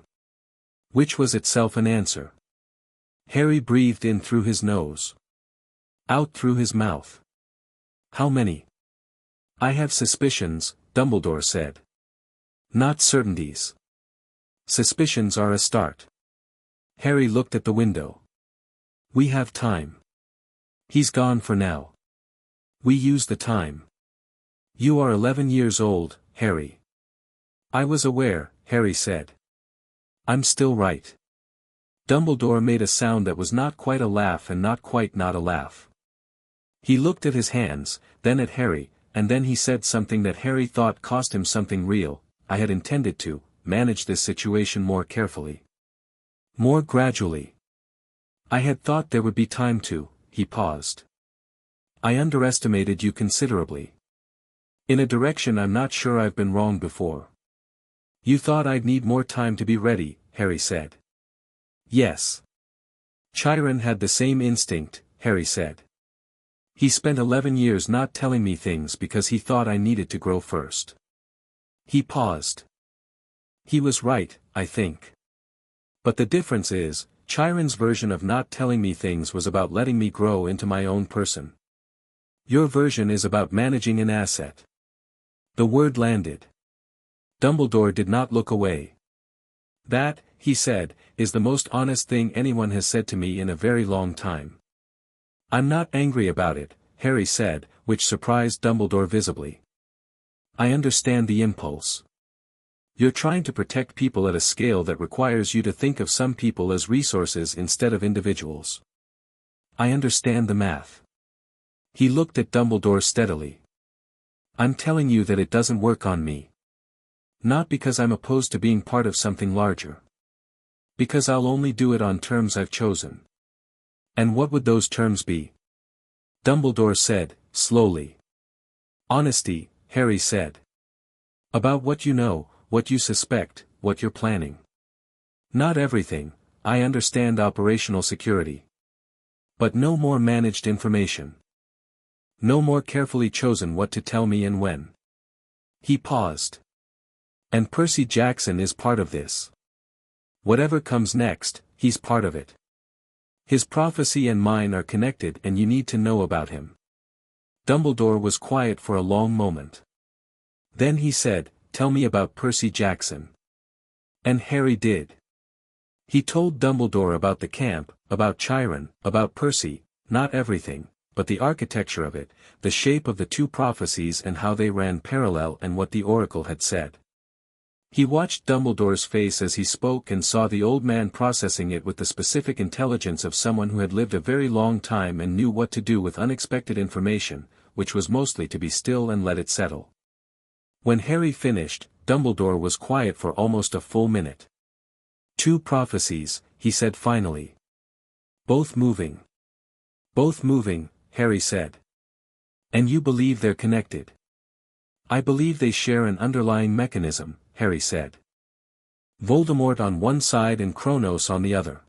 Which was itself an answer. Harry breathed in through his nose. Out through his mouth. "How many?" "I have suspicions," Dumbledore said. "Not certainties. Suspicions are a start." Harry looked at the window. "We have time. He's gone for now. We use the time." "You are 11 years old, Harry." "I was aware," Harry said. "I'm still right." Dumbledore made a sound that was not quite a laugh and not quite not a laugh. He looked at his hands, then at Harry, and then he said something that Harry thought cost him something real. "I had intended to manage this situation more carefully. More gradually. I had thought there would be time to." He paused. "I underestimated you considerably. In a direction I'm not sure I've been wrong before." "You thought I'd need more time to be ready," Harry said. "Yes. Chiron had the same instinct," Harry said. He spent 11 years not telling me things because he thought I needed to grow first. He paused. He was right, I think. But the difference is, Chiron's version of not telling me things was about letting me grow into my own person. Your version is about managing an asset. The word landed. Dumbledore did not look away. That, he said, is the most honest thing anyone has said to me in a very long time. I'm not angry about it, Harry said, which surprised Dumbledore visibly. I understand the impulse. You're trying to protect people at a scale that requires you to think of some people as resources instead of individuals. I understand the math. He looked at Dumbledore steadily. I'm telling you that it doesn't work on me. Not because I'm opposed to being part of something larger. Because I'll only do it on terms I've chosen. And what would those terms be? Dumbledore said, slowly. Honesty, Harry said. About what you know, what you suspect, what you're planning. Not everything, I understand operational security. But no more managed information. No more carefully chosen what to tell me and when. He paused. And Percy Jackson is part of this. Whatever comes next, he's part of it. His prophecy and mine are connected and you need to know about him. Dumbledore was quiet for a long moment. Then he said, tell me about Percy Jackson. And Harry did. He told Dumbledore about the camp, about Chiron, about Percy, not everything, but the architecture of it, the shape of the two prophecies and how they ran parallel and what the oracle had said. He watched Dumbledore's face as he spoke and saw the old man processing it with the specific intelligence of someone who had lived a very long time and knew what to do with unexpected information, which was mostly to be still and let it settle. When Harry finished, Dumbledore was quiet for almost a full minute. Two prophecies, he said finally. Both moving. Both moving, Harry said. And you believe they're connected? I believe they share an underlying mechanism, Harry said. Voldemort on one side and Kronos on the other.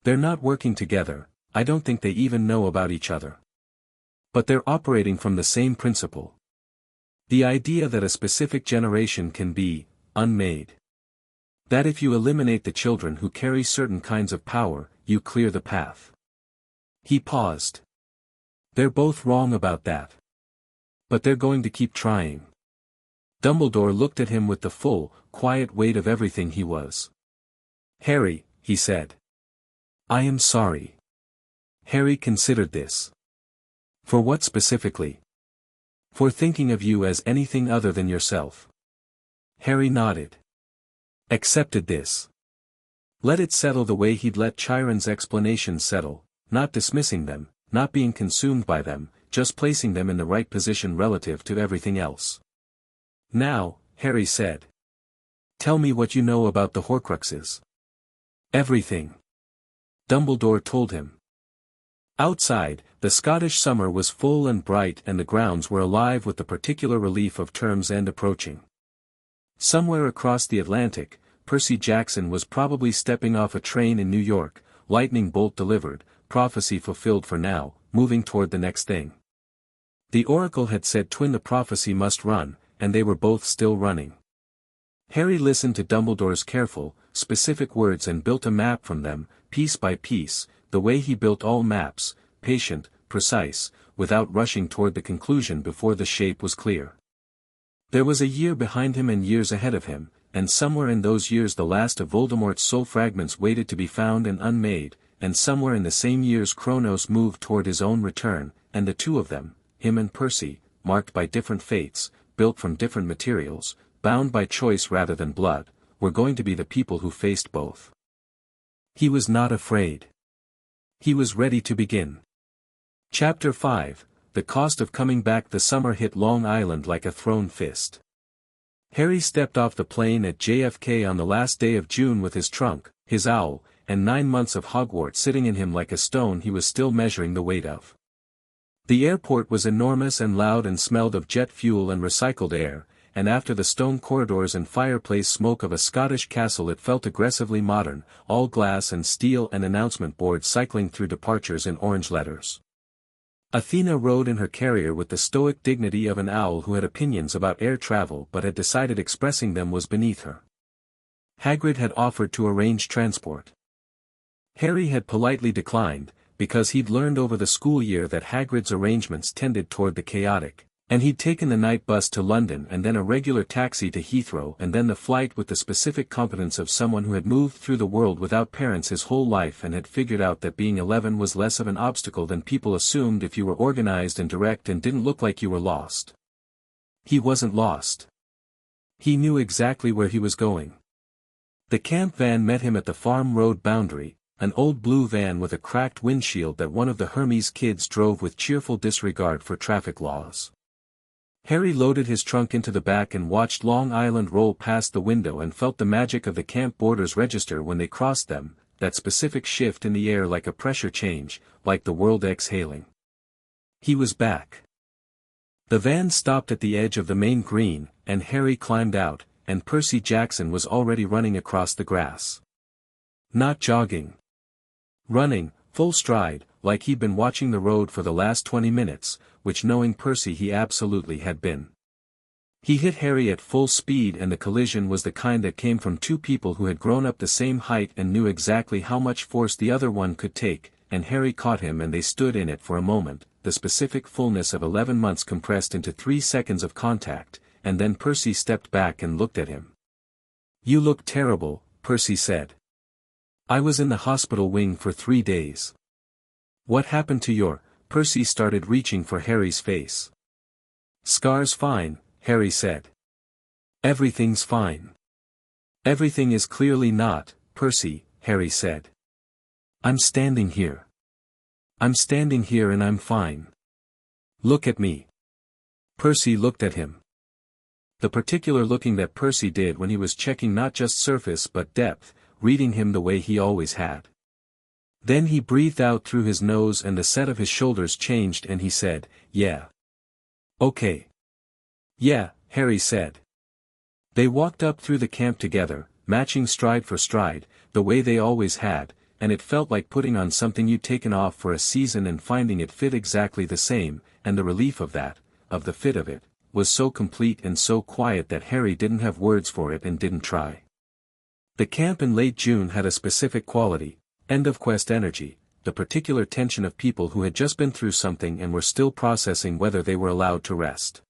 They're not working together, I don't think they even know about each other. But they're operating from the same principle. The idea that a specific generation can be unmade. That if you eliminate the children who carry certain kinds of power, you clear the path. He paused. They're both wrong about that. But they're going to keep trying. Dumbledore looked at him with the full, quiet weight of everything he was. Harry, he said. I am sorry. Harry considered this. For what specifically? For thinking of you as anything other than yourself. Harry nodded. Accepted this. Let it settle the way he'd let Chiron's explanations settle, not dismissing them, not being consumed by them, just placing them in the right position relative to everything else. Now, Harry said. Tell me what you know about the Horcruxes. Everything. Dumbledore told him. Outside, the Scottish summer was full and bright and the grounds were alive with the particular relief of term's end approaching. Somewhere across the Atlantic, Percy Jackson was probably stepping off a train in New York, lightning bolt delivered, prophecy fulfilled for now, moving toward the next thing. The oracle had said the prophecy must run, and they were both still running. Harry listened to Dumbledore's careful, specific words and built a map from them, piece by piece, the way he built all maps, patient, precise, without rushing toward the conclusion before the shape was clear. There was a year behind him and years ahead of him, and somewhere in those years the last of Voldemort's soul fragments waited to be found and unmade, and somewhere in the same years Kronos moved toward his own return, and the two of them, him and Percy, marked by different fates, built from different materials, bound by choice rather than blood, were going to be the people who faced both. He was not afraid. He was ready to begin. Chapter 5, The Cost of Coming Back. The summer hit Long Island like a thrown fist. Harry stepped off the plane at JFK on the last day of June with his trunk, his owl, and 9 months of Hogwarts sitting in him like a stone he was still measuring the weight of. The airport was enormous and loud and smelled of jet fuel and recycled air, and after the stone corridors and fireplace smoke of a Scottish castle it felt aggressively modern, all glass and steel and announcement boards cycling through departures in orange letters. Athena rode in her carrier with the stoic dignity of an owl who had opinions about air travel but had decided expressing them was beneath her. Hagrid had offered to arrange transport. Harry had politely declined, because he'd learned over the school year that Hagrid's arrangements tended toward the chaotic, and he'd taken the night bus to London and then a regular taxi to Heathrow and then the flight with the specific competence of someone who had moved through the world without parents his whole life and had figured out that being 11 was less of an obstacle than people assumed if you were organized and direct and didn't look like you were lost. He wasn't lost. He knew exactly where he was going. The camp van met him at the farm road boundary, an old blue van with a cracked windshield that one of the Hermes kids drove with cheerful disregard for traffic laws. Harry loaded his trunk into the back and watched Long Island roll past the window and felt the magic of the camp borders register when they crossed them, that specific shift in the air like a pressure change, like the world exhaling. He was back. The van stopped at the edge of the main green, and Harry climbed out, and Percy Jackson was already running across the grass. Not jogging. Running, full stride, like he'd been watching the road for the last 20 minutes, which knowing Percy he absolutely had been. He hit Harry at full speed and the collision was the kind that came from two people who had grown up the same height and knew exactly how much force the other one could take, and Harry caught him and they stood in it for a moment, the specific fullness of 11 months compressed into 3 seconds of contact, and then Percy stepped back and looked at him. "You look terrible," Percy said. "I was in the hospital wing for 3 days." "What happened to your—" Percy started reaching for Harry's face. "Scars fine," Harry said. "Everything's fine." "Everything is clearly not, Percy," Harry said. "I'm standing here. I'm standing here and I'm fine. Look at me." Percy looked at him. The particular looking that Percy did when he was checking not just surface but depth, reading him the way he always had. Then he breathed out through his nose and the set of his shoulders changed and he said, "Yeah. Okay." "Yeah," Harry said. They walked up through the camp together, matching stride for stride, the way they always had, and it felt like putting on something you'd taken off for a season and finding it fit exactly the same, and the relief of that, of the fit of it, was so complete and so quiet that Harry didn't have words for it and didn't try. The camp in late June had a specific quality, end-of-quest energy, the particular tension of people who had just been through something and were still processing whether they were allowed to rest.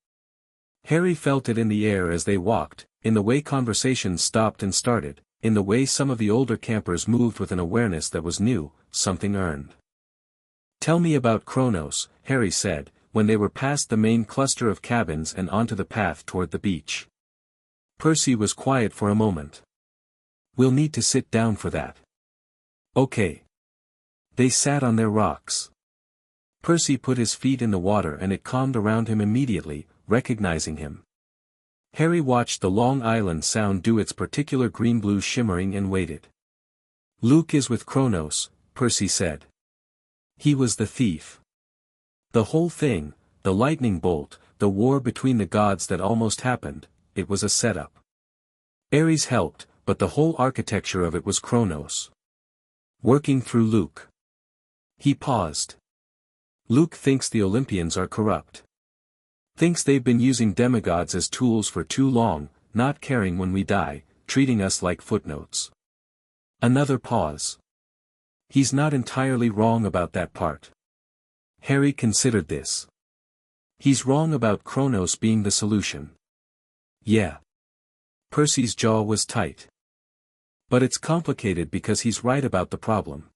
Harry felt it in the air as they walked, in the way conversations stopped and started, in the way some of the older campers moved with an awareness that was new, something earned. "Tell me about Kronos," Harry said, when they were past the main cluster of cabins and onto the path toward the beach. Percy was quiet for a moment. "We'll need to sit down for that." "Okay." They sat on their rocks. Percy put his feet in the water and it calmed around him immediately, recognizing him. Harry watched the Long Island Sound do its particular green-blue shimmering and waited. "Luke is with Kronos," Percy said. "He was the thief. The whole thing, the lightning bolt, the war between the gods that almost happened, it was a setup. Ares helped, but the whole architecture of it was Kronos. Working through Luke." He paused. "Luke thinks the Olympians are corrupt. Thinks they've been using demigods as tools for too long, not caring when we die, treating us like footnotes." Another pause. "He's not entirely wrong about that part." Harry considered this. "He's wrong about Kronos being the solution." "Yeah." Percy's jaw was tight. "But it's complicated because he's right about the problem.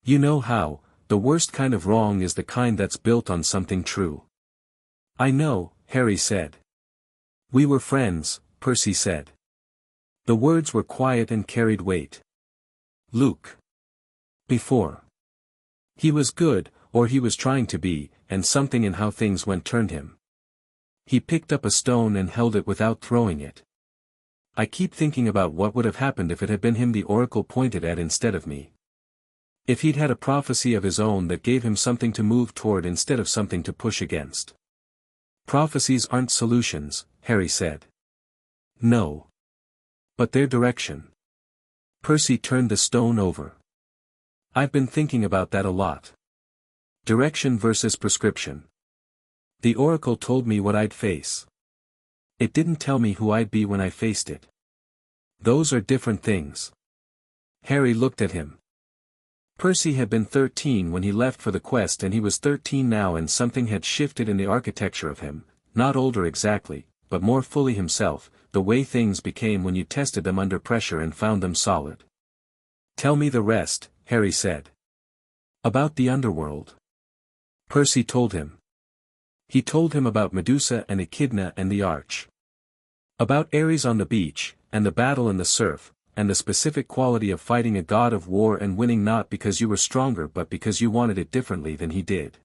You know how, the worst kind of wrong is the kind that's built on something true." "I know," Harry said. "We were friends," Percy said. The words were quiet and carried weight. "Luke. Before. He was good, or he was trying to be, and something in how things went turned him. He picked up a stone and held it without throwing it. I keep thinking about what would have happened if it had been him the oracle pointed at instead of me. If he'd had a prophecy of his own that gave him something to move toward instead of something to push against." "Prophecies aren't solutions," Harry said. "No. But their direction." Percy turned the stone over. "I've been thinking about that a lot. Direction versus prescription. The oracle told me what I'd face. It didn't tell me who I'd be when I faced it. Those are different things. Harry looked at him. Percy had been 13 when he left for the quest, and he was 13 now, and something had shifted in the architecture of him, not older exactly, but more fully himself, the way things became when you tested them under pressure and found them solid. Tell me the rest, Harry said. About the underworld. Percy told him. He told him about Medusa and Echidna and the Arch. About Ares on the beach, and the battle in the surf, and the specific quality of fighting a god of war and winning not because you were stronger but because you wanted it differently than he did.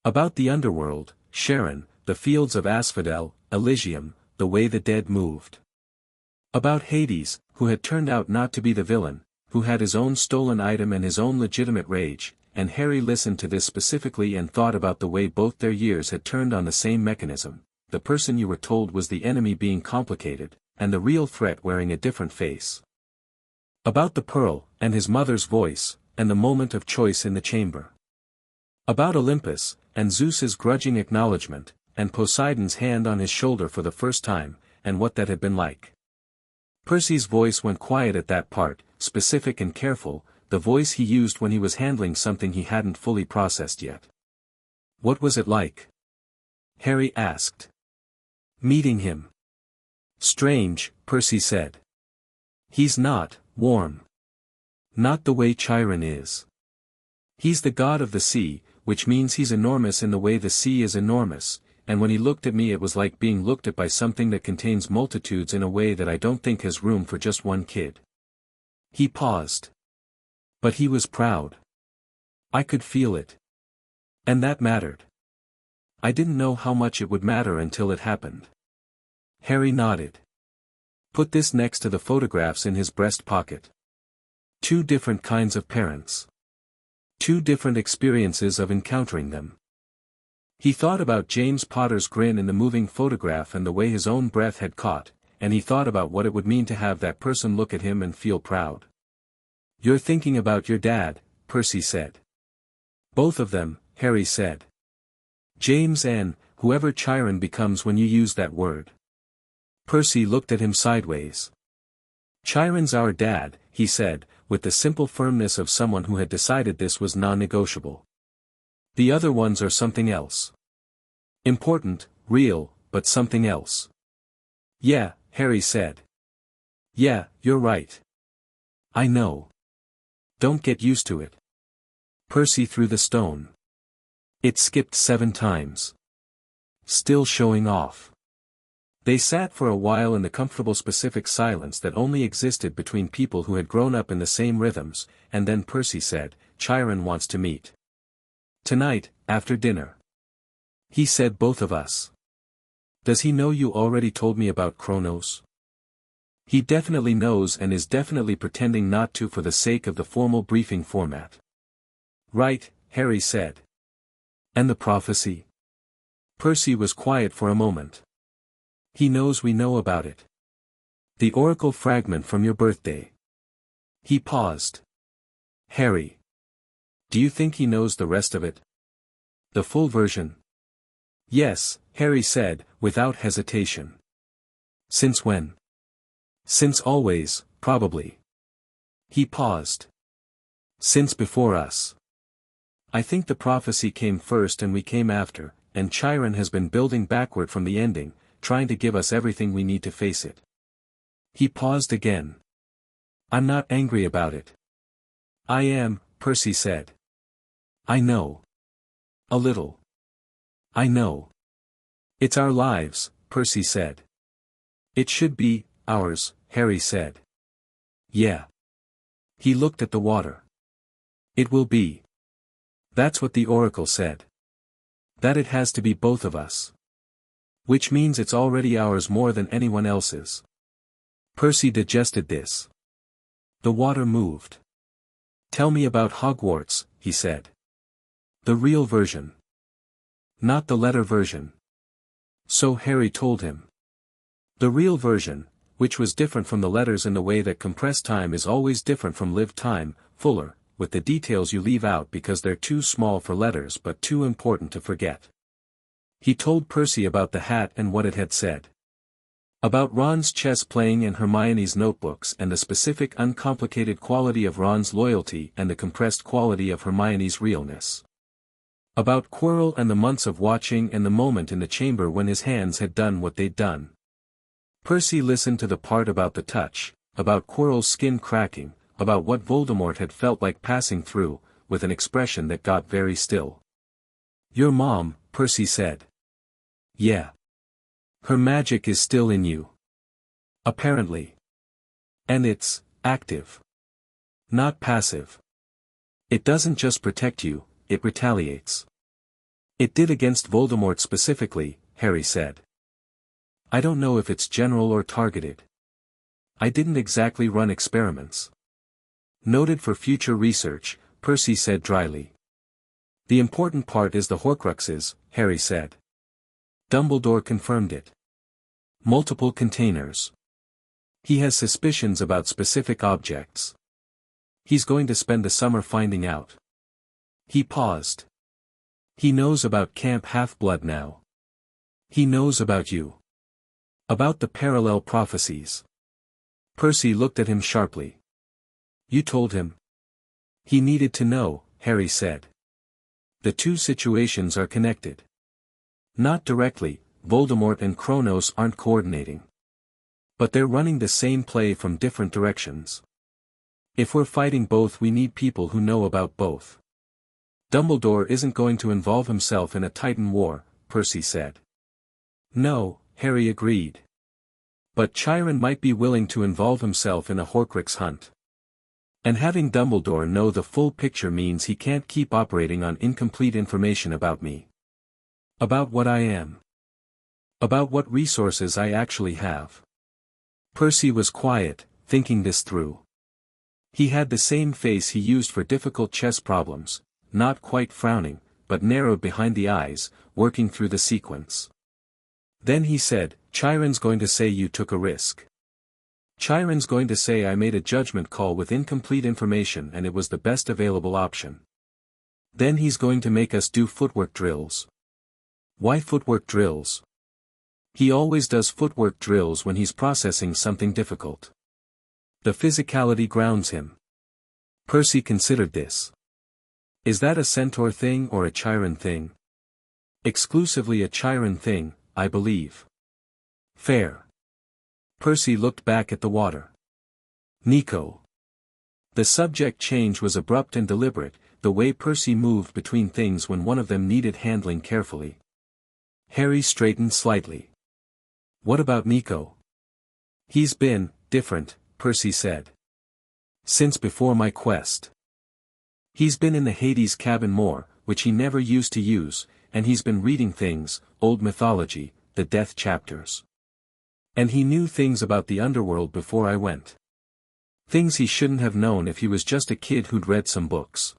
About the underworld, Chiron, the fields of Asphodel, Elysium, the way the dead moved. About Hades, who had turned out not to be the villain, who had his own stolen item and his own legitimate rage, and Harry listened to this specifically and thought about the way both their years had turned on the same mechanism, the person you were told was the enemy being complicated, and the real threat wearing a different face. About the pearl, and his mother's voice, and the moment of choice in the chamber. About Olympus, and Zeus's grudging acknowledgement, and Poseidon's hand on his shoulder for the first time, and what that had been like. Percy's voice went quiet at that part, specific and careful, the voice he used when he was handling something he hadn't fully processed yet. What was it like? Harry asked. Meeting him. Strange, Percy said. He's not warm. Not the way Chiron is. He's the god of the sea, which means he's enormous in the way the sea is enormous, and when he looked at me it was like being looked at by something that contains multitudes in a way that I don't think has room for just one kid. He paused. But he was proud. I could feel it. And that mattered. I didn't know how much it would matter until it happened. Harry nodded. Put this next to the photographs in his breast pocket. 2 different kinds of parents. 2 different experiences of encountering them. He thought about James Potter's grin in the moving photograph and the way his own breath had caught, and he thought about what it would mean to have that person look at him and feel proud. You're thinking about your dad, Percy said. Both of them, Harry said. James and whoever Chiron becomes when you use that word. Percy looked at him sideways. Chiron's our dad, he said, with the simple firmness of someone who had decided this was non-negotiable. The other ones are something else. Important, real, but something else. Yeah, Harry said. Yeah, you're right. I know. Don't get used to it. Percy threw the stone. It skipped 7 times. Still showing off. They sat for a while in the comfortable specific silence that only existed between people who had grown up in the same rhythms, and then Percy said, Chiron wants to meet. Tonight, after dinner. He said both of us. Does he know you already told me about Kronos? He definitely knows and is definitely pretending not to for the sake of the formal briefing format. Right, Harry said. And the prophecy? Percy was quiet for a moment. He knows we know about it. The oracle fragment from your birthday. He paused. Harry. Do you think he knows the rest of it? The full version? Yes, Harry said, without hesitation. Since when? Since always, probably. He paused. Since before us. I think the prophecy came first and we came after, and Chiron has been building backward from the ending, trying to give us everything we need to face it. He paused again. I'm not angry about it. I am, Percy said. I know. A little. I know. It's our lives, Percy said. It should be, ours, Harry said. Yeah. He looked at the water. It will be. That's what the oracle said. That it has to be both of us. Which means it's already ours more than anyone else's. Percy digested this. The water moved. Tell me about Hogwarts, he said. The real version. Not the letter version. So Harry told him. The real version, which was different from the letters in the way that compressed time is always different from lived time, fuller, with the details you leave out because they're too small for letters but too important to forget. He told Percy about the hat and what it had said. About Ron's chess playing and Hermione's notebooks and the specific uncomplicated quality of Ron's loyalty and the compressed quality of Hermione's realness. About Quirrell and the months of watching and the moment in the chamber when his hands had done what they'd done. Percy listened to the part about the touch, about Quirrell's skin cracking, about what Voldemort had felt like passing through, with an expression that got very still. "Your mom," Percy said. "Yeah. Her magic is still in you. Apparently. And it's active. Not passive. It doesn't just protect you, it retaliates." "It did against Voldemort specifically," Harry said. "I don't know if it's general or targeted. I didn't exactly run experiments." "Noted for future research," Percy said dryly. "The important part is the Horcruxes," Harry said. Dumbledore confirmed it. "Multiple containers. He has suspicions about specific objects. He's going to spend the summer finding out." He paused. "He knows about Camp Half-Blood now. He knows about you. About the parallel prophecies." Percy looked at him sharply. "You told him?" "He needed to know," Harry said. "The two situations are connected." "Not directly, Voldemort and Kronos aren't coordinating. But they're running the same play from different directions. If we're fighting both we need people who know about both." "Dumbledore isn't going to involve himself in a Titan war," Percy said. "No," Harry agreed. "But Chiron might be willing to involve himself in a Horcrux hunt. And having Dumbledore know the full picture means he can't keep operating on incomplete information about me. About what I am. About what resources I actually have." Percy was quiet, thinking this through. He had the same face he used for difficult chess problems, not quite frowning, but narrowed behind the eyes, working through the sequence. Then he said, "Chiron's going to say you took a risk. Chiron's going to say I made a judgment call with incomplete information and it was the best available option. Then he's going to make us do footwork drills." "Why footwork drills?" "He always does footwork drills when he's processing something difficult. The physicality grounds him." Percy considered this. "Is that a Centaur thing or a Chiron thing?" "Exclusively a Chiron thing, I believe." "Fair." Percy looked back at the water. "Nico." The subject change was abrupt and deliberate, the way Percy moved between things when one of them needed handling carefully. Harry straightened slightly. "What about Nico?" "He's been different," Percy said. "Since before my quest. He's been in the Hades cabin more, which he never used to use, and he's been reading things, old mythology, the death chapters. And he knew things about the underworld before I went. Things he shouldn't have known if he was just a kid who'd read some books."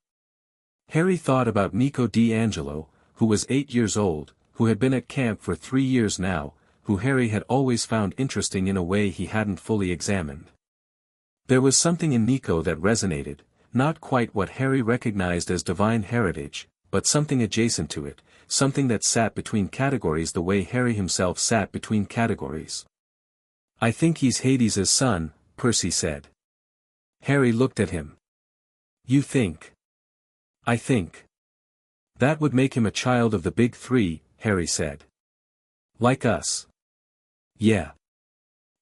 Harry thought about Nico D'Angelo, who was 8 years old, who had been at camp for 3 years now, who Harry had always found interesting in a way he hadn't fully examined. There was something in Nico that resonated, not quite what Harry recognized as divine heritage, but something adjacent to it, something that sat between categories the way Harry himself sat between categories. "I think he's Hades' son," Percy said. Harry looked at him. "You think?" "I think. That would make him a child of the Big Three," Harry said. "Like us." "Yeah.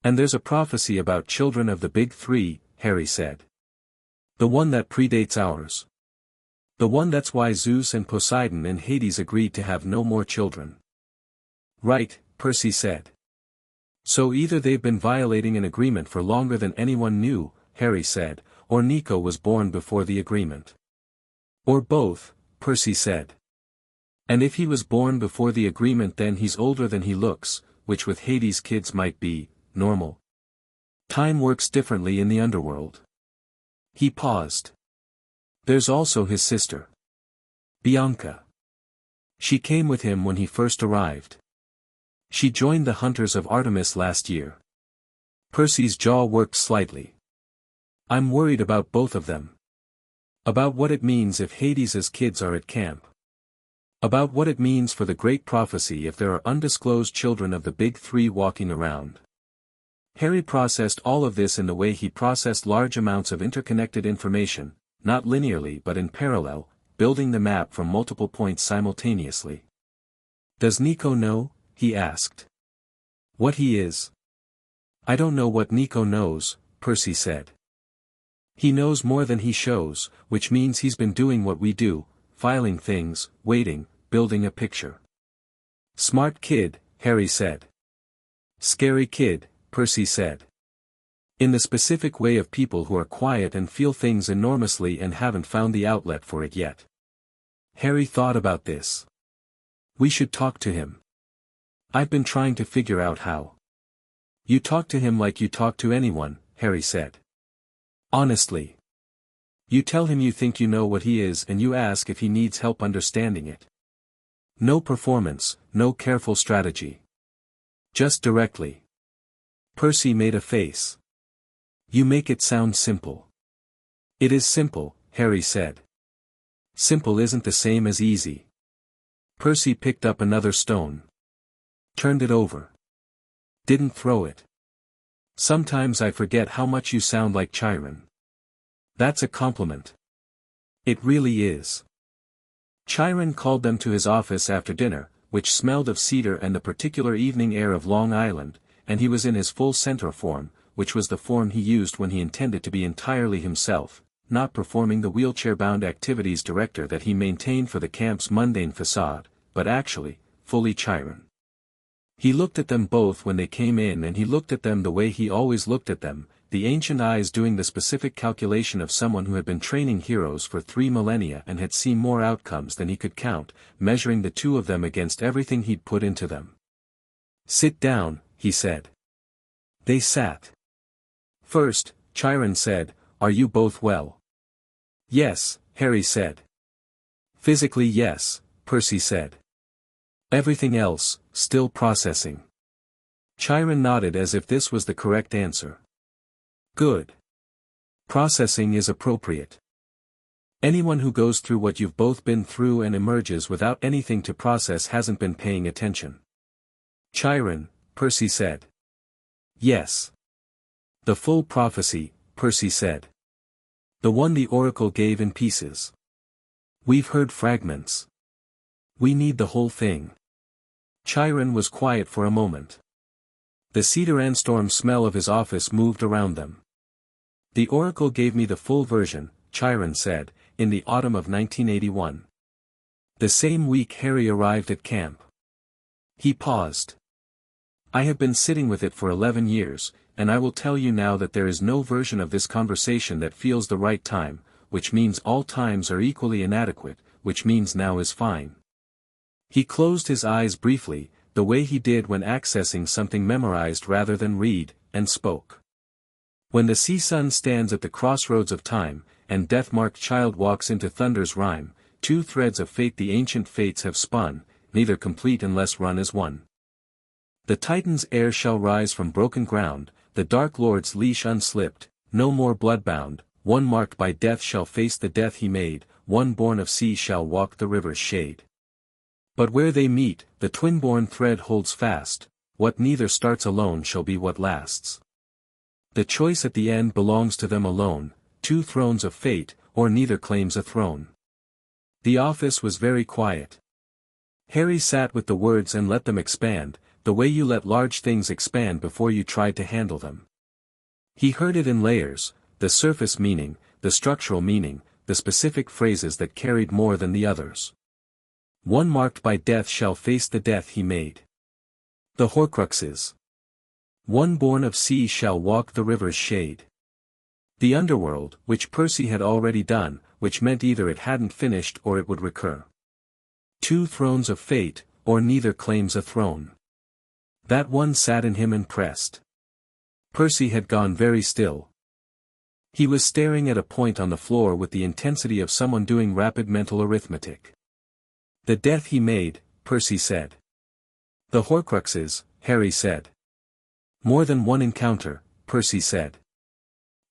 And there's a prophecy about children of the Big Three," Harry said. "The one that predates ours. The one that's why Zeus and Poseidon and Hades agreed to have no more children." "Right," Percy said. "So either they've been violating an agreement for longer than anyone knew," Harry said, "or Nico was born before the agreement." "Or both," Percy said. "And if he was born before the agreement then he's older than he looks, which with Hades kids might be normal. Time works differently in the underworld." He paused. "There's also his sister. Bianca. She came with him when he first arrived. She joined the Hunters of Artemis last year." Percy's jaw worked slightly. "I'm worried about both of them." About what it means if Hades's kids are at camp. About what it means for the great prophecy if there are undisclosed children of the big three walking around. Harry processed all of this in the way he processed large amounts of interconnected information, not linearly but in parallel, building the map from multiple points simultaneously. "Does Nico know?" he asked. "What he is?" "I don't know what Nico knows," Percy said. "He knows more than he shows, which means he's been doing what we do, filing things, waiting, building a picture." "Smart kid," Harry said. "Scary kid," Percy said. "In the specific way of people who are quiet and feel things enormously and haven't found the outlet for it yet." Harry thought about this. "We should talk to him. I've been trying to figure out how." "You talk to him like you talk to anyone," Harry said. "Honestly. You tell him you think you know what he is and you ask if he needs help understanding it. No performance, no careful strategy. Just directly." Percy made a face. "You make it sound simple." "It is simple," Harry said. "Simple isn't the same as easy." Percy picked up another stone. Turned it over. Didn't throw it. "Sometimes I forget how much you sound like Chiron." "That's a compliment." "It really is." Chiron called them to his office after dinner, which smelled of cedar and the particular evening air of Long Island, and he was in his full centaur form, which was the form he used when he intended to be entirely himself, not performing the wheelchair-bound activities director that he maintained for the camp's mundane facade, but actually, fully Chiron. He looked at them both when they came in and he looked at them the way he always looked at them, the ancient eyes doing the specific calculation of someone who had been training heroes for 3 millennia and had seen more outcomes than he could count, measuring the two of them against everything he'd put into them. "Sit down," he said. They sat. First, Chiron said, "Are you both well?" "Yes," Harry said. "Physically yes," Percy said. "Everything else, still processing." Chiron nodded as if this was the correct answer. "Good. Processing is appropriate. Anyone who goes through what you've both been through and emerges without anything to process hasn't been paying attention." "Chiron," Percy said. "Yes. The full prophecy," Percy said. "The one the oracle gave in pieces. We've heard fragments. We need the whole thing." Chiron was quiet for a moment. The cedar and storm smell of his office moved around them. "The oracle gave me the full version," Chiron said, "in the autumn of 1981. The same week Harry arrived at camp." He paused. "I have been sitting with it for 11 years, and I will tell you now that there is no version of this conversation that feels the right time, which means all times are equally inadequate, which means now is fine." He closed his eyes briefly, the way he did when accessing something memorized rather than read, and spoke. "When the sea sun stands at the crossroads of time, and death-marked child walks into thunder's rhyme, 2 threads of fate the ancient fates have spun, neither complete unless run as one. The Titan's heir shall rise from broken ground, the Dark Lord's leash unslipped, no more bloodbound, one marked by death shall face the death he made, one born of sea shall walk the river's shade. But where they meet, the twin-born thread holds fast, what neither starts alone shall be what lasts. The choice at the end belongs to them alone, 2 thrones of fate, or neither claims a throne." The office was very quiet. Harry sat with the words and let them expand, the way you let large things expand before you tried to handle them. He heard it in layers, the surface meaning, the structural meaning, the specific phrases that carried more than the others. One marked by death shall face the death he made. The Horcruxes. One born of sea shall walk the river's shade. The underworld, which Percy had already done, which meant either it hadn't finished or it would recur. 2 thrones of fate, or neither claims a throne. That one sat in him and pressed. Percy had gone very still. He was staring at a point on the floor with the intensity of someone doing rapid mental arithmetic. "The death he made," Percy said. "The Horcruxes," Harry said. "More than one encounter," Percy said.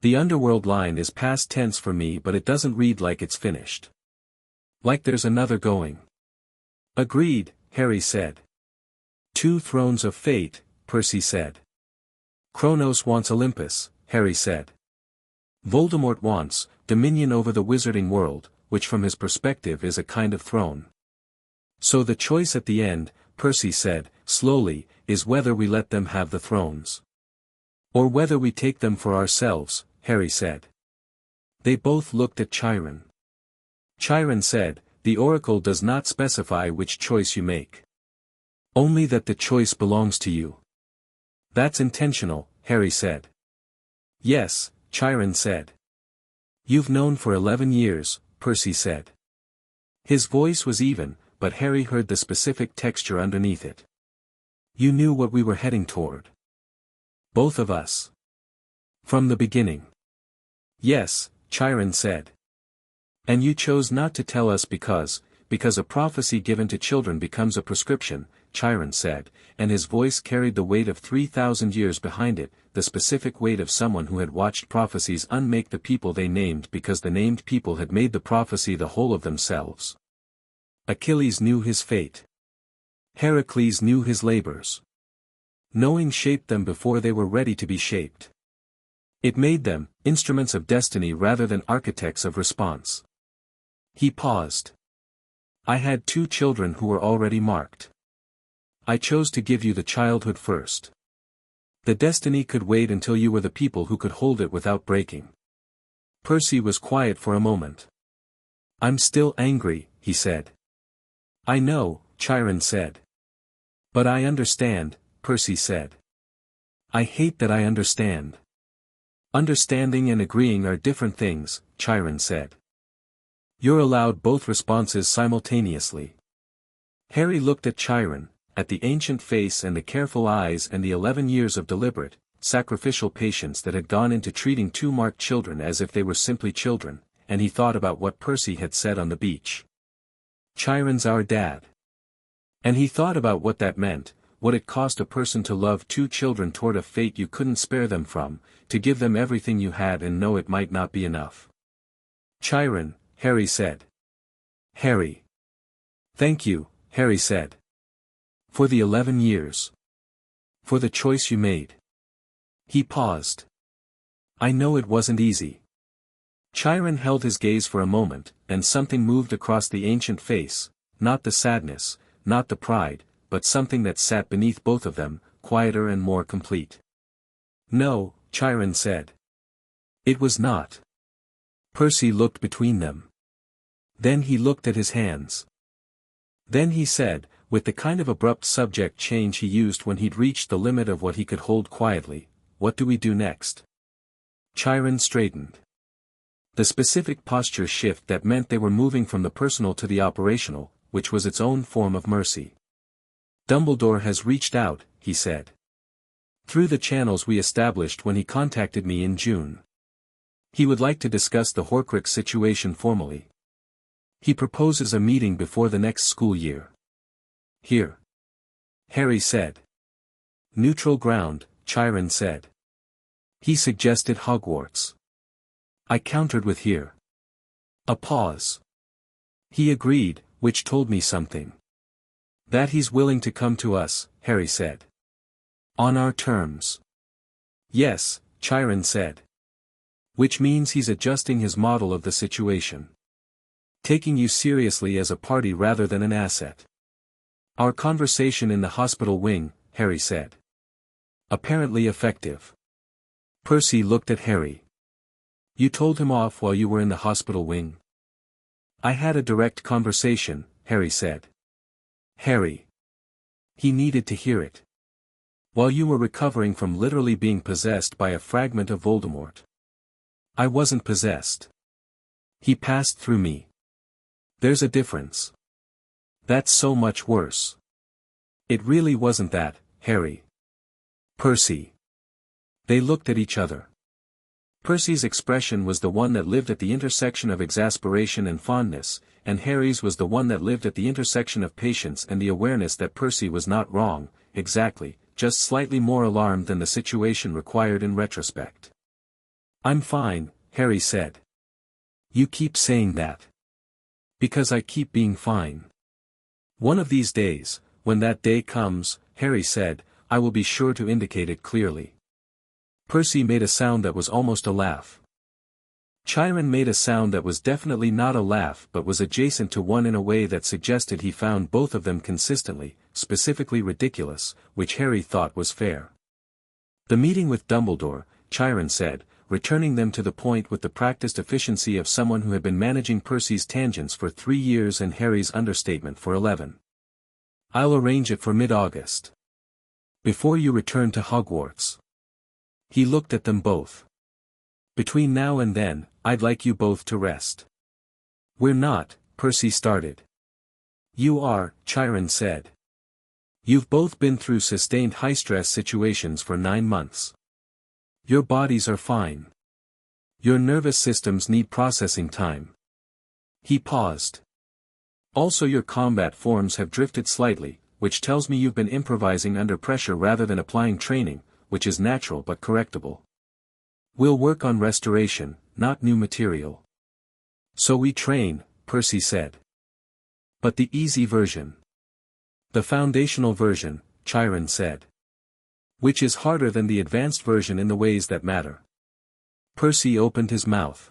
The underworld line is past tense for me, but it doesn't read like it's finished. Like there's another going. Agreed, Harry said. 2 thrones of fate, Percy said. Kronos wants Olympus, Harry said. Voldemort wants dominion over the wizarding world, which from his perspective is a kind of throne. So the choice at the end, Percy said, slowly, is whether we let them have the thrones. Or whether we take them for ourselves, Harry said. They both looked at Chiron. Chiron said, the oracle does not specify which choice you make. Only that the choice belongs to you. That's intentional, Harry said. Yes, Chiron said. You've known for 11 years, Percy said. His voice was even, but Harry heard the specific texture underneath it. You knew what we were heading toward. Both of us. From the beginning. Yes, Chiron said. And you chose not to tell us because a prophecy given to children becomes a prescription, Chiron said, and his voice carried the weight of 3,000 years behind it, the specific weight of someone who had watched prophecies unmake the people they named because the named people had made the prophecy the whole of themselves. Achilles knew his fate. Heracles knew his labors. Knowing shaped them before they were ready to be shaped. It made them instruments of destiny rather than architects of response. He paused. I had 2 children who were already marked. I chose to give you the childhood first. The destiny could wait until you were the people who could hold it without breaking. Percy was quiet for a moment. I'm still angry, he said. I know, Chiron said. But I understand, Percy said. I hate that I understand. Understanding and agreeing are different things, Chiron said. You're allowed both responses simultaneously. Harry looked at Chiron, at the ancient face and the careful eyes and the 11 years of deliberate, sacrificial patience that had gone into treating 2 marked children as if they were simply children, and he thought about what Percy had said on the beach. Chiron's our dad. And he thought about what that meant, what it cost a person to love 2 children toward a fate you couldn't spare them from, to give them everything you had and know it might not be enough. Chiron, Harry said. Harry. Thank you, Harry said. For the 11 years. For the choice you made. He paused. I know it wasn't easy. Chiron held his gaze for a moment, and something moved across the ancient face, not the sadness, not the pride, but something that sat beneath both of them, quieter and more complete. No, Chiron said. It was not. Percy looked between them. Then he looked at his hands. Then he said, with the kind of abrupt subject change he used when he'd reached the limit of what he could hold quietly, what do we do next? Chiron straightened. The specific posture shift that meant they were moving from the personal to the operational, which was its own form of mercy. Dumbledore has reached out, he said. Through the channels we established when he contacted me in June. He would like to discuss the Horcrux situation formally. He proposes a meeting before the next school year. Here. Harry said. Neutral ground, Chiron said. He suggested Hogwarts. I countered with here. A pause. He agreed, which told me something. That he's willing to come to us, Harry said. On our terms. Yes, Chiron said. Which means he's adjusting his model of the situation. Taking you seriously as a party rather than an asset. Our conversation in the hospital wing, Harry said. Apparently effective. Percy looked at Harry. You told him off while you were in the hospital wing? I had a direct conversation, Harry said. Harry. He needed to hear it. While you were recovering from literally being possessed by a fragment of Voldemort. I wasn't possessed. He passed through me. There's a difference. That's so much worse. It really wasn't that, Harry. Percy. They looked at each other. Percy's expression was the one that lived at the intersection of exasperation and fondness, and Harry's was the one that lived at the intersection of patience and the awareness that Percy was not wrong, exactly, just slightly more alarmed than the situation required in retrospect. I'm fine, Harry said. You keep saying that. Because I keep being fine. One of these days, when that day comes, Harry said, I will be sure to indicate it clearly. Percy made a sound that was almost a laugh. Chiron made a sound that was definitely not a laugh but was adjacent to one in a way that suggested he found both of them consistently, specifically ridiculous, which Harry thought was fair. The meeting with Dumbledore, Chiron said, returning them to the point with the practiced efficiency of someone who had been managing Percy's tangents for 3 years and Harry's understatement for 11. I'll arrange it for mid-August. Before you return to Hogwarts. He looked at them both. Between now and then, I'd like you both to rest. We're not, Percy started. You are, Chiron said. You've both been through sustained high-stress situations for 9 months. Your bodies are fine. Your nervous systems need processing time. He paused. Also your combat forms have drifted slightly, which tells me you've been improvising under pressure rather than applying training, which is natural but correctable. We'll work on restoration, not new material. So we train, Percy said. But the easy version. The foundational version, Chiron said. Which is harder than the advanced version in the ways that matter. Percy opened his mouth.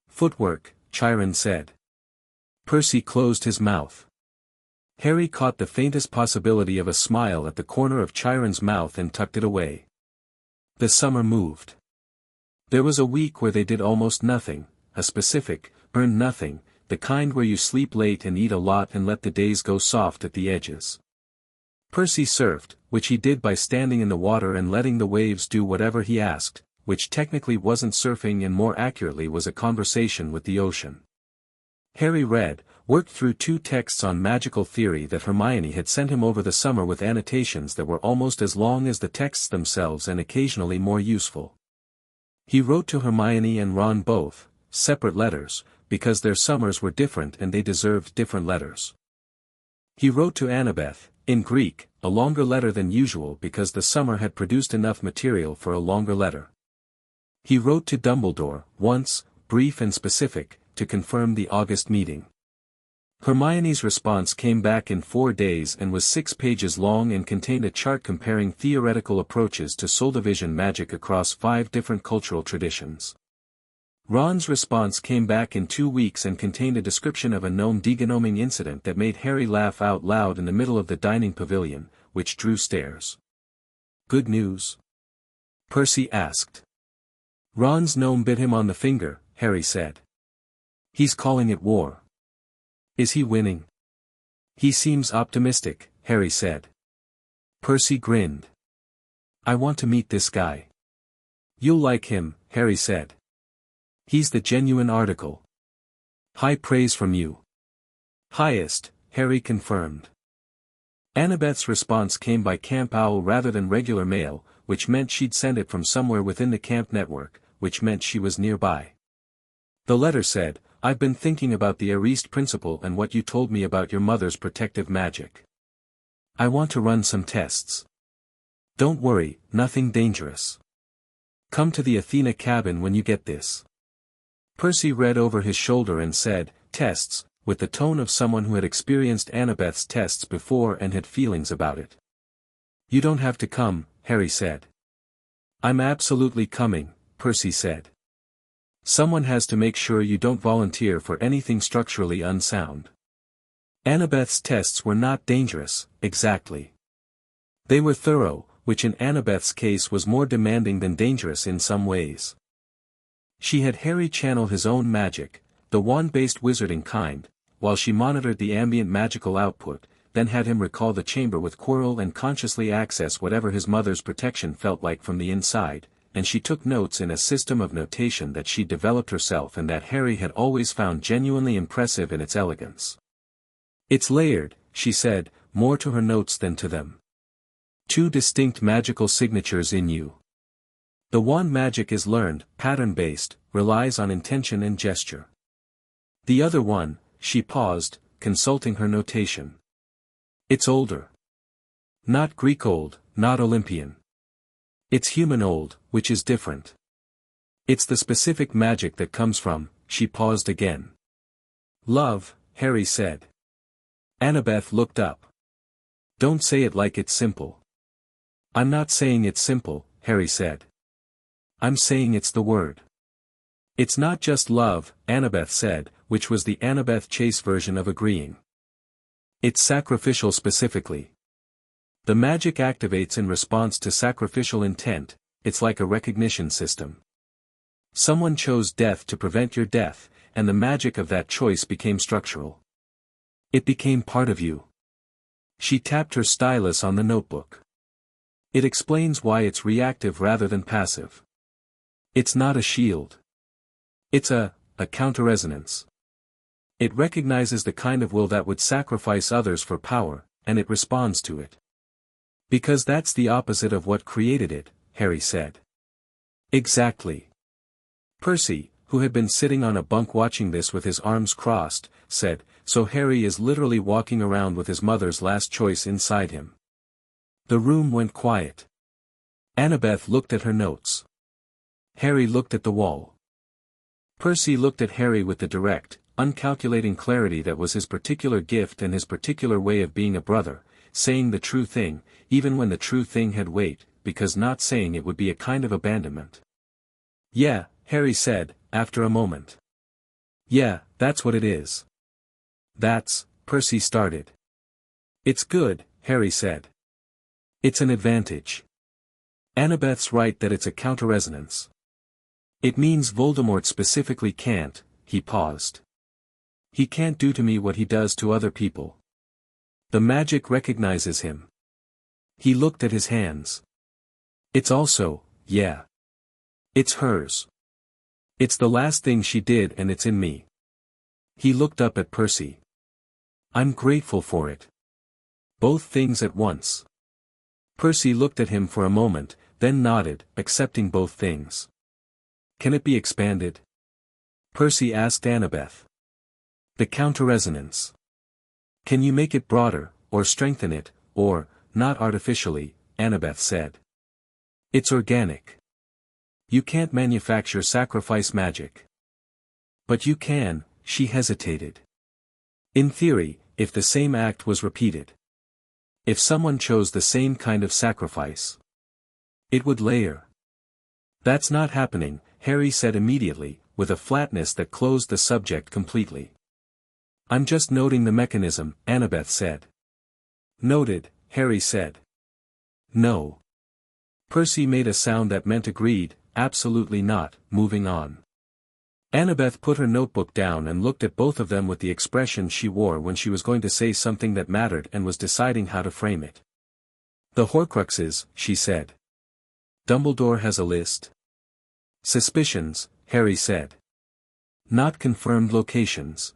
Footwork, Chiron said. Percy closed his mouth. Harry caught the faintest possibility of a smile at the corner of Chiron's mouth and tucked it away. The summer moved. There was a week where they did almost nothing, a specific, earn nothing, the kind where you sleep late and eat a lot and let the days go soft at the edges. Percy surfed, which he did by standing in the water and letting the waves do whatever he asked, which technically wasn't surfing and more accurately was a conversation with the ocean. Harry read, worked through 2 texts on magical theory that Hermione had sent him over the summer with annotations that were almost as long as the texts themselves and occasionally more useful. He wrote to Hermione and Ron both, separate letters, because their summers were different and they deserved different letters. He wrote to Annabeth, in Greek, a longer letter than usual because the summer had produced enough material for a longer letter. He wrote to Dumbledore, once, brief and specific, to confirm the August meeting. Hermione's response came back in 4 days and was 6 pages long and contained a chart comparing theoretical approaches to soul division magic across 5 different cultural traditions. Ron's response came back in 2 weeks and contained a description of a gnome degenoming incident that made Harry laugh out loud in the middle of the dining pavilion, which drew stares. Good news? Percy asked. Ron's gnome bit him on the finger, Harry said. He's calling it war. Is he winning? He seems optimistic, Harry said. Percy grinned. I want to meet this guy. You'll like him, Harry said. He's the genuine article. High praise from you. Highest, Harry confirmed. Annabeth's response came by Camp Owl rather than regular mail, which meant she'd send it from somewhere within the camp network, which meant she was nearby. The letter said, I've been thinking about the Ariste principle and what you told me about your mother's protective magic. I want to run some tests. Don't worry, nothing dangerous. Come to the Athena cabin when you get this. Percy read over his shoulder and said, tests, with the tone of someone who had experienced Annabeth's tests before and had feelings about it. You don't have to come, Harry said. I'm absolutely coming, Percy said. Someone has to make sure you don't volunteer for anything structurally unsound. Annabeth's tests were not dangerous, exactly. They were thorough, which in Annabeth's case was more demanding than dangerous in some ways. She had Harry channel his own magic, the wand-based wizarding kind, while she monitored the ambient magical output, then had him recall the chamber with Quirrell and consciously access whatever his mother's protection felt like from the inside, and she took notes in a system of notation that she developed herself and that Harry had always found genuinely impressive in its elegance. It's layered, she said, more to her notes than to them. 2 distinct magical signatures in you. The wand magic is learned, pattern-based, relies on intention and gesture. The other one, she paused, consulting her notation. It's older. Not Greek old, not Olympian. It's human old, which is different. It's the specific magic that comes from, she paused again. Love, Harry said. Annabeth looked up. Don't say it like it's simple. I'm not saying it's simple, Harry said. I'm saying it's the word. It's not just love, Annabeth said, which was the Annabeth Chase version of agreeing. It's sacrificial specifically. The magic activates in response to sacrificial intent, it's like a recognition system. Someone chose death to prevent your death, and the magic of that choice became structural. It became part of you. She tapped her stylus on the notebook. It explains why it's reactive rather than passive. It's not a shield. It's a counterresonance. It recognizes the kind of will that would sacrifice others for power, and it responds to it. Because that's the opposite of what created it, Harry said. Exactly. Percy, who had been sitting on a bunk watching this with his arms crossed, said, so Harry is literally walking around with his mother's last choice inside him. The room went quiet. Annabeth looked at her notes. Harry looked at the wall. Percy looked at Harry with the direct, uncalculating clarity that was his particular gift and his particular way of being a brother, saying the true thing, even when the true thing had weight, because not saying it would be a kind of abandonment. Yeah, Harry said, after a moment. Yeah, that's what it is. Percy started. It's good, Harry said. It's an advantage. Annabeth's right that it's a counterresonance. It means Voldemort specifically can't, he paused. He can't do to me what he does to other people. The magic recognizes him. He looked at his hands. It's also, yeah. It's hers. It's the last thing she did and it's in me. He looked up at Percy. I'm grateful for it. Both things at once. Percy looked at him for a moment, then nodded, accepting both things. Can it be expanded? Percy asked Annabeth. The counterresonance. Can you make it broader, or strengthen it, or, not artificially, Annabeth said. It's organic. You can't manufacture sacrifice magic. But you can, she hesitated. In theory, if the same act was repeated. If someone chose the same kind of sacrifice. It would layer. That's not happening, Harry said immediately, with a flatness that closed the subject completely. I'm just noting the mechanism, Annabeth said. Noted, Harry said. No. Percy made a sound that meant agreed, absolutely not, moving on. Annabeth put her notebook down and looked at both of them with the expression she wore when she was going to say something that mattered and was deciding how to frame it. The Horcruxes, she said. Dumbledore has a list. Suspicions, Harry said. Not confirmed locations.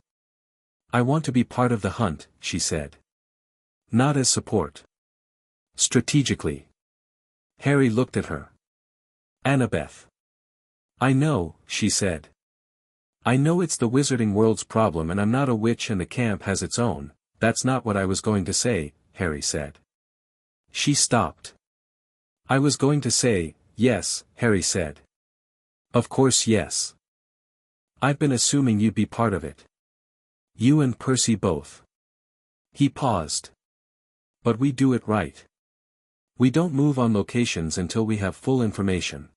I want to be part of the hunt, she said. Not as support. Strategically. Harry looked at her. Annabeth. I know, she said. I know it's the wizarding world's problem and I'm not a witch and the camp has its own, that's not what I was going to say, Harry said. She stopped. I was going to say, yes, Harry said. Of course yes. I've been assuming you'd be part of it. You and Percy both. He paused. But we do it right. We don't move on locations until we have full information.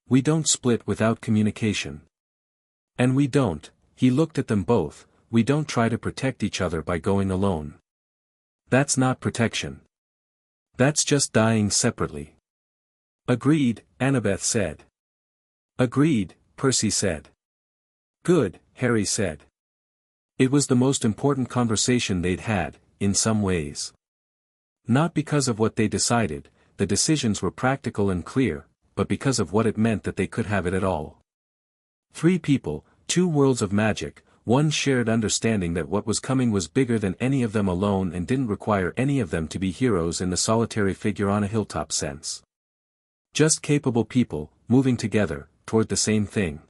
We don't split without communication. And we don't, he looked at them both, we don't try to protect each other by going alone. That's not protection. That's just dying separately. Agreed, Annabeth said. Agreed, Percy said. Good, Harry said. It was the most important conversation they'd had, in some ways. Not because of what they decided, the decisions were practical and clear, but because of what it meant that they could have it at all. 3 people, 2 worlds of magic, one shared understanding that what was coming was bigger than any of them alone and didn't require any of them to be heroes in the solitary figure on a hilltop sense. Just capable people, moving together, toward the same thing.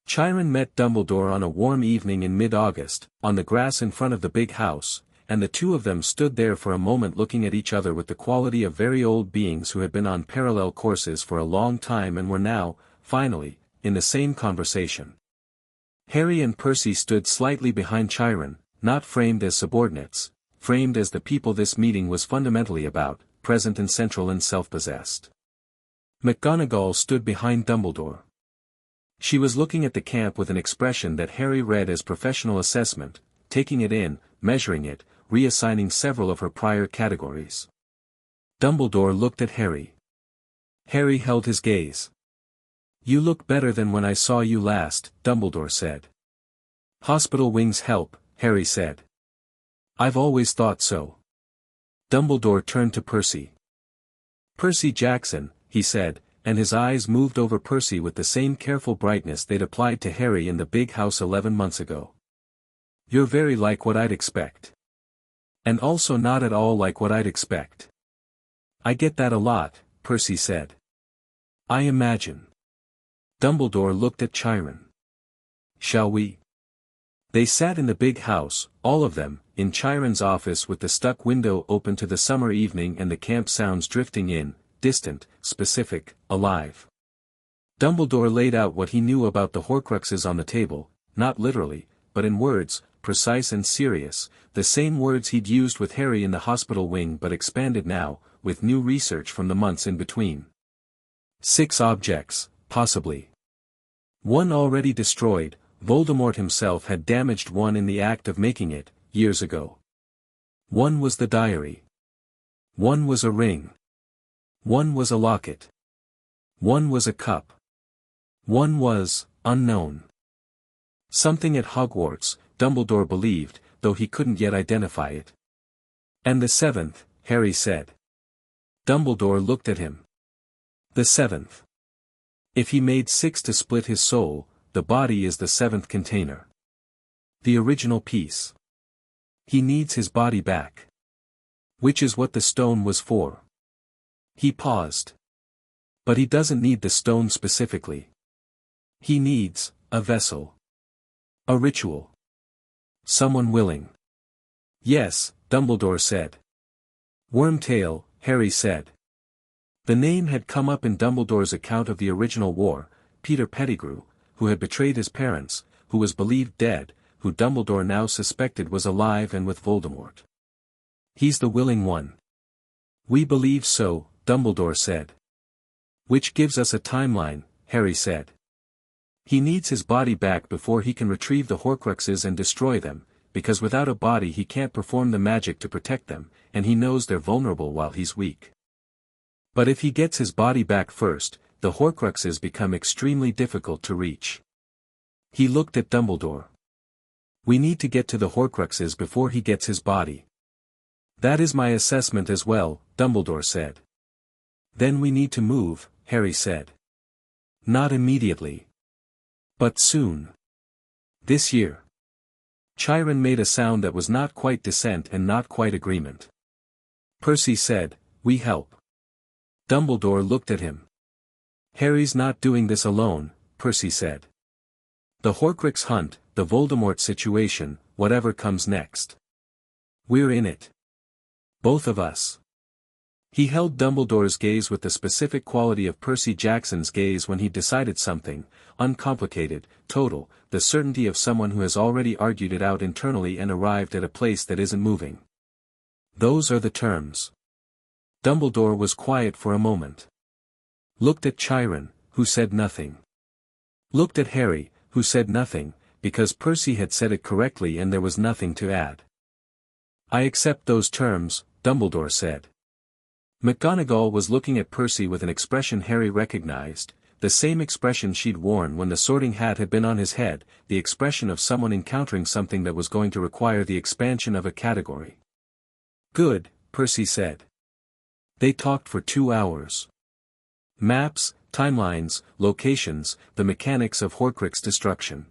Chiron met Dumbledore on a warm evening in mid-August, on the grass in front of the big house, and the two of them stood there for a moment looking at each other with the quality of very old beings who had been on parallel courses for a long time and were now, finally, in the same conversation. Harry and Percy stood slightly behind Chiron, not framed as subordinates, framed as the people this meeting was fundamentally about, present and central and self-possessed. McGonagall stood behind Dumbledore. She was looking at the camp with an expression that Harry read as professional assessment, taking it in, measuring it, reassigning several of her prior categories. Dumbledore looked at Harry. Harry held his gaze. "You look better than when I saw you last," Dumbledore said. "Hospital wings help," Harry said. "I've always thought so." Dumbledore turned to Percy. "Percy Jackson," he said, and his eyes moved over Percy with the same careful brightness they'd applied to Harry in the big house 11 months ago. "You're very like what I'd expect. And also not at all like what I'd expect." "I get that a lot," Percy said. "I imagine." Dumbledore looked at Chiron. "Shall we?" They sat in the big house, all of them, in Chiron's office with the stuck window open to the summer evening and the camp sounds drifting in, distant, specific, alive. Dumbledore laid out what he knew about the Horcruxes on the table, not literally, but in words, precise and serious, the same words he'd used with Harry in the hospital wing but expanded now, with new research from the months in between. 6 objects, possibly. 1 already destroyed. Voldemort himself had damaged 1 in the act of making it, years ago. 1 was the diary. 1 was a ring. 1 was a locket. 1 was a cup. 1 was, unknown. Something at Hogwarts, Dumbledore believed, though he couldn't yet identify it. "And the 7th, Harry said. Dumbledore looked at him. "The 7th. If he made 6 to split his soul, the body is the 7th container. The original piece. He needs his body back. Which is what the stone was for." He paused. "But he doesn't need the stone specifically. He needs a vessel. A ritual. Someone willing." "Yes," Dumbledore said. "Wormtail," Harry said. The name had come up in Dumbledore's account of the original war. Peter Pettigrew, who had betrayed his parents, who was believed dead, who Dumbledore now suspected was alive and with Voldemort. "He's the willing one." "We believe so," Dumbledore said. "Which gives us a timeline," Harry said. "He needs his body back before he can retrieve the Horcruxes and destroy them, because without a body he can't perform the magic to protect them, and he knows they're vulnerable while he's weak. But if he gets his body back first, the Horcruxes become extremely difficult to reach." He looked at Dumbledore. "We need to get to the Horcruxes before he gets his body." "That is my assessment as well," Dumbledore said. "Then we need to move," Harry said. "Not immediately. But soon. This year." Chiron made a sound that was not quite dissent and not quite agreement. Percy said, "We help." Dumbledore looked at him. "Harry's not doing this alone," Percy said. "The Horcrux hunt, the Voldemort situation, whatever comes next. We're in it. Both of us." He held Dumbledore's gaze with the specific quality of Percy Jackson's gaze when he decided something, uncomplicated, total, the certainty of someone who has already argued it out internally and arrived at a place that isn't moving. "Those are the terms." Dumbledore was quiet for a moment. Looked at Chiron, who said nothing. Looked at Harry, who said nothing, because Percy had said it correctly and there was nothing to add. "I accept those terms," Dumbledore said. McGonagall was looking at Percy with an expression Harry recognized, the same expression she'd worn when the Sorting Hat had been on his head, the expression of someone encountering something that was going to require the expansion of a category. "Good," Percy said. They talked for 2 hours. Maps, timelines, locations, the mechanics of Horcrux destruction.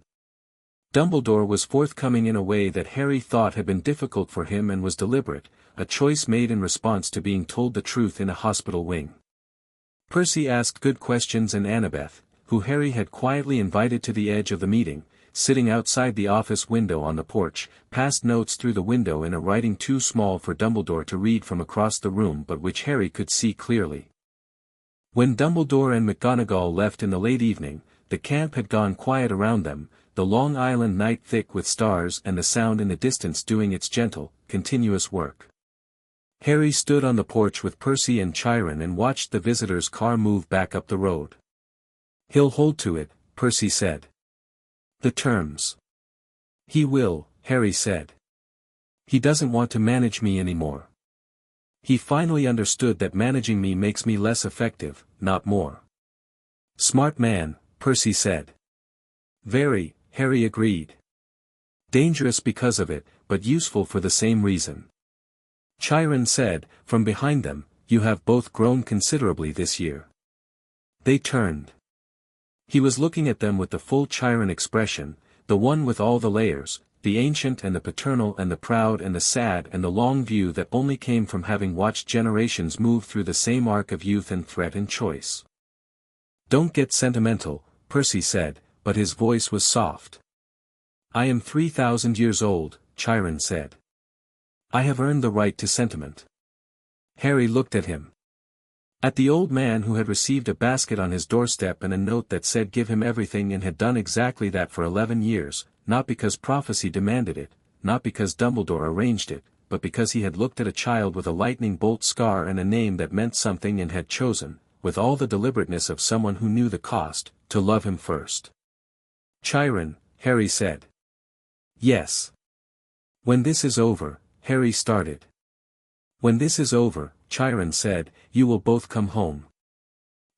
Dumbledore was forthcoming in a way that Harry thought had been difficult for him and was deliberate, a choice made in response to being told the truth in a hospital wing. Percy asked good questions and Annabeth, who Harry had quietly invited to the edge of the meeting, sitting outside the office window on the porch, passed notes through the window in a writing too small for Dumbledore to read from across the room but which Harry could see clearly. When Dumbledore and McGonagall left in the late evening, the camp had gone quiet around them, the long island night thick with stars and the sound in the distance doing its gentle, continuous work. Harry stood on the porch with Percy and Chiron and watched the visitor's car move back up the road. "He'll hold to it," Percy said. "The terms." "He will," Harry said. "He doesn't want to manage me anymore. He finally understood that managing me makes me less effective, not more." "Smart man," Percy said. "Very," Harry agreed. "Dangerous because of it, but useful for the same reason." Chiron said, from behind them, "You have both grown considerably this year." They turned. He was looking at them with the full Chiron expression, the one with all the layers, the ancient and the paternal and the proud and the sad and the long view that only came from having watched generations move through the same arc of youth and threat and choice. "Don't get sentimental," Percy said, but his voice was soft. "I am 3,000 years old," Chiron said. "I have earned the right to sentiment." Harry looked at him. At the old man who had received a basket on his doorstep and a note that said give him everything and had done exactly that for 11 years, not because prophecy demanded it, not because Dumbledore arranged it, but because he had looked at a child with a lightning bolt scar and a name that meant something and had chosen, with all the deliberateness of someone who knew the cost, to love him first. "Chiron," Harry said. "Yes." "When this is over," Harry started. "When this is over," Chiron said, "you will both come home.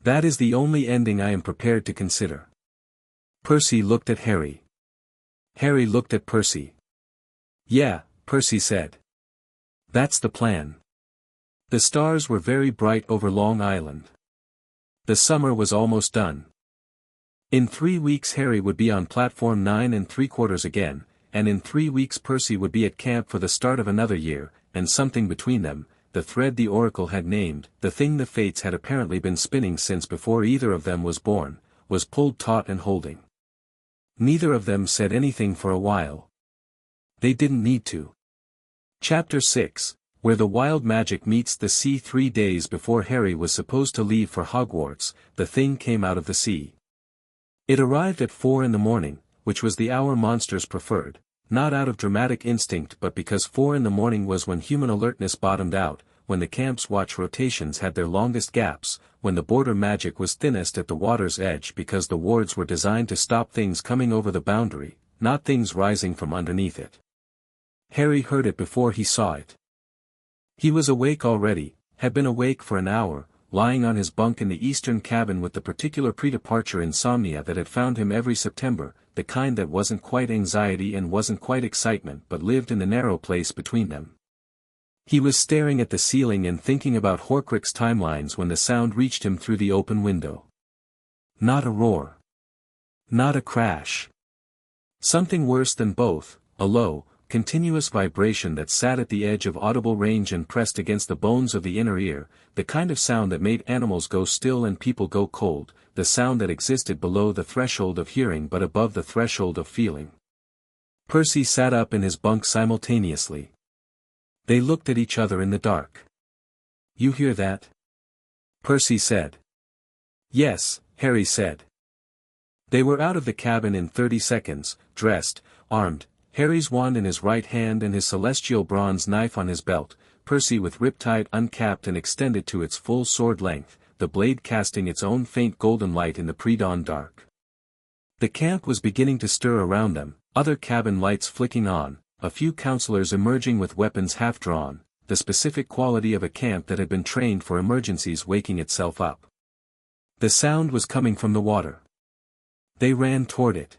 That is the only ending I am prepared to consider." Percy looked at Harry. Harry looked at Percy. "Yeah," Percy said. "That's the plan." The stars were very bright over Long Island. The summer was almost done. In 3 weeks Harry would be on platform 9 3/4 again, and in 3 weeks Percy would be at camp for the start of another year, and something between them, the thread the oracle had named, the thing the fates had apparently been spinning since before either of them was born, was pulled taut and holding. Neither of them said anything for a while. They didn't need to. Chapter 6, where the wild magic meets the sea. 3 days before Harry was supposed to leave for Hogwarts, the thing came out of the sea. It arrived at 4 in the morning, which was the hour monsters preferred, not out of dramatic instinct but because 4 in the morning was when human alertness bottomed out, when the camp's watch rotations had their longest gaps, when the border magic was thinnest at the water's edge because the wards were designed to stop things coming over the boundary, not things rising from underneath it. Harry heard it before he saw it. He was awake already, had been awake for an hour, lying on his bunk in the eastern cabin with the particular pre-departure insomnia that had found him every September, the kind that wasn't quite anxiety and wasn't quite excitement but lived in the narrow place between them. He was staring at the ceiling and thinking about Horcrux timelines when the sound reached him through the open window. Not a roar. Not a crash. Something worse than both, a low, continuous vibration that sat at the edge of audible range and pressed against the bones of the inner ear, the kind of sound that made animals go still and people go cold, the sound that existed below the threshold of hearing but above the threshold of feeling. Percy sat up in his bunk simultaneously. They looked at each other in the dark. "You hear that?" Percy said. "Yes," Harry said. They were out of the cabin in 30 seconds, dressed, armed, Harry's wand in his right hand and his celestial bronze knife on his belt, Percy with riptide uncapped and extended to its full sword length, the blade casting its own faint golden light in the pre-dawn dark. The camp was beginning to stir around them, other cabin lights flicking on, a few counselors emerging with weapons half-drawn, the specific quality of a camp that had been trained for emergencies waking itself up. The sound was coming from the water. They ran toward it.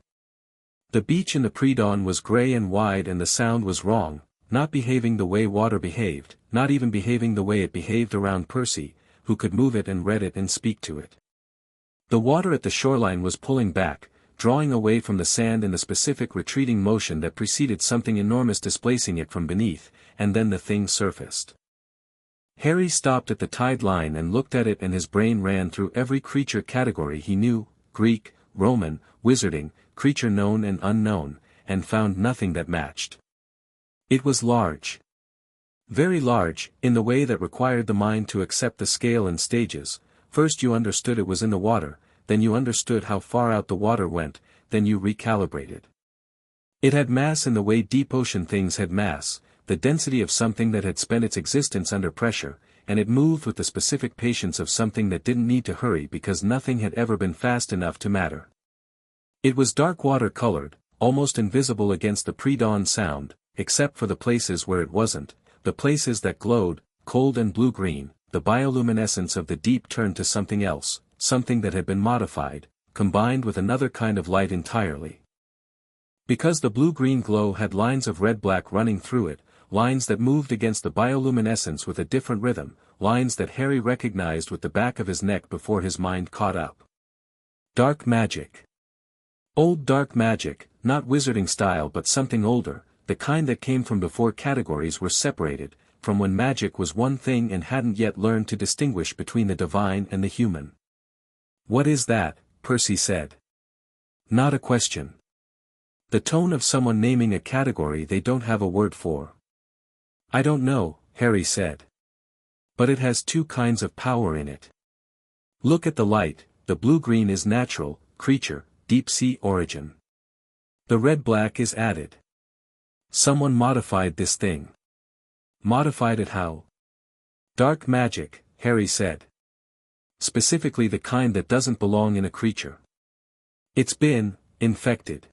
The beach in the pre-dawn was gray and wide and the sound was wrong, not behaving the way water behaved, not even behaving the way it behaved around Percy, who could move it and read it and speak to it. The water at the shoreline was pulling back, drawing away from the sand in the specific retreating motion that preceded something enormous displacing it from beneath, and then the thing surfaced. Harry stopped at the tide line and looked at it and his brain ran through every creature category he knew, Greek, Roman, wizarding, creature known and unknown, and found nothing that matched. It was large. Very large, in the way that required the mind to accept the scale and stages, First you understood it was in the water, then you understood how far out the water went, then you recalibrated. It had mass in the way deep ocean things had mass, the density of something that had spent its existence under pressure, and it moved with the specific patience of something that didn't need to hurry because nothing had ever been fast enough to matter. It was dark water-colored, almost invisible against the pre-dawn sound, except for the places where it wasn't, the places that glowed, cold and blue-green, the bioluminescence of the deep turned to something else, something that had been modified, combined with another kind of light entirely. Because the blue-green glow had lines of red-black running through it, lines that moved against the bioluminescence with a different rhythm, lines that Harry recognized with the back of his neck before his mind caught up. Dark magic. Old dark magic, not wizarding style but something older, the kind that came from before categories were separated, from when magic was one thing and hadn't yet learned to distinguish between the divine and the human. What is that? Percy said. Not a question. The tone of someone naming a category they don't have a word for. I don't know, Harry said. But it has two kinds of power in it. Look at the light, the blue-green is natural, creature, deep-sea origin. The red-black is added. Someone modified this thing. Modified it how? Dark magic, Harry said. Specifically the kind that doesn't belong in a creature. It's been infected.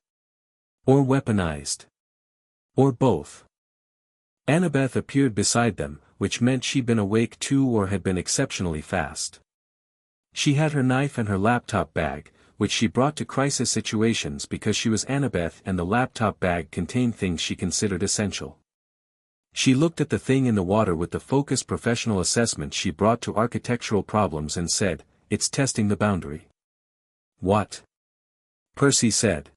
Or weaponized. Or both. Annabeth appeared beside them, which meant she'd been awake too or had been exceptionally fast. She had her knife and her laptop bag, which she brought to crisis situations because she was Annabeth and the laptop bag contained things she considered essential. She looked at the thing in the water with the focused professional assessment she brought to architectural problems and said, "It's testing the boundary." "What?" Percy said.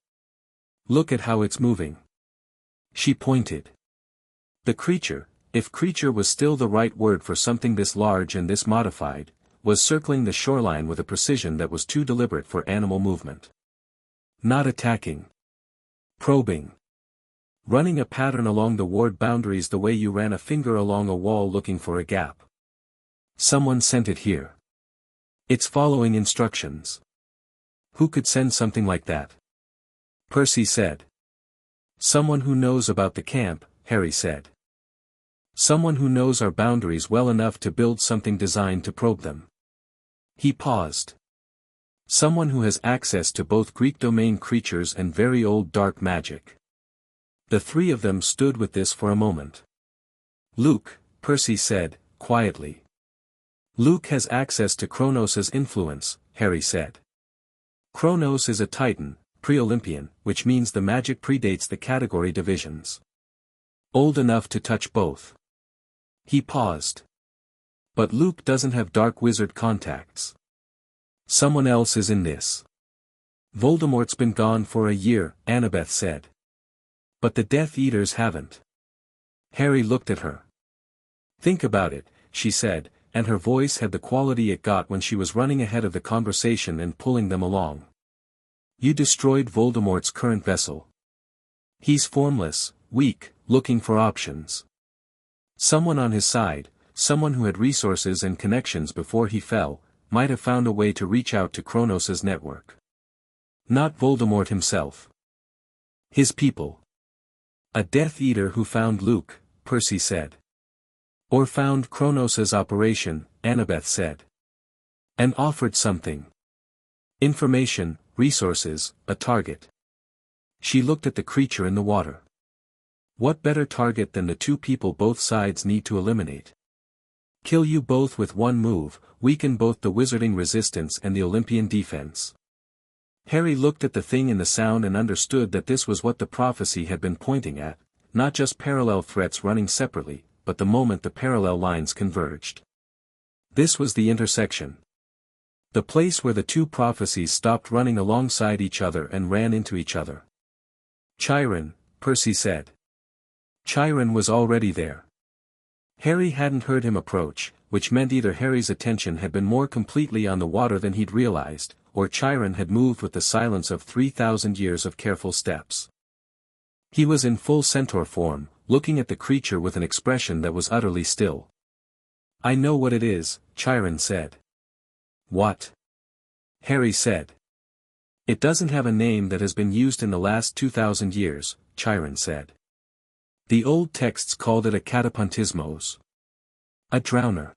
"Look at how it's moving." She pointed. The creature, if creature was still the right word for something this large and this modified, was circling the shoreline with a precision that was too deliberate for animal movement. Not attacking. Probing. Running a pattern along the ward boundaries the way you ran a finger along a wall looking for a gap. Someone sent it here. It's following instructions. Who could send something like that? Percy said. Someone who knows about the camp, Harry said. Someone who knows our boundaries well enough to build something designed to probe them. He paused. Someone who has access to both Greek domain creatures and very old dark magic. The three of them stood with this for a moment. Luke, Percy said, quietly. Luke has access to Kronos' influence, Harry said. Kronos is a Titan, pre-Olympian, which means the magic predates the category divisions. Old enough to touch both. He paused. But Luke doesn't have dark wizard contacts. Someone else is in this. Voldemort's been gone for a year, Annabeth said. But the Death Eaters haven't. Harry looked at her. Think about it, she said, and her voice had the quality it got when she was running ahead of the conversation and pulling them along. You destroyed Voldemort's current vessel. He's formless, weak, looking for options. Someone on his side, someone who had resources and connections before he fell, might have found a way to reach out to Kronos' network. Not Voldemort himself. His people. A Death Eater who found Luke, Percy said. Or found Kronos' operation, Annabeth said. And offered something. Information, resources, a target. She looked at the creature in the water. What better target than the two people both sides need to eliminate? Kill you both with one move, weaken both the wizarding resistance and the Olympian defense. Harry looked at the thing in the sound and understood that this was what the prophecy had been pointing at, not just parallel threats running separately, but the moment the parallel lines converged. This was the intersection. The place where the two prophecies stopped running alongside each other and ran into each other. Chiron, Percy said. Chiron was already there. Harry hadn't heard him approach, which meant either Harry's attention had been more completely on the water than he'd realized, or Chiron had moved with the silence of 3,000 years of careful steps. He was in full centaur form, looking at the creature with an expression that was utterly still. I know what it is, Chiron said. What? Harry said. It doesn't have a name that has been used in the last 2,000 years, Chiron said. The old texts called it a katapuntismos. A drowner.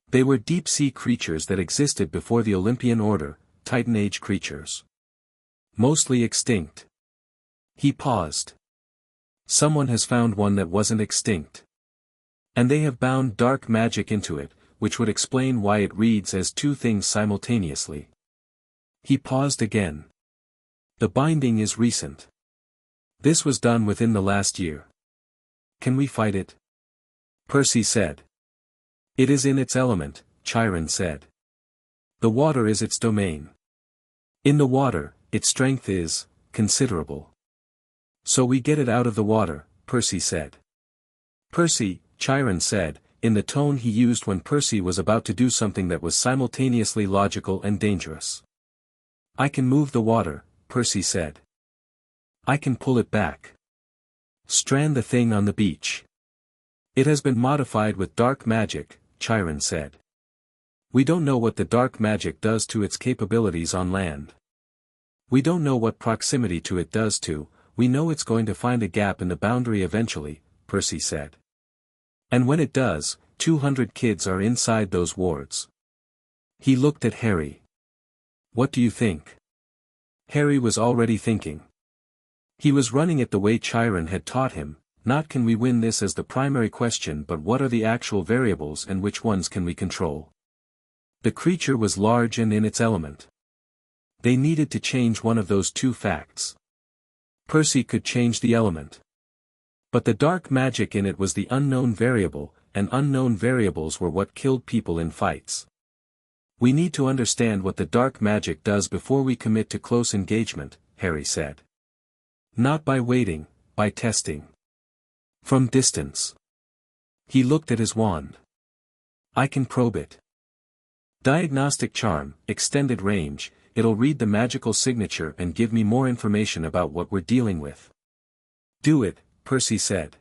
They were deep-sea creatures that existed before the Olympian order, Titan Age creatures. Mostly extinct. He paused. Someone has found one that wasn't extinct. And they have bound dark magic into it, which would explain why it reads as two things simultaneously. He paused again. The binding is recent. This was done within the last year. Can we fight it? Percy said. It is in its element, Chiron said. The water is its domain. In the water, its strength is considerable. So we get it out of the water, Percy said. Percy, Chiron said, in the tone he used when Percy was about to do something that was simultaneously logical and dangerous. I can move the water, Percy said. I can pull it back. Strand the thing on the beach. It has been modified with dark magic, Chiron said. We don't know what the dark magic does to its capabilities on land. We don't know what proximity to it does to, we know it's going to find a gap in the boundary eventually, Percy said. And when it does, 200 kids are inside those wards. He looked at Harry. What do you think? Harry was already thinking. He was running it the way Chiron had taught him, not can we win this as the primary question but what are the actual variables and which ones can we control. The creature was large and in its element. They needed to change one of those two facts. Percy could change the element. But the dark magic in it was the unknown variable, and unknown variables were what killed people in fights. We need to understand what the dark magic does before we commit to close engagement, Harry said. Not by waiting, by testing. From distance. He looked at his wand. I can probe it. Diagnostic charm, extended range, it'll read the magical signature and give me more information about what we're dealing with. Do it, Percy said.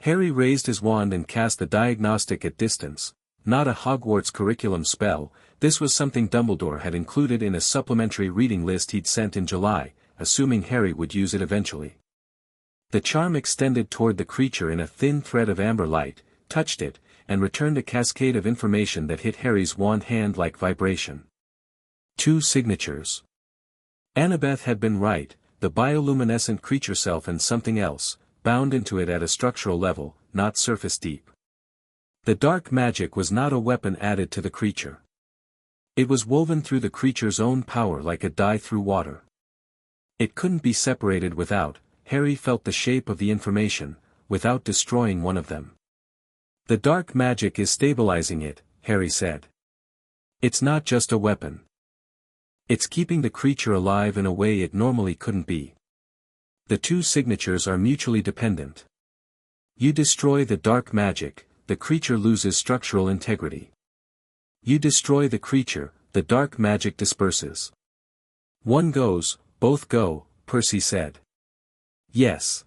Harry raised his wand and cast the diagnostic at distance, not a Hogwarts curriculum spell, this was something Dumbledore had included in a supplementary reading list he'd sent in July, assuming Harry would use it eventually. The charm extended toward the creature in a thin thread of amber light, touched it, and returned a cascade of information that hit Harry's wand hand like vibration. 2 signatures. Annabeth had been right, the bioluminescent creature self and something else, bound into it at a structural level, not surface deep. The dark magic was not a weapon added to the creature. It was woven through the creature's own power like a dye through water. It couldn't be separated without, Harry felt the shape of the information, without destroying one of them. The dark magic is stabilizing it, Harry said. It's not just a weapon. It's keeping the creature alive in a way it normally couldn't be. The 2 signatures are mutually dependent. You destroy the dark magic, the creature loses structural integrity. You destroy the creature, the dark magic disperses. One goes, both go, Percy said. Yes.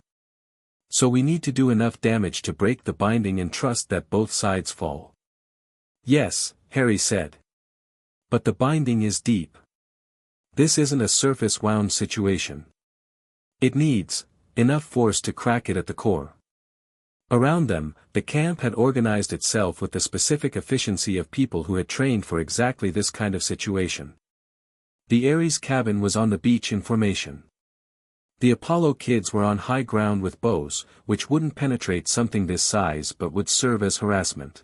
So we need to do enough damage to break the binding and trust that both sides fall. Yes, Harry said. But the binding is deep. This isn't a surface-wound situation. It needs enough force to crack it at the core. Around them, the camp had organized itself with the specific efficiency of people who had trained for exactly this kind of situation. The Ares cabin was on the beach in formation. The Apollo kids were on high ground with bows, which wouldn't penetrate something this size but would serve as harassment.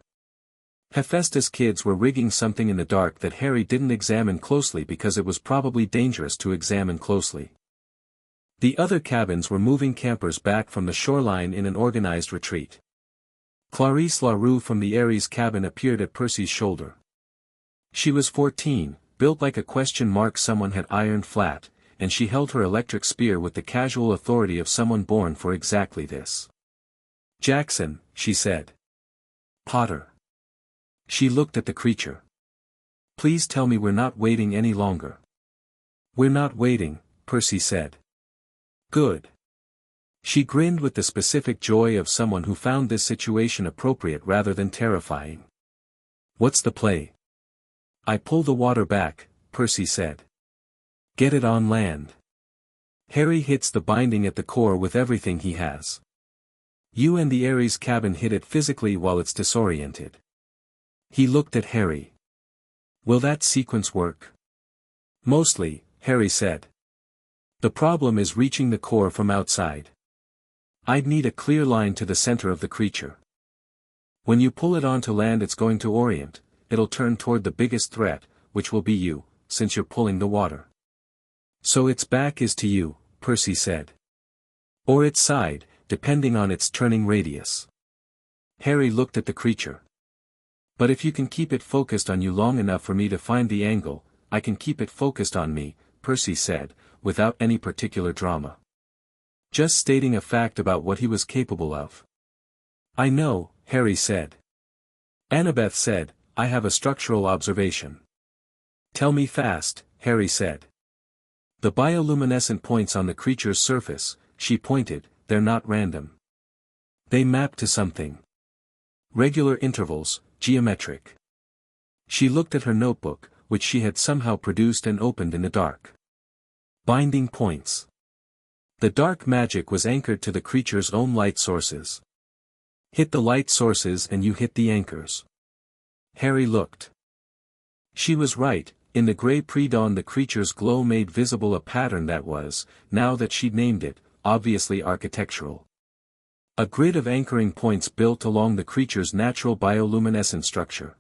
Hephaestus kids were rigging something in the dark that Harry didn't examine closely because it was probably dangerous to examine closely. The other cabins were moving campers back from the shoreline in an organized retreat. Clarice LaRue from the Ares cabin appeared at Percy's shoulder. She was 14, built like a question mark someone had ironed flat, and she held her electric spear with the casual authority of someone born for exactly this. Jackson, she said. Potter. She looked at the creature. Please tell me we're not waiting any longer. We're not waiting, Percy said. Good. She grinned with the specific joy of someone who found this situation appropriate rather than terrifying. What's the play? I pull the water back, Percy said. Get it on land. Harry hits the binding at the core with everything he has. You and the Ares cabin hit it physically while it's disoriented. He looked at Harry. Will that sequence work? Mostly, Harry said. The problem is reaching the core from outside. I'd need a clear line to the center of the creature. When you pull it onto land it's going to orient, it'll turn toward the biggest threat, which will be you, since you're pulling the water. So its back is to you, Percy said. Or its side, depending on its turning radius. Harry looked at the creature. But if you can keep it focused on you long enough for me to find the angle, I can keep it focused on me, Percy said, without any particular drama. Just stating a fact about what he was capable of. I know, Harry said. Annabeth said, I have a structural observation. Tell me fast, Harry said. The bioluminescent points on the creature's surface, she pointed, they're not random. They map to something. Regular intervals, geometric. She looked at her notebook, which she had somehow produced and opened in the dark. Binding points. The dark magic was anchored to the creature's own light sources. Hit the light sources and you hit the anchors. Harry looked. She was right, in the grey pre-dawn the creature's glow made visible a pattern that was, now that she'd named it, obviously architectural. A grid of anchoring points built along the creature's natural bioluminescent structure.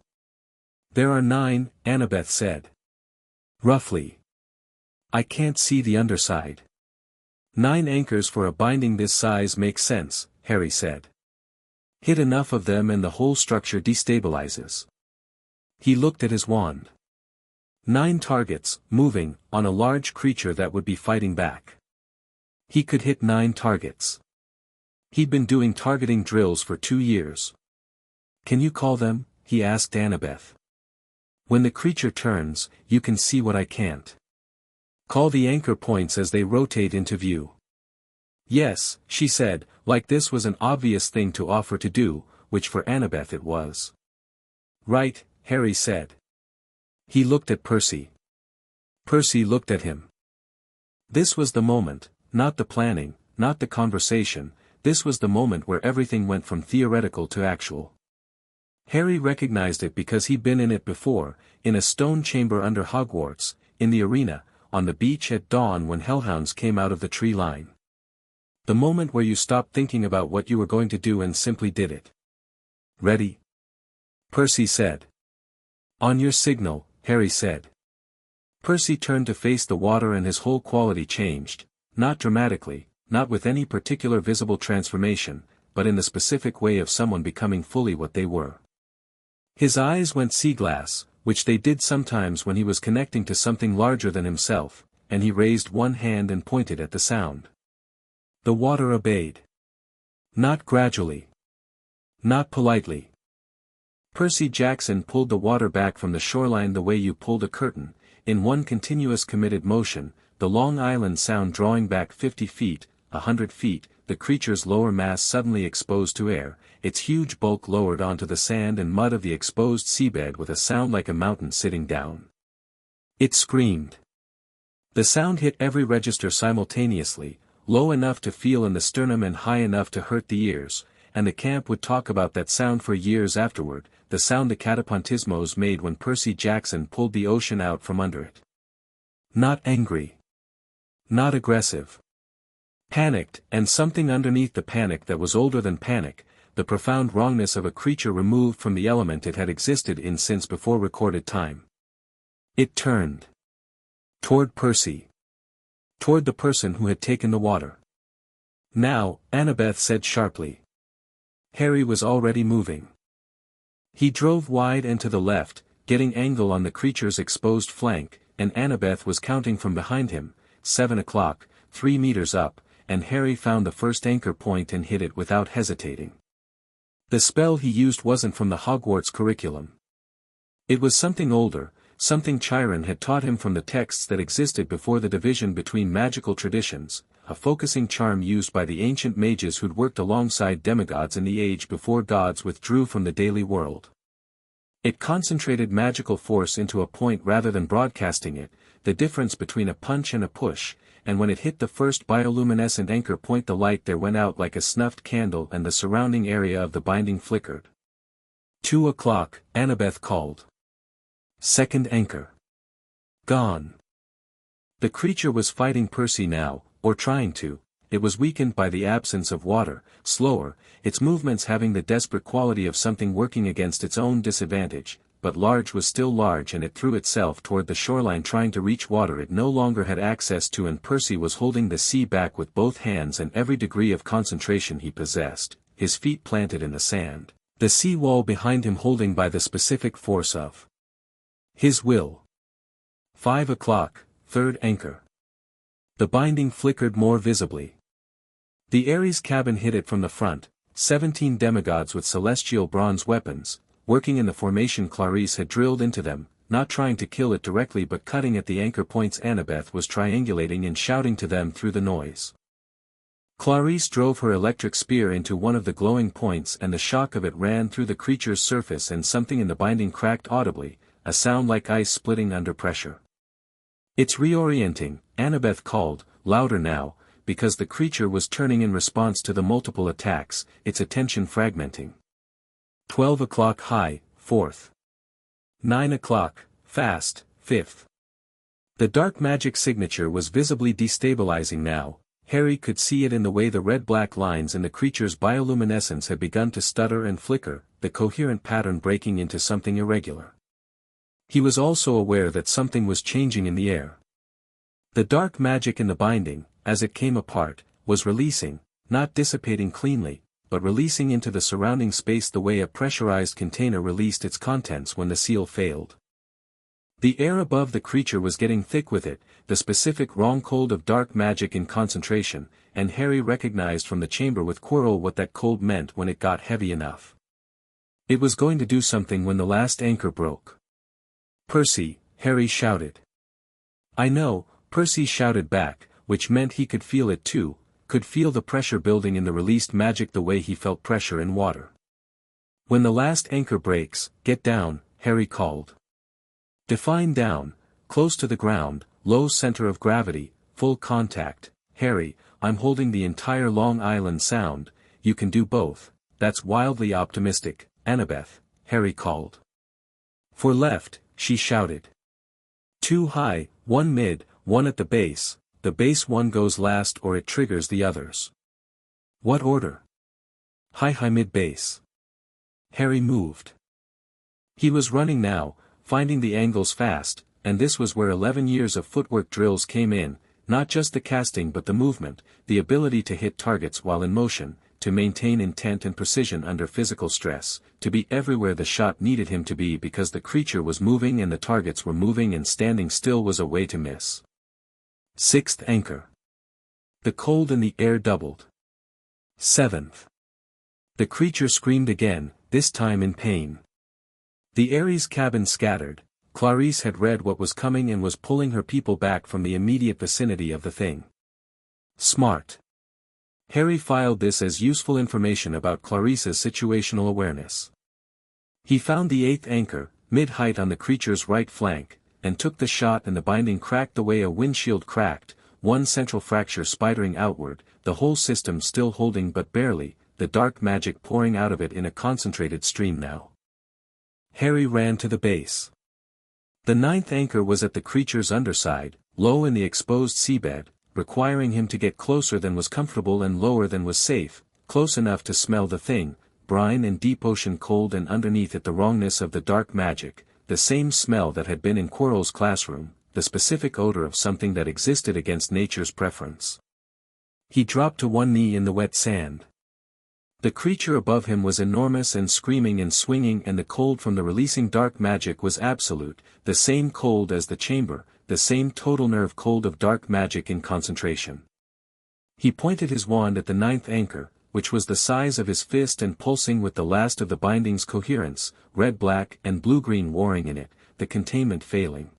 There are 9, Annabeth said. Roughly. I can't see the underside. 9 anchors for a binding this size makes sense, Harry said. Hit enough of them and the whole structure destabilizes. He looked at his wand. 9 targets, moving, on a large creature that would be fighting back. He could hit 9 targets. He'd been doing targeting drills for 2 years. Can you call them? He asked Annabeth. When the creature turns, you can see what I can't. Call the anchor points as they rotate into view. Yes, she said, like this was an obvious thing to offer to do, which for Annabeth it was. Right, Harry said. He looked at Percy. Percy looked at him. This was the moment, not the planning, not the conversation, this was the moment where everything went from theoretical to actual. Harry recognized it because he'd been in it before, in a stone chamber under Hogwarts, in the arena, on the beach at dawn when hellhounds came out of the tree line. The moment where you stopped thinking about what you were going to do and simply did it. Ready? Percy said. On your signal, Harry said. Percy turned to face the water and his whole quality changed, not dramatically, not with any particular visible transformation, but in the specific way of someone becoming fully what they were. His eyes went sea glass, which they did sometimes when he was connecting to something larger than himself, and he raised one hand and pointed at the sound. The water obeyed. Not gradually. Not politely. Percy Jackson pulled the water back from the shoreline the way you pulled a curtain, in one continuous committed motion, the Long Island Sound drawing back 50 feet, 100 feet, the creature's lower mass suddenly exposed to air, its huge bulk lowered onto the sand and mud of the exposed seabed with a sound like a mountain sitting down. It screamed. The sound hit every register simultaneously, low enough to feel in the sternum and high enough to hurt the ears, and the camp would talk about that sound for years afterward, the sound the Catapontismos made when Percy Jackson pulled the ocean out from under it. Not angry. Not aggressive. Panicked, and something underneath the panic that was older than panic, the profound wrongness of a creature removed from the element it had existed in since before recorded time. It turned. Toward Percy. Toward the person who had taken the water. Now, Annabeth said sharply. Harry was already moving. He drove wide and to the left, getting angle on the creature's exposed flank, and Annabeth was counting from behind him, 7 o'clock, 3 meters up, and Harry found the first anchor point and hit it without hesitating. The spell he used wasn't from the Hogwarts curriculum. It was something older, something Chiron had taught him from the texts that existed before the division between magical traditions, a focusing charm used by the ancient mages who'd worked alongside demigods in the age before gods withdrew from the daily world. It concentrated magical force into a point rather than broadcasting it, the difference between a punch and a push, and when it hit the first bioluminescent anchor point the light there went out like a snuffed candle and the surrounding area of the binding flickered. 2 o'clock, Annabeth called. Second anchor. Gone. The creature was fighting Percy now, or trying to. It was weakened by the absence of water, slower, its movements having the desperate quality of something working against its own disadvantage, but large was still large and it threw itself toward the shoreline trying to reach water it no longer had access to, and Percy was holding the sea back with both hands and every degree of concentration he possessed, his feet planted in the sand, the sea wall behind him holding by the specific force of his will. 5 o'clock, third anchor. The binding flickered more visibly. The Ares cabin hit it from the front, 17 demigods with celestial bronze weapons, working in the formation Clarice had drilled into them, not trying to kill it directly but cutting at the anchor points. Annabeth was triangulating and shouting to them through the noise. Clarice drove her electric spear into one of the glowing points and the shock of it ran through the creature's surface and something in the binding cracked audibly, a sound like ice splitting under pressure. It's reorienting, Annabeth called, louder now, because the creature was turning in response to the multiple attacks, its attention fragmenting. 12 o'clock high, fourth. 9 o'clock, fast, fifth. The dark magic signature was visibly destabilizing now. Harry could see it in the way the red-black lines in the creature's bioluminescence had begun to stutter and flicker, the coherent pattern breaking into something irregular. He was also aware that something was changing in the air. The dark magic in the binding, as it came apart, was releasing, not dissipating cleanly, but releasing into the surrounding space the way a pressurized container released its contents when the seal failed. The air above the creature was getting thick with it, the specific wrong cold of dark magic in concentration, and Harry recognized from the chamber with Quirrell what that cold meant when it got heavy enough. It was going to do something when the last anchor broke. "Percy," Harry shouted. "I know," Percy shouted back, which meant he could feel it too, could feel the pressure building in the released magic the way he felt pressure in water. "When the last anchor breaks, get down," Harry called. "Define down, close to the ground, low center of gravity, full contact." "Harry, I'm holding the entire Long Island Sound, you can do both." "That's wildly optimistic, Annabeth," Harry called. "For left," she shouted. "Two high, one mid, one at the base. The base one goes last or it triggers the others." "What order?" "High mid base." Harry moved. He was running now, finding the angles fast, and this was where 11 years of footwork drills came in, not just the casting but the movement, the ability to hit targets while in motion, to maintain intent and precision under physical stress, to be everywhere the shot needed him to be because the creature was moving and the targets were moving and standing still was a way to miss. Sixth anchor. The cold in the air doubled. Seventh. The creature screamed again, this time in pain. The Ares cabin scattered. Clarice had read what was coming and was pulling her people back from the immediate vicinity of the thing. Smart. Harry filed this as useful information about Clarice's situational awareness. He found the eighth anchor, mid-height on the creature's right flank, and took the shot and the binding cracked the way a windshield cracked, one central fracture spidering outward, the whole system still holding but barely, the dark magic pouring out of it in a concentrated stream now. Harry ran to the base. The ninth anchor was at the creature's underside, low in the exposed seabed, requiring him to get closer than was comfortable and lower than was safe, close enough to smell the thing, brine and deep ocean cold, and underneath it the wrongness of the dark magic, the same smell that had been in Quirrell's classroom, the specific odor of something that existed against nature's preference. He dropped to one knee in the wet sand. The creature above him was enormous and screaming and swinging, and the cold from the releasing dark magic was absolute, the same cold as the chamber, the same total nerve cold of dark magic in concentration. He pointed his wand at the ninth anchor, which was the size of his fist and pulsing with the last of the binding's coherence, red-black and blue-green warring in it, the containment failing.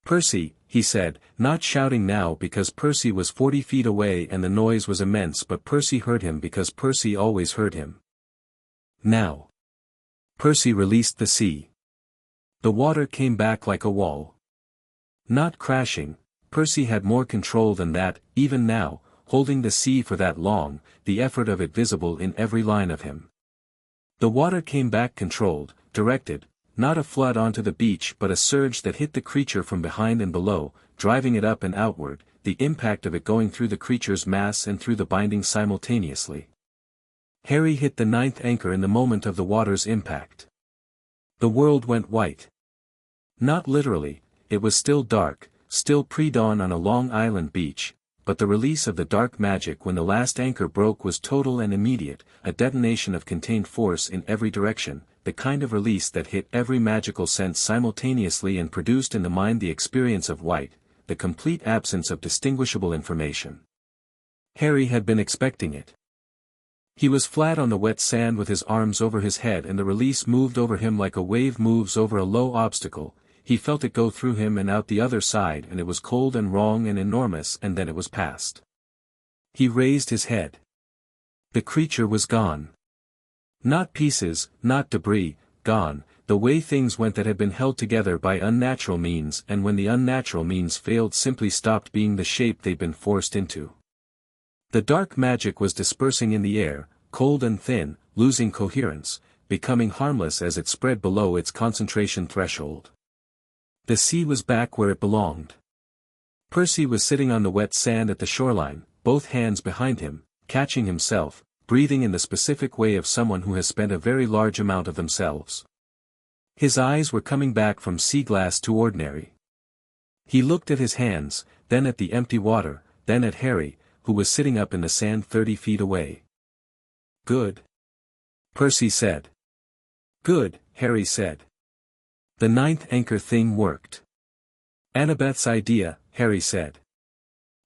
"Percy," he said, not shouting now because Percy was 40 feet away and the noise was immense, but Percy heard him because Percy always heard him. "Now." Percy released the sea. The water came back like a wall. Not crashing, Percy had more control than that, even now, holding the sea for that long, the effort of it visible in every line of him. The water came back controlled, directed, not a flood onto the beach but a surge that hit the creature from behind and below, driving it up and outward, the impact of it going through the creature's mass and through the binding simultaneously. Harry hit the ninth anchor in the moment of the water's impact. The world went white. Not literally, it was still dark, still pre-dawn on a Long Island beach, but the release of the dark magic when the last anchor broke was total and immediate, a detonation of contained force in every direction, the kind of release that hit every magical sense simultaneously and produced in the mind the experience of white, the complete absence of distinguishable information. Harry had been expecting it. He was flat on the wet sand with his arms over his head and the release moved over him like a wave moves over a low obstacle. He felt it go through him and out the other side and it was cold and wrong and enormous and then it was past. He raised his head. The creature was gone. Not pieces, not debris, gone, the way things went that had been held together by unnatural means and when the unnatural means failed simply stopped being the shape they'd been forced into. The dark magic was dispersing in the air, cold and thin, losing coherence, becoming harmless as it spread below its concentration threshold. The sea was back where it belonged. Percy was sitting on the wet sand at the shoreline, both hands behind him, catching himself, breathing in the specific way of someone who has spent a very large amount of themselves. His eyes were coming back from sea glass to ordinary. He looked at his hands, then at the empty water, then at Harry, who was sitting up in the sand 30 feet away. "Good," Percy said. "Good," Harry said. The ninth anchor thing worked. "Annabeth's idea," Harry said.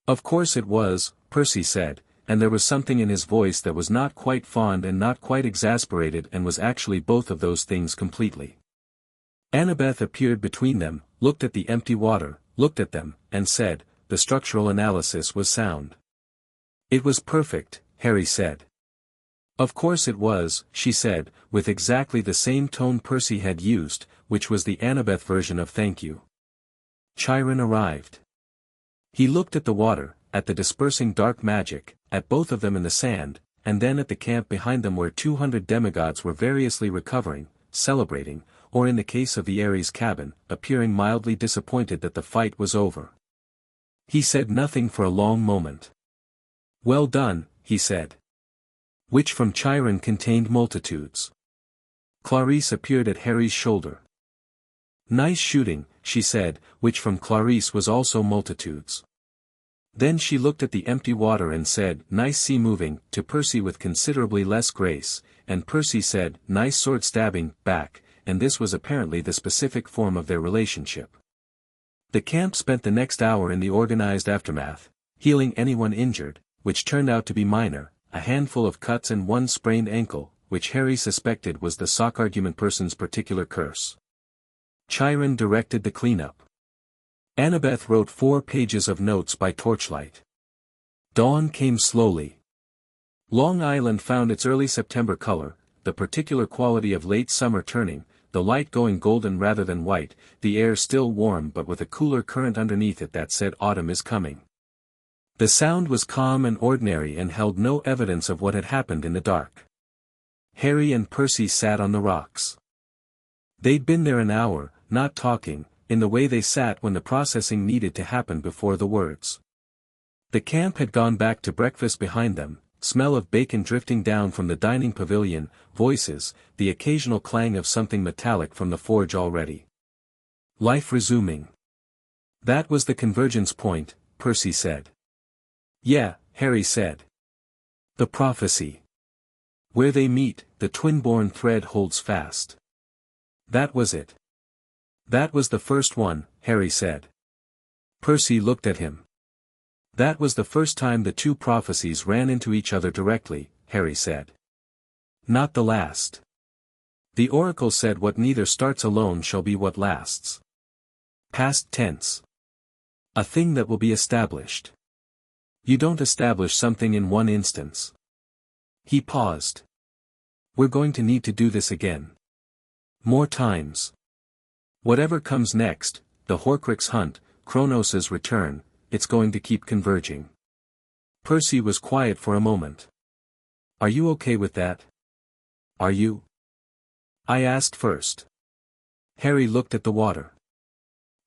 "Of course it was," Percy said, and there was something in his voice that was not quite fond and not quite exasperated and was actually both of those things completely. Annabeth appeared between them, looked at the empty water, looked at them, and said, "The structural analysis was sound." "It was perfect," Harry said. "Of course it was," she said, with exactly the same tone Percy had used, which was the Annabeth version of thank you. Chiron arrived. He looked at the water, at the dispersing dark magic, at both of them in the sand, and then at the camp behind them where 200 demigods were variously recovering, celebrating, or in the case of the Ares cabin, appearing mildly disappointed that the fight was over. He said nothing for a long moment. "Well done," he said. Which from Chiron contained multitudes. Clarice appeared at Harry's shoulder. "Nice shooting," she said, which from Clarice was also multitudes. Then she looked at the empty water and said, "Nice sea moving," to Percy with considerably less grace, and Percy said, "Nice sword stabbing," back, and this was apparently the specific form of their relationship. The camp spent the next hour in the organized aftermath, healing anyone injured, which turned out to be minor, a handful of cuts and one sprained ankle, which Harry suspected was the sock argument person's particular curse. Chiron directed the cleanup. Annabeth wrote 4 pages of notes by torchlight. Dawn came slowly. Long Island found its early September color, the particular quality of late summer turning, the light going golden rather than white, the air still warm but with a cooler current underneath it that said autumn is coming. The sound was calm and ordinary and held no evidence of what had happened in the dark. Harry and Percy sat on the rocks. They'd been there an hour, not talking, in the way they sat when the processing needed to happen before the words. The camp had gone back to breakfast behind them, smell of bacon drifting down from the dining pavilion, voices, the occasional clang of something metallic from the forge already. Life resuming. That was the convergence point, Percy said. Yeah, Harry said. The prophecy. Where they meet, the twin-born thread holds fast. That was it. That was the first one, Harry said. Percy looked at him. That was the first time the two prophecies ran into each other directly, Harry said. Not the last. The oracle said what neither starts alone shall be what lasts. Past tense. A thing that will be established. You don't establish something in one instance. He paused. We're going to need to do this again. More times. Whatever comes next, the Horcrux hunt, Kronos' return, it's going to keep converging. Percy was quiet for a moment. Are you okay with that? Are you? I asked first. Harry looked at the water.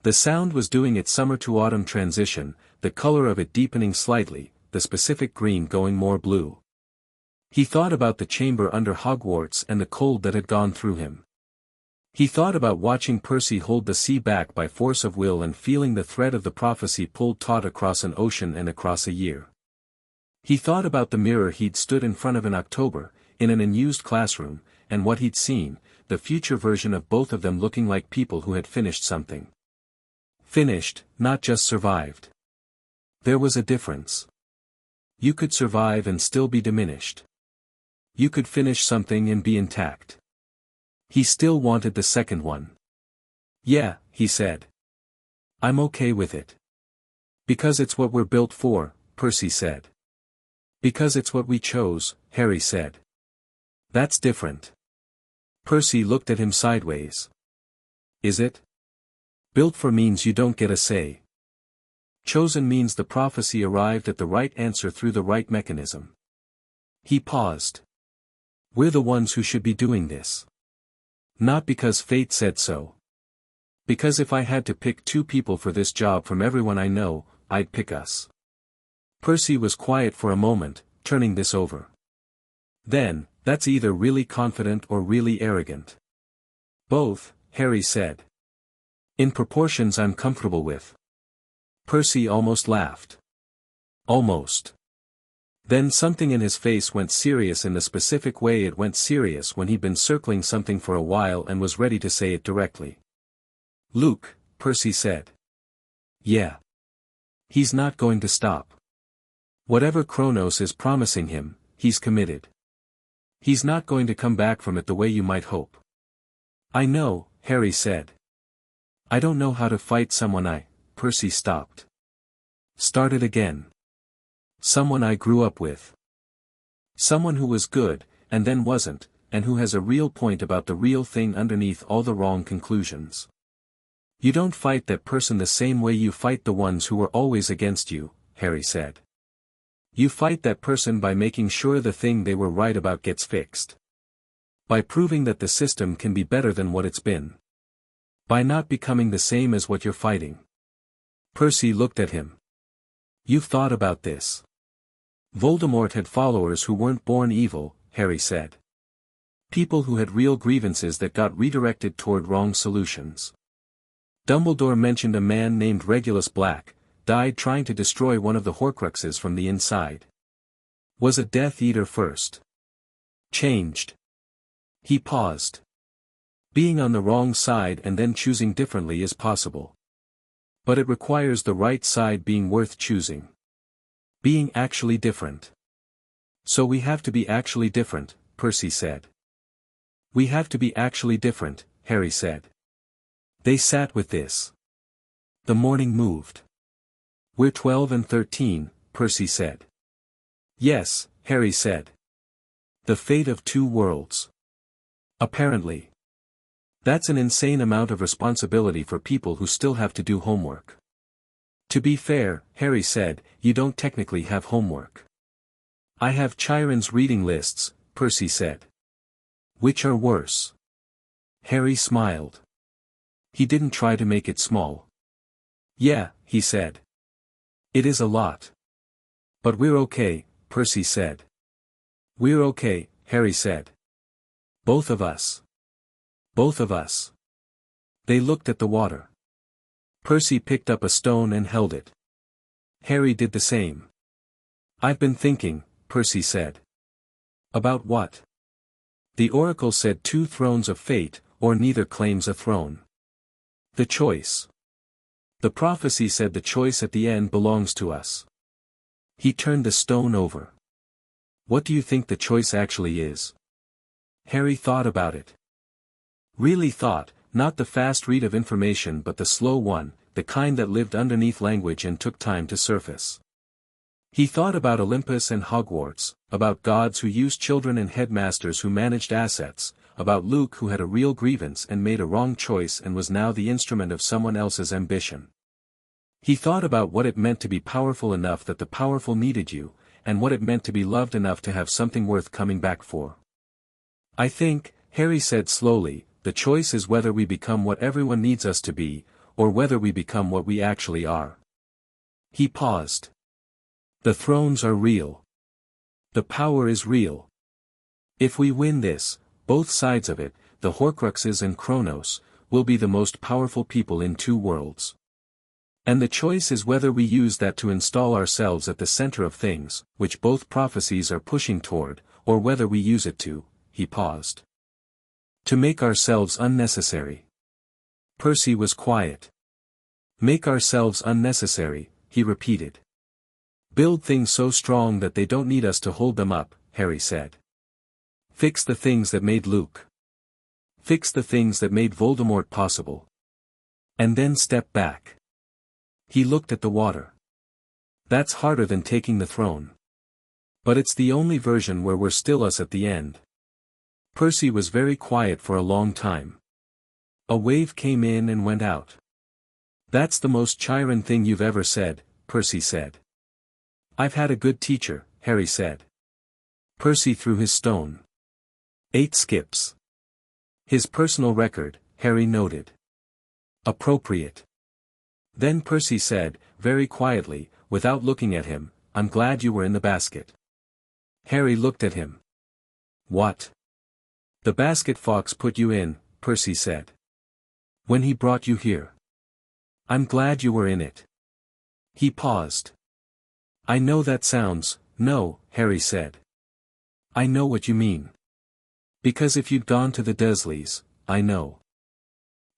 The sound was doing its summer to autumn transition, the color of it deepening slightly, the specific green going more blue. He thought about the chamber under Hogwarts and the cold that had gone through him. He thought about watching Percy hold the sea back by force of will and feeling the thread of the prophecy pulled taut across an ocean and across a year. He thought about the mirror he'd stood in front of in October, in an unused classroom, and what he'd seen, the future version of both of them looking like people who had finished something. Finished, not just survived. There was a difference. You could survive and still be diminished. You could finish something and be intact. He still wanted the second one. Yeah, he said. I'm okay with it. Because it's what we're built for, Percy said. Because it's what we chose, Harry said. That's different. Percy looked at him sideways. Is it? Built for means you don't get a say. Chosen means the prophecy arrived at the right answer through the right mechanism. He paused. We're the ones who should be doing this. Not because fate said so. Because if I had to pick two people for this job from everyone I know, I'd pick us. Percy was quiet for a moment, turning this over. Then, that's either really confident or really arrogant. Both, Harry said. In proportions I'm comfortable with. Percy almost laughed. Almost. Then something in his face went serious in the specific way it went serious when he'd been circling something for a while and was ready to say it directly. Luke, Percy said. Yeah. He's not going to stop. Whatever Kronos is promising him, he's committed. He's not going to come back from it the way you might hope. I know, Harry said. I don't know how to fight someone Percy stopped. Started again. Someone I grew up with. Someone who was good, and then wasn't, and who has a real point about the real thing underneath all the wrong conclusions. You don't fight that person the same way you fight the ones who are always against you, Harry said. You fight that person by making sure the thing they were right about gets fixed. By proving that the system can be better than what it's been. By not becoming the same as what you're fighting. Percy looked at him. You've thought about this. Voldemort had followers who weren't born evil, Harry said. People who had real grievances that got redirected toward wrong solutions. Dumbledore mentioned a man named Regulus Black, died trying to destroy one of the Horcruxes from the inside. Was a Death Eater first. Changed. He paused. Being on the wrong side and then choosing differently is possible. But it requires the right side being worth choosing. Being actually different. So we have to be actually different, Percy said. We have to be actually different, Harry said. They sat with this. The morning moved. We're 12 and 13, Percy said. Yes, Harry said. The fate of two worlds. Apparently. That's an insane amount of responsibility for people who still have to do homework. To be fair, Harry said, you don't technically have homework. I have Chiron's reading lists, Percy said. Which are worse? Harry smiled. He didn't try to make it small. Yeah, he said. It is a lot. But we're okay, Percy said. We're okay, Harry said. Both of us. Both of us. They looked at the water. Percy picked up a stone and held it. Harry did the same. I've been thinking, Percy said. About what? The oracle said 2 thrones of fate, or neither claims a throne. The choice. The prophecy said the choice at the end belongs to us. He turned the stone over. What do you think the choice actually is? Harry thought about it. Really thought, not the fast read of information but the slow one, the kind that lived underneath language and took time to surface. He thought about Olympus and Hogwarts, about gods who used children and headmasters who managed assets, about Luke who had a real grievance and made a wrong choice and was now the instrument of someone else's ambition. He thought about what it meant to be powerful enough that the powerful needed you, and what it meant to be loved enough to have something worth coming back for. I think, Harry said slowly, the choice is whether we become what everyone needs us to be, or whether we become what we actually are. He paused. The thrones are real. The power is real. If we win this, both sides of it, the Horcruxes and Kronos, will be the most powerful people in two worlds. And the choice is whether we use that to install ourselves at the center of things, which both prophecies are pushing toward, or whether we use it to, he paused. To make ourselves unnecessary. Percy was quiet. Make ourselves unnecessary, he repeated. Build things so strong that they don't need us to hold them up, Harry said. Fix the things that made Luke. Fix the things that made Voldemort possible. And then step back. He looked at the water. That's harder than taking the throne. But it's the only version where we're still us at the end. Percy was very quiet for a long time. A wave came in and went out. That's the most Chiron thing you've ever said, Percy said. I've had a good teacher, Harry said. Percy threw his stone. 8 skips. His personal record, Harry noted. Appropriate. Then Percy said, very quietly, without looking at him, I'm glad you were in the basket. Harry looked at him. What? The basket Fox put you in, Percy said. When he brought you here. I'm glad you were in it. He paused. I know that sounds, no, Harry said. I know what you mean. Because if you'd gone to the Dursleys, I know.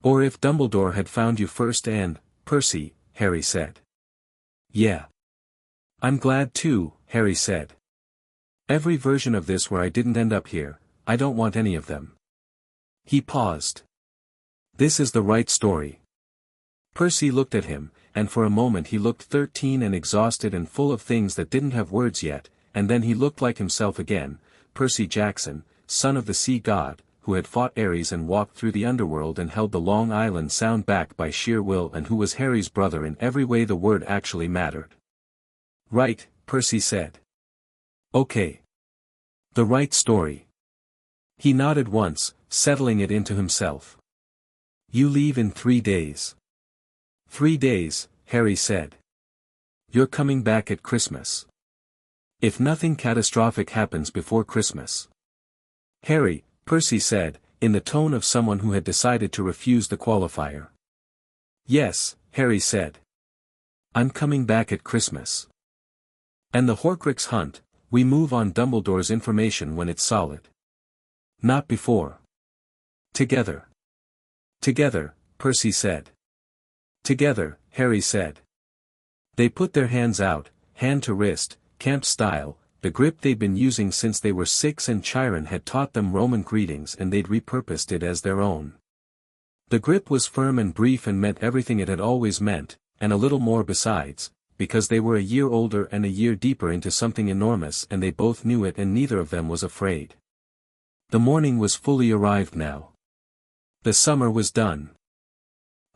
Or if Dumbledore had found you first and, Percy, Harry said. Yeah. I'm glad too, Harry said. Every version of this where I didn't end up here, I don't want any of them. He paused. This is the right story. Percy looked at him, and for a moment he looked 13 and exhausted and full of things that didn't have words yet, and then he looked like himself again, Percy Jackson, son of the sea god, who had fought Ares and walked through the underworld and held the Long Island Sound back by sheer will and who was Harry's brother in every way the word actually mattered. Right, Percy said. Okay. The right story. He nodded once, settling it into himself. You leave in 3 days. 3 days, Harry said. You're coming back at Christmas. If nothing catastrophic happens before Christmas. Harry, Percy said, in the tone of someone who had decided to refuse the qualifier. Yes, Harry said. I'm coming back at Christmas. And the Horcrux hunt, we move on Dumbledore's information when it's solid. Not before. Together. Together, Percy said. Together, Harry said. They put their hands out, hand to wrist, camp style, the grip they'd been using since they were 6 and Chiron had taught them Roman greetings and they'd repurposed it as their own. The grip was firm and brief and meant everything it had always meant, and a little more besides, because they were a year older and a year deeper into something enormous and they both knew it and neither of them was afraid. The morning was fully arrived now. The summer was done.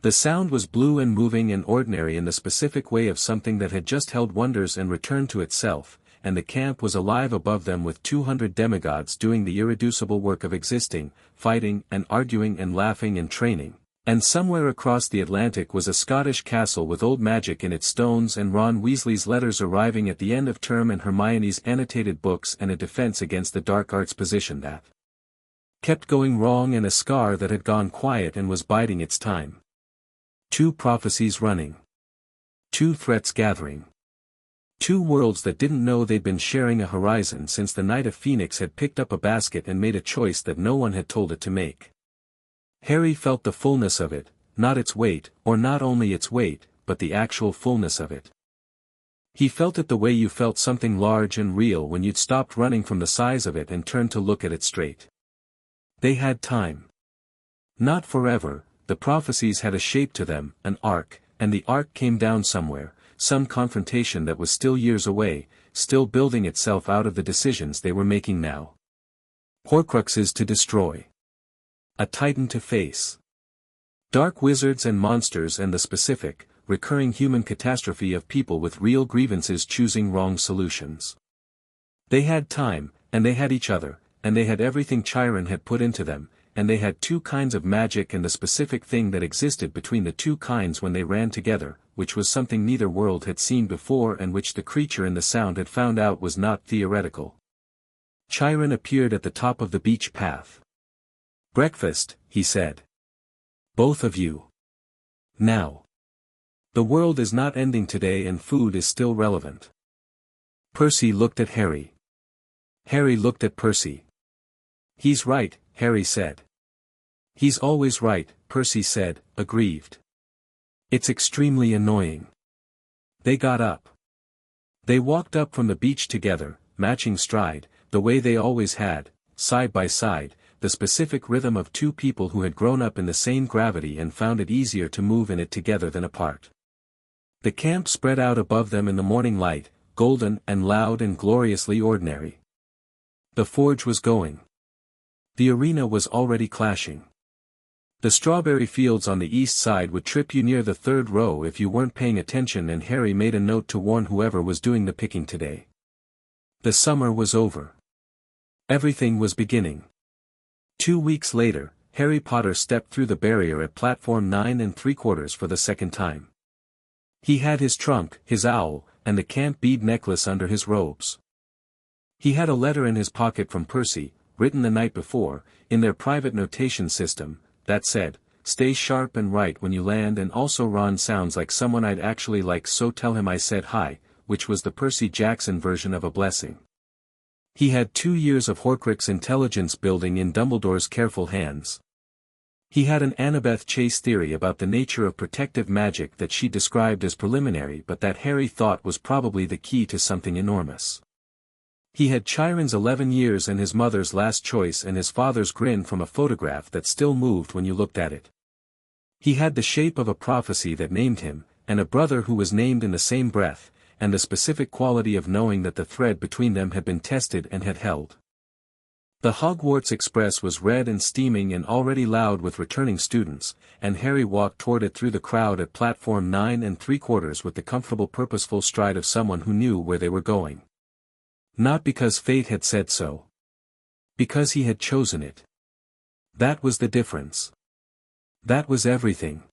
The sound was blue and moving and ordinary in the specific way of something that had just held wonders and returned to itself, and the camp was alive above them with 200 demigods doing the irreducible work of existing, fighting and arguing and laughing and training. And somewhere across the Atlantic was a Scottish castle with old magic in its stones and Ron Weasley's letters arriving at the end of term and Hermione's annotated books and a defense against the dark arts position that kept going wrong and a scar that had gone quiet and was biding its time. 2 prophecies running. 2 threats gathering. 2 worlds that didn't know they'd been sharing a horizon since the night a phoenix had picked up a basket and made a choice that no one had told it to make. Harry felt the fullness of it, not its weight, or not only its weight, but the actual fullness of it. He felt it the way you felt something large and real when you'd stopped running from the size of it and turned to look at it straight. They had time. Not forever, the prophecies had a shape to them, an arc, and the arc came down somewhere, some confrontation that was still years away, still building itself out of the decisions they were making now. Horcruxes to destroy. A titan to face. Dark wizards and monsters and the specific, recurring human catastrophe of people with real grievances choosing wrong solutions. They had time, and they had each other, and they had everything Chiron had put into them, and they had two kinds of magic and the specific thing that existed between the two kinds when they ran together, which was something neither world had seen before and which the creature in the sound had found out was not theoretical. Chiron appeared at the top of the beach path. "Breakfast," he said. "Both of you. Now. The world is not ending today and food is still relevant." Percy looked at Harry. Harry looked at Percy. "He's right," Harry said. "He's always right," Percy said, aggrieved. "It's extremely annoying." They got up. They walked up from the beach together, matching stride, the way they always had, side by side, the specific rhythm of two people who had grown up in the same gravity and found it easier to move in it together than apart. The camp spread out above them in the morning light, golden and loud and gloriously ordinary. The forge was going. The arena was already clashing. The strawberry fields on the east side would trip you near the third row if you weren't paying attention, and Harry made a note to warn whoever was doing the picking today. The summer was over. Everything was beginning. 2 weeks later, Harry Potter stepped through the barrier at platform 9 3/4 for the second time. He had his trunk, his owl, and the camp bead necklace under his robes. He had a letter in his pocket from Percy, written the night before, in their private notation system, that said, "Stay sharp and right when you land, and also Ron sounds like someone I'd actually like, so tell him I said hi," which was the Percy Jackson version of a blessing. He had 2 years of Horcrux intelligence building in Dumbledore's careful hands. He had an Annabeth Chase theory about the nature of protective magic that she described as preliminary, but that Harry thought was probably the key to something enormous. He had Chiron's 11 years and his mother's last choice and his father's grin from a photograph that still moved when you looked at it. He had the shape of a prophecy that named him, and a brother who was named in the same breath, and the specific quality of knowing that the thread between them had been tested and had held. The Hogwarts Express was red and steaming and already loud with returning students, and Harry walked toward it through the crowd at platform 9 3/4 with the comfortable purposeful stride of someone who knew where they were going. Not because fate had said so. Because he had chosen it. That was the difference. That was everything.